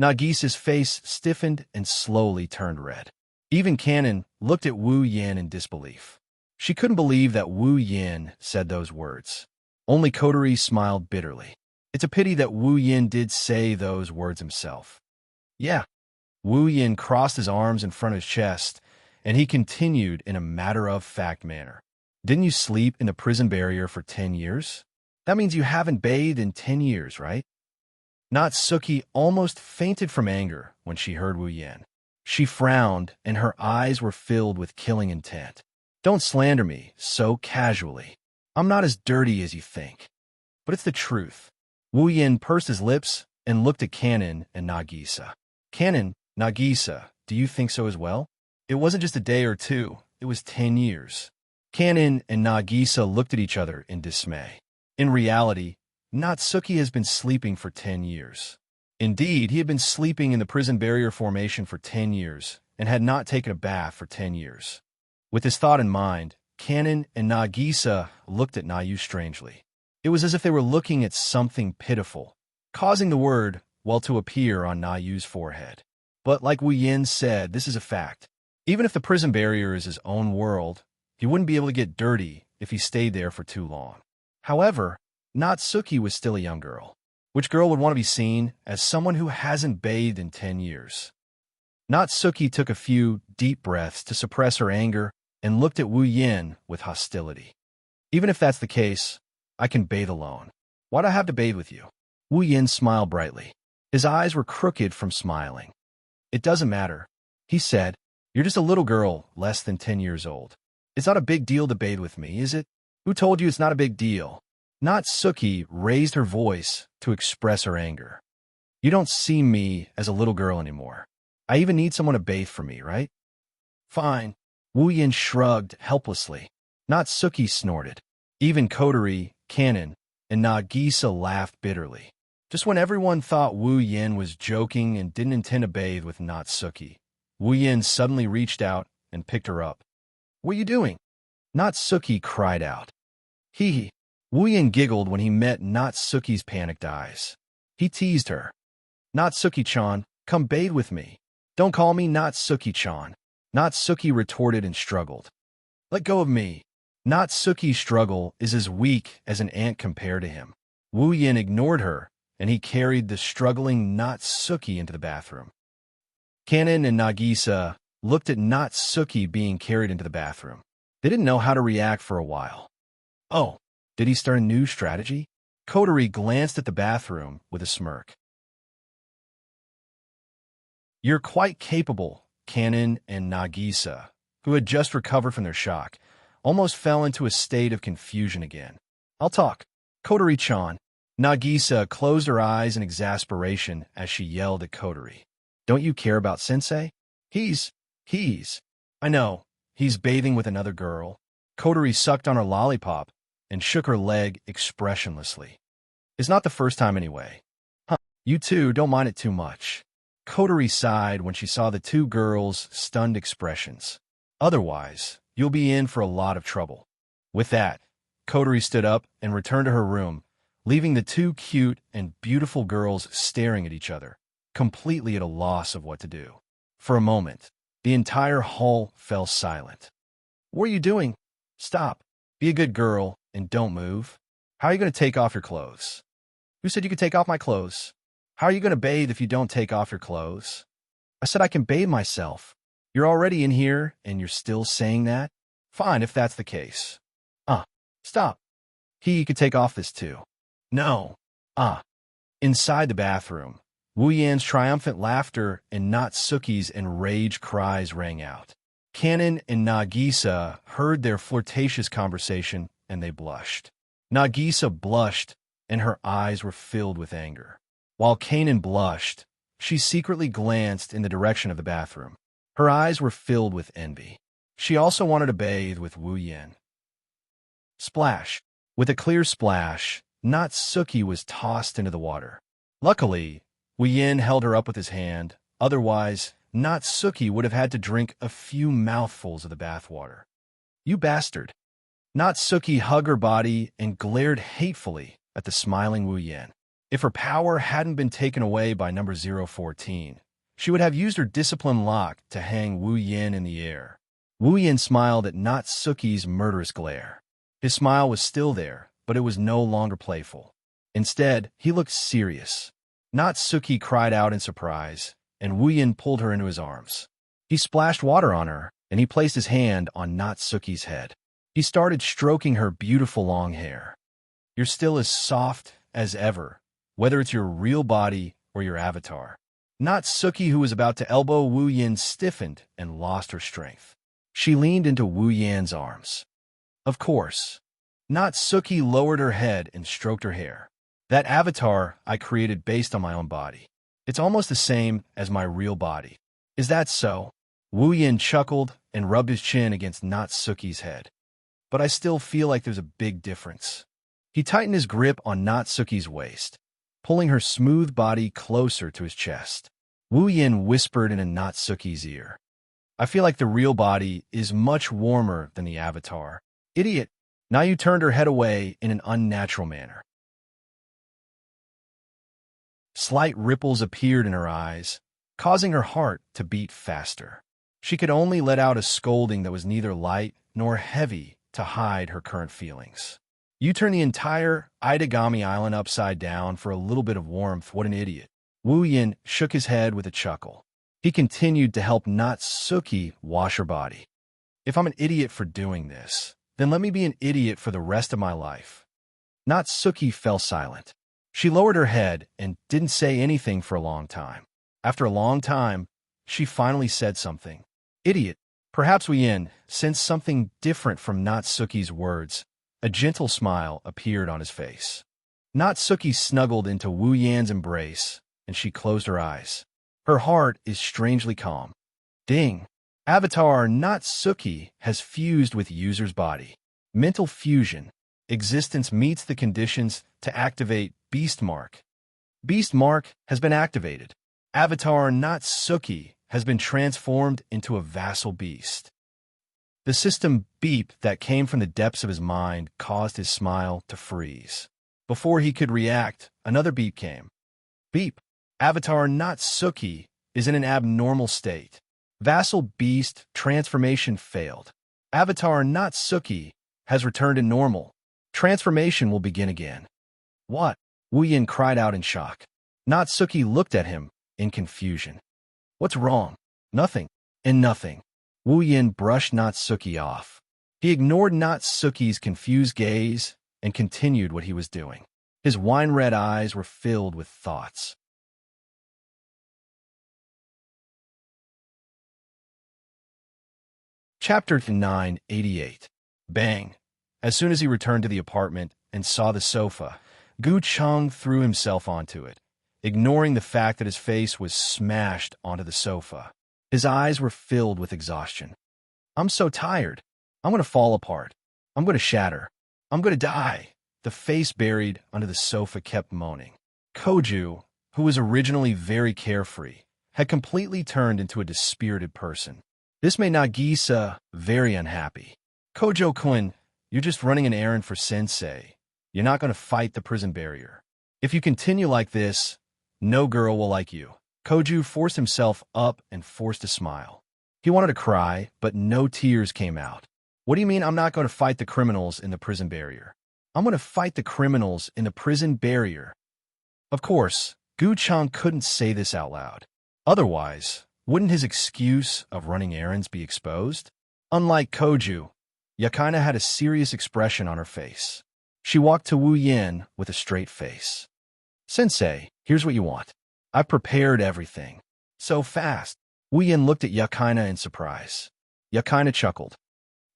Nagisa's face stiffened and slowly turned red. Even Kanon looked at Wu Yin in disbelief. She couldn't believe that Wu Yin said those words. Only Kotori smiled bitterly. It's a pity that Wu Yin did say those words himself. Yeah. Wu Yin crossed his arms in front of his chest, and he continued in a matter-of-fact manner. Didn't you sleep in the prison barrier for 10 years? That means you haven't bathed in 10 years, right? Natsuki almost fainted from anger when she heard Wu Yin. She frowned, and her eyes were filled with killing intent. Don't slander me so casually. I'm not as dirty as you think. But it's the truth. Wu Yin pursed his lips and looked at Kanon and Nagisa. Kanon, Nagisa, do you think so as well? It wasn't just a day or two, it was 10 years. Kanon and Nagisa looked at each other in dismay. In reality, Natsuki has been sleeping for 10 years. Indeed, he had been sleeping in the prison barrier formation for 10 years and had not taken a bath for 10 years. With this thought in mind, Kanon and Nagisa looked at Nayu strangely. It was as if they were looking at something pitiful, causing the word, well, to appear on Nayu's forehead. But like Wu Yin said, this is a fact. Even if the prison barrier is his own world, he wouldn't be able to get dirty if he stayed there for too long. However, Natsuki was still a young girl. Which girl would want to be seen as someone who hasn't bathed in 10 years? Natsuki took a few deep breaths to suppress her anger and looked at Wu Yin with hostility. Even if that's the case, I can bathe alone. Why'd I have to bathe with you? Wu Yin smiled brightly. His eyes were crooked from smiling. It doesn't matter, he said. You're just a little girl, less than 10 years old. It's not a big deal to bathe with me, is it? Who told you it's not a big deal? Natsuki raised her voice to express her anger. You don't see me as a little girl anymore. I even need someone to bathe for me, right? Fine. Wu Yin shrugged helplessly. Natsuki snorted. Even Kotori, Kanon, and Nagisa laughed bitterly. Just when everyone thought Wu Yin was joking and didn't intend to bathe with Natsuki, Wu Yin suddenly reached out and picked her up. What are you doing? Natsuki cried out. Hee. Wu Yin giggled when he met Natsuki's panicked eyes. He teased her. Natsuki-chan, come bathe with me. Don't call me Natsuki-chan. Natsuki retorted and struggled. Let go of me. Natsuki's struggle is as weak as an ant compared to him. Wu Yin ignored her, and he carried the struggling Natsuki into the bathroom. Kanon and Nagisa looked at Natsuki being carried into the bathroom. They didn't know how to react for a while. Oh. Did he start a new strategy? Kotori glanced at the bathroom with a smirk. You're quite capable, Kanon and Nagisa, who had just recovered from their shock, almost fell into a state of confusion again. I'll talk. Kotori-chan. Nagisa closed her eyes in exasperation as she yelled at Kotori. Don't you care about Sensei? He's. I know. He's bathing with another girl. Kotori sucked on her lollipop and shook her leg expressionlessly. It's not the first time anyway. Huh, you two don't mind it too much. Kotori sighed when she saw the two girls' stunned expressions. Otherwise, you'll be in for a lot of trouble. With that, Kotori stood up and returned to her room, leaving the two cute and beautiful girls staring at each other, completely at a loss of what to do. For a moment, the entire hall fell silent. What are you doing? Stop. Be a good girl and don't move. How are you going to take off your clothes? Who said you could take off my clothes? How are you going to bathe if you don't take off your clothes? I said I can bathe myself. You're already in here and you're still saying that? Fine if that's the case. Stop. He could take off this too. No. Inside the bathroom, Wu Yan's triumphant laughter and Natsuki's enraged cries rang out. Kanon and Nagisa heard their flirtatious conversation and they blushed. Nagisa blushed and her eyes were filled with anger. While Kanon blushed, she secretly glanced in the direction of the bathroom. Her eyes were filled with envy. She also wanted to bathe with Wu Yin. Splash. With a clear splash, Natsuki was tossed into the water. Luckily, Wu Yin held her up with his hand. Otherwise, Natsuki would have had to drink a few mouthfuls of the bathwater. You bastard. Natsuki hugged her body and glared hatefully at the smiling Wu Yin. If her power hadn't been taken away by number 014, she would have used her discipline lock to hang Wu Yin in the air. Wu Yin smiled at Natsuki's murderous glare. His smile was still there, but it was no longer playful. Instead, he looked serious. Natsuki cried out in surprise, and Wu Yin pulled her into his arms. He splashed water on her, and he placed his hand on Natsuki's head. He started stroking her beautiful long hair. "You're still as soft as ever, whether it's your real body or your avatar." Natsuki, who was about to elbow Wu Yin, stiffened and lost her strength. She leaned into Wu Yan's arms. "Of course." Natsuki lowered her head and stroked her hair. "That avatar I created based on my own body. It's almost the same as my real body. Is that so?" Wu Yin chuckled and rubbed his chin against Natsuki's head. "But I still feel like there's a big difference." He tightened his grip on Natsuki's waist, pulling her smooth body closer to his chest. Wu Yin whispered in Natsuki's ear, "I feel like the real body is much warmer than the avatar." "Idiot." Nayu turned her head away in an unnatural manner. Slight ripples appeared in her eyes, causing her heart to beat faster. She could only let out a scolding that was neither light nor heavy to hide her current feelings. "You turn the entire Itagami Island upside down for a little bit of warmth. What an idiot." Wu Yin shook his head with a chuckle. He continued to help Natsuki wash her body. "If I'm an idiot for doing this, then let me be an idiot for the rest of my life." Natsuki fell silent. She lowered her head and didn't say anything for a long time. After a long time, she finally said something. "Idiot." Perhaps Wu Yin sensed something different from Natsuki's words. A gentle smile appeared on his face. Natsuki snuggled into Wu Yan's embrace, and she closed her eyes. Her heart is strangely calm. Ding! Avatar Natsuki has fused with user's body. Mental fusion. Existence meets the conditions to activate Beast Mark. Beast Mark has been activated. Avatar Natsuki has been transformed into a vassal beast. The system beep that came from the depths of his mind caused his smile to freeze. Before he could react, another beep came. Beep. Avatar Natsuki is in an abnormal state. Vassal beast transformation failed. Avatar Natsuki has returned to normal. Transformation will begin again. What? Wu Yin cried out in shock. Natsuki looked at him in confusion. What's wrong? Nothing. And nothing. Wu Yin brushed Natsuki off. He ignored Natsuki's confused gaze and continued what he was doing. His wine-red eyes were filled with thoughts. Chapter 988. Bang! As soon as he returned to the apartment and saw the sofa, Gu Cheng threw himself onto it, ignoring the fact that his face was smashed onto the sofa. His eyes were filled with exhaustion. "I'm so tired. I'm going to fall apart. I'm going to shatter. I'm going to die." The face buried under the sofa kept moaning. Koju, who was originally very carefree, had completely turned into a dispirited person. This made Nagisa very unhappy. "Kojo-kun, you're just running an errand for Sensei. You're not going to fight the prison barrier. If you continue like this, no girl will like you." Koju forced himself up and forced a smile. He wanted to cry, but no tears came out. "What do you mean I'm not going to fight the criminals in the prison barrier?" "I'm going to fight the criminals in the prison barrier." Of course, Gu Cheng couldn't say this out loud. Otherwise, wouldn't his excuse of running errands be exposed? Unlike Koju, Yakaina had a serious expression on her face. She walked to Wu Yin with a straight face. "Sensei, here's what you want. I've prepared everything." "So fast." Wu Yin looked at Yakaina in surprise. Yakaina chuckled.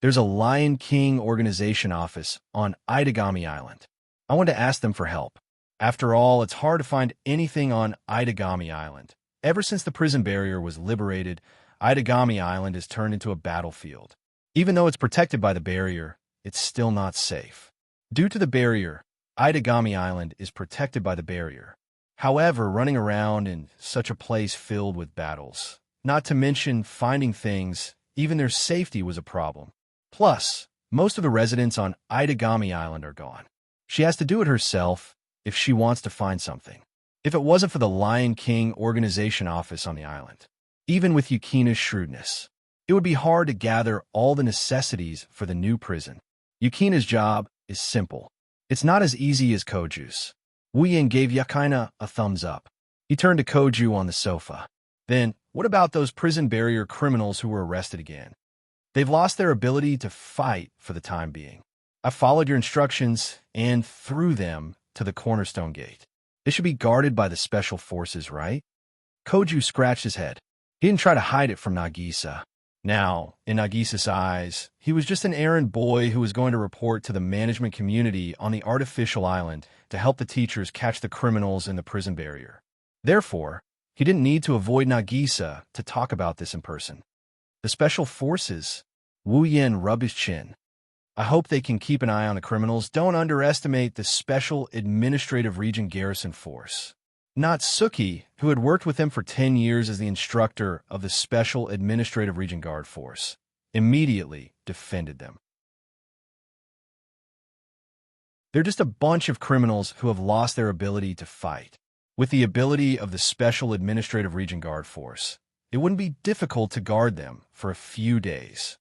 "There's a Lion King organization office on Itagami Island. I want to ask them for help. After all, it's hard to find anything on Itagami Island. Ever since the prison barrier was liberated, Itagami Island has turned into a battlefield. Even though it's protected by the barrier, it's still not safe. Due to the barrier, Itagami Island is protected by the barrier. However, running around in such a place filled with battles, not to mention finding things, even their safety was a problem. Plus, most of the residents on Itagami Island are gone. She has to do it herself, if she wants to find something. If it wasn't for the Lion King organization office on the island, even with Yukina's shrewdness, it would be hard to gather all the necessities for the new prison. Yukina's job is simple. It's not as easy as Koju's. Wu Yin gave Yukina a thumbs up. He turned to Koju on the sofa. Then, what about those prison barrier criminals who were arrested again? They've lost their ability to fight for the time being. I followed your instructions and threw them to the cornerstone gate. They should be guarded by the special forces, right? Koju scratched his head. He didn't try to hide it from Nagisa. Now, in Nagisa's eyes, he was just an errand boy who was going to report to the management community on the artificial island to help the teachers catch the criminals in the prison barrier. Therefore, he didn't need to avoid Nagisa to talk about this in person. The special forces, Wu Yin rubbed his chin. I hope they can keep an eye on the criminals. Don't underestimate the Special Administrative Region Garrison Force. Natsuki, who had worked with him for 10 years as the instructor of the Special Administrative Region Guard Force, immediately defended them. They're just a bunch of criminals who have lost their ability to fight. With the ability of the Special Administrative Region Guard Force, it wouldn't be difficult to guard them for a few days.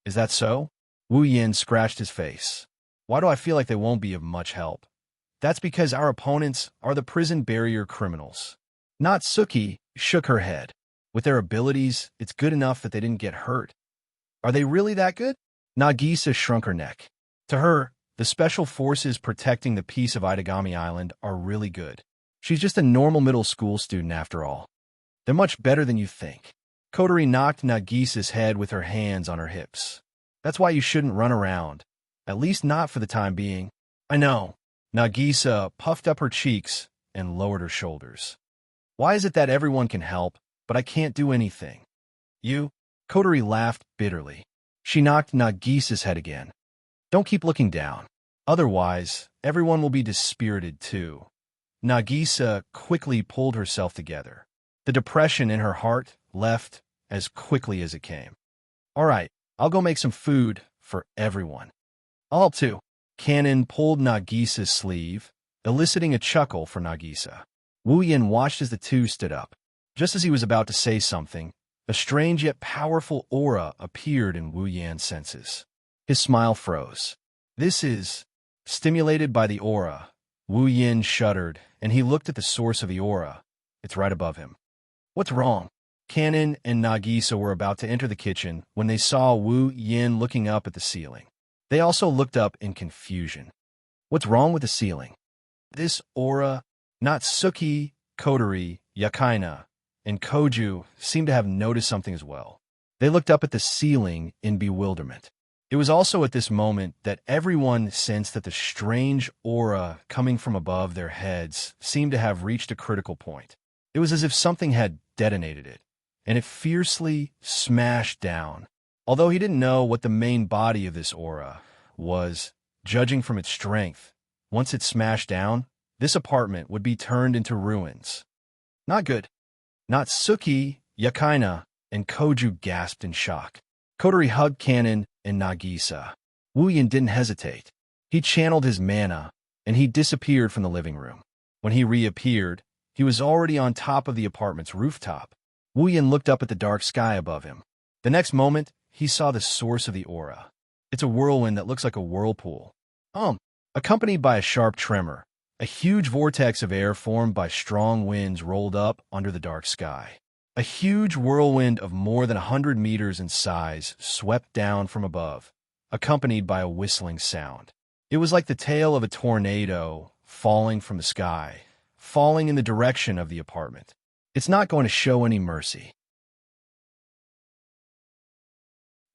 Is that so? Wu Yin scratched his face. Why do I feel like they won't be of much help? That's because our opponents are the prison barrier criminals. Natsuki shook her head. With their abilities, it's good enough that they didn't get hurt. Are they really that good? Nagisa shrunk her neck. To her, the special forces protecting the peace of Itagami Island are really good. She's just a normal middle school student after all. They're much better than you think. Kotori knocked Nagisa's head with her hands on her hips. That's why you shouldn't run around. At least not for the time being. I know. Nagisa puffed up her cheeks and lowered her shoulders. Why is it that everyone can help, but I can't do anything? You? Kotori laughed bitterly. She knocked Nagisa's head again. Don't keep looking down. Otherwise, everyone will be dispirited too. Nagisa quickly pulled herself together. The depression in her heart left as quickly as it came. All right, I'll go make some food for everyone. I'll too. Cannon pulled Nagisa's sleeve, eliciting a chuckle for Nagisa. Wu Yin watched as the two stood up. Just as he was about to say something, a strange yet powerful aura appeared in Wu Yan's senses. His smile froze. This is... Stimulated by the aura, Wu Yin shuddered, and he looked at the source of the aura. It's right above him. What's wrong? Cannon and Nagisa were about to enter the kitchen when they saw Wu Yin looking up at the ceiling. They also looked up in confusion. What's wrong with the ceiling? This aura, Natsuki, Kotori, Yukina, and Koju seemed to have noticed something as well. They looked up at the ceiling in bewilderment. It was also at this moment that everyone sensed that the strange aura coming from above their heads seemed to have reached a critical point. It was as if something had detonated it, and it fiercely smashed down. Although he didn't know what the main body of this aura was, judging from its strength, once it smashed down, this apartment would be turned into ruins. Not good. Natsuki, Yukina, and Koju gasped in shock. Kotori hugged Cannon and Nagisa. Wu Yin didn't hesitate. He channeled his mana, and he disappeared from the living room. When he reappeared, he was already on top of the apartment's rooftop. Wu Yin looked up at the dark sky above him. The next moment, he saw the source of the aura. It's a whirlwind that looks like a whirlpool. Accompanied by a sharp tremor, a huge vortex of air formed by strong winds rolled up under the dark sky. A huge whirlwind of more than 100 meters in size swept down from above, accompanied by a whistling sound. It was like the tail of a tornado falling from the sky, falling in the direction of the apartment. It's not going to show any mercy.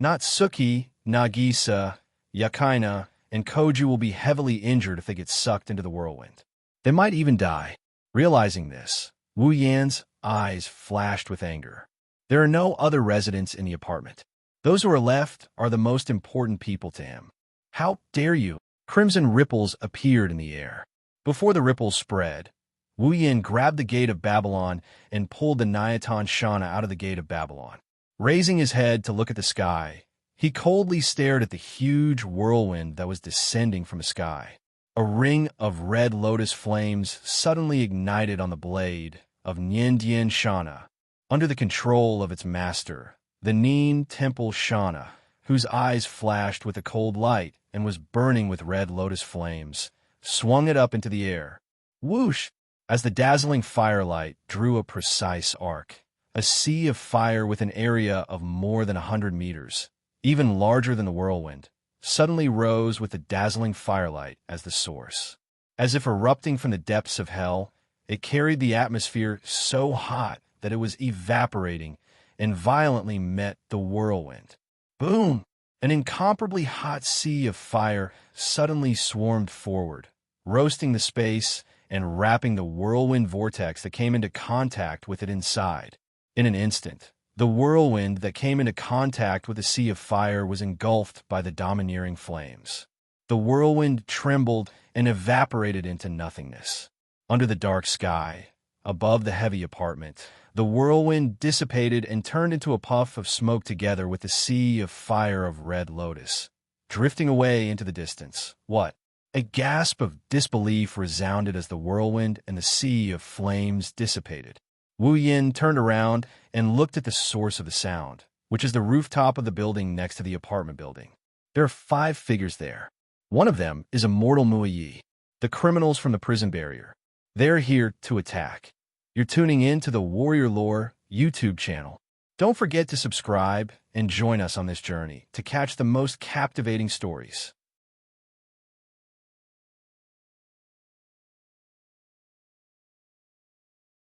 Natsuki, Nagisa, Yukina, and Koju will be heavily injured if they get sucked into the whirlwind. They might even die. Realizing this, Wu Yan's eyes flashed with anger. There are no other residents in the apartment. Those who are left are the most important people to him. How dare you? Crimson ripples appeared in the air. Before the ripples spread, Wu Yin grabbed the gate of Babylon and pulled the Nyaton Shana out of the gate of Babylon. Raising his head to look at the sky, he coldly stared at the huge whirlwind that was descending from the sky. A ring of red lotus flames suddenly ignited on the blade of Nian Shana, under the control of its master, the Nien Temple Shana, whose eyes flashed with a cold light and was burning with red lotus flames, swung it up into the air. Whoosh! As the dazzling firelight drew a precise arc, a sea of fire with an area of more than 100 meters, even larger than the whirlwind, suddenly rose with the dazzling firelight as the source. As if erupting from the depths of hell, it carried the atmosphere so hot that it was evaporating and violently met the whirlwind. Boom! An incomparably hot sea of fire suddenly swarmed forward, roasting the space and wrapping the whirlwind vortex that came into contact with it inside. In an instant, the whirlwind that came into contact with the sea of fire was engulfed by the domineering flames. The whirlwind trembled and evaporated into nothingness. Under the dark sky, above the heavy apartment, the whirlwind dissipated and turned into a puff of smoke together with the sea of fire of red lotus, drifting away into the distance. What? A gasp of disbelief resounded as the whirlwind and the sea of flames dissipated. Wu Yin turned around and looked at the source of the sound, which is the rooftop of the building next to the apartment building. There are 5 figures there. One of them is Immortal Muyi, the criminals from the prison barrier. They're here to attack. You're tuning in to the Warrior Lore YouTube channel. Don't forget to subscribe and join us on this journey to catch the most captivating stories.